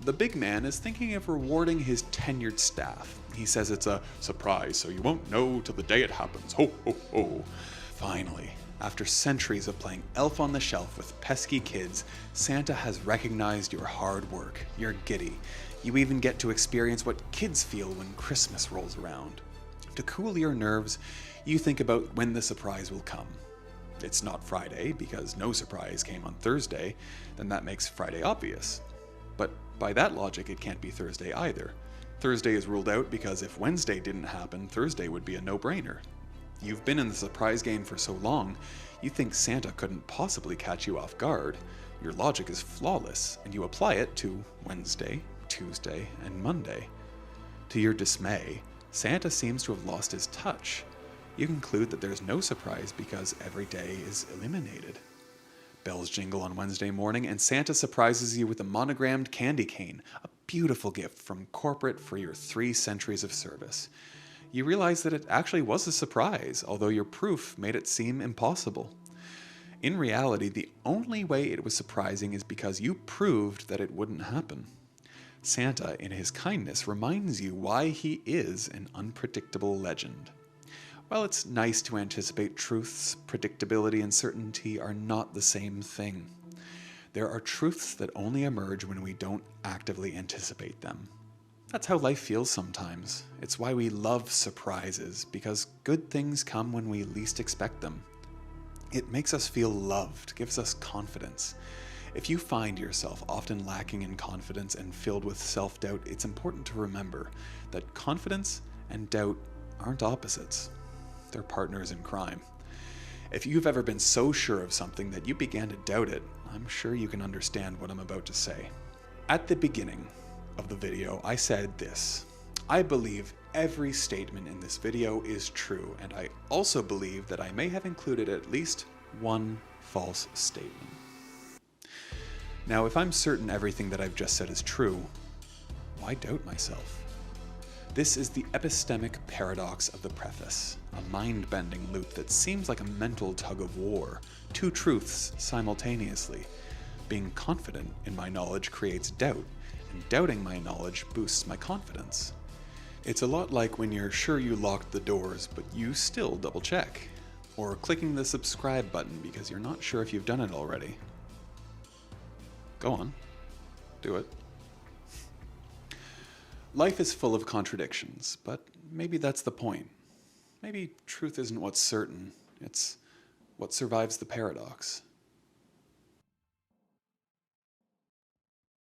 The big man is thinking of rewarding his tenured staff. He says it's a surprise, so you won't know till the day it happens. Ho, ho, ho. Finally, after centuries of playing elf on the shelf with pesky kids, Santa has recognized your hard work. You're giddy. You even get to experience what kids feel when Christmas rolls around. To cool your nerves, you think about when the surprise will come. It's not Friday, because no surprise came on Thursday, then that makes Friday obvious. But by that logic, it can't be Thursday either. Thursday is ruled out because if Wednesday didn't happen, Thursday would be a no-brainer. You've been in the surprise game for so long, you think Santa couldn't possibly catch you off guard. Your logic is flawless, and you apply it to Wednesday, Tuesday, and Monday. To your dismay, Santa seems to have lost his touch. You conclude that there's no surprise because every day is eliminated. Bells jingle on Wednesday morning, and Santa surprises you with a monogrammed candy cane, a beautiful gift from corporate for your 3 centuries of service. You realize that it actually was a surprise, although your proof made it seem impossible. In reality, the only way it was surprising is because you proved that it wouldn't happen. Santa, in his kindness, reminds you why he is an unpredictable legend. While it's nice to anticipate truths, predictability and certainty are not the same thing. There are truths that only emerge when we don't actively anticipate them. That's how life feels sometimes. It's why we love surprises, because good things come when we least expect them. It makes us feel loved, gives us confidence. If you find yourself often lacking in confidence and filled with self-doubt, it's important to remember that confidence and doubt aren't opposites. They're partners in crime. If you've ever been so sure of something that you began to doubt it, I'm sure you can understand what I'm about to say. At the beginning of the video, I said this: I believe every statement in this video is true, and I also believe that I may have included at least one false statement. Now, if I'm certain everything that I've just said is true, why doubt myself? This is the epistemic paradox of the preface, a mind-bending loop that seems like a mental tug-of-war, 2 truths simultaneously. Being confident in my knowledge creates doubt, and doubting my knowledge boosts my confidence. It's a lot like when you're sure you locked the doors, but you still double-check, or clicking the subscribe button because you're not sure if you've done it already. Go on, do it. Life is full of contradictions, but maybe that's the point. Maybe truth isn't what's certain, it's what survives the paradox.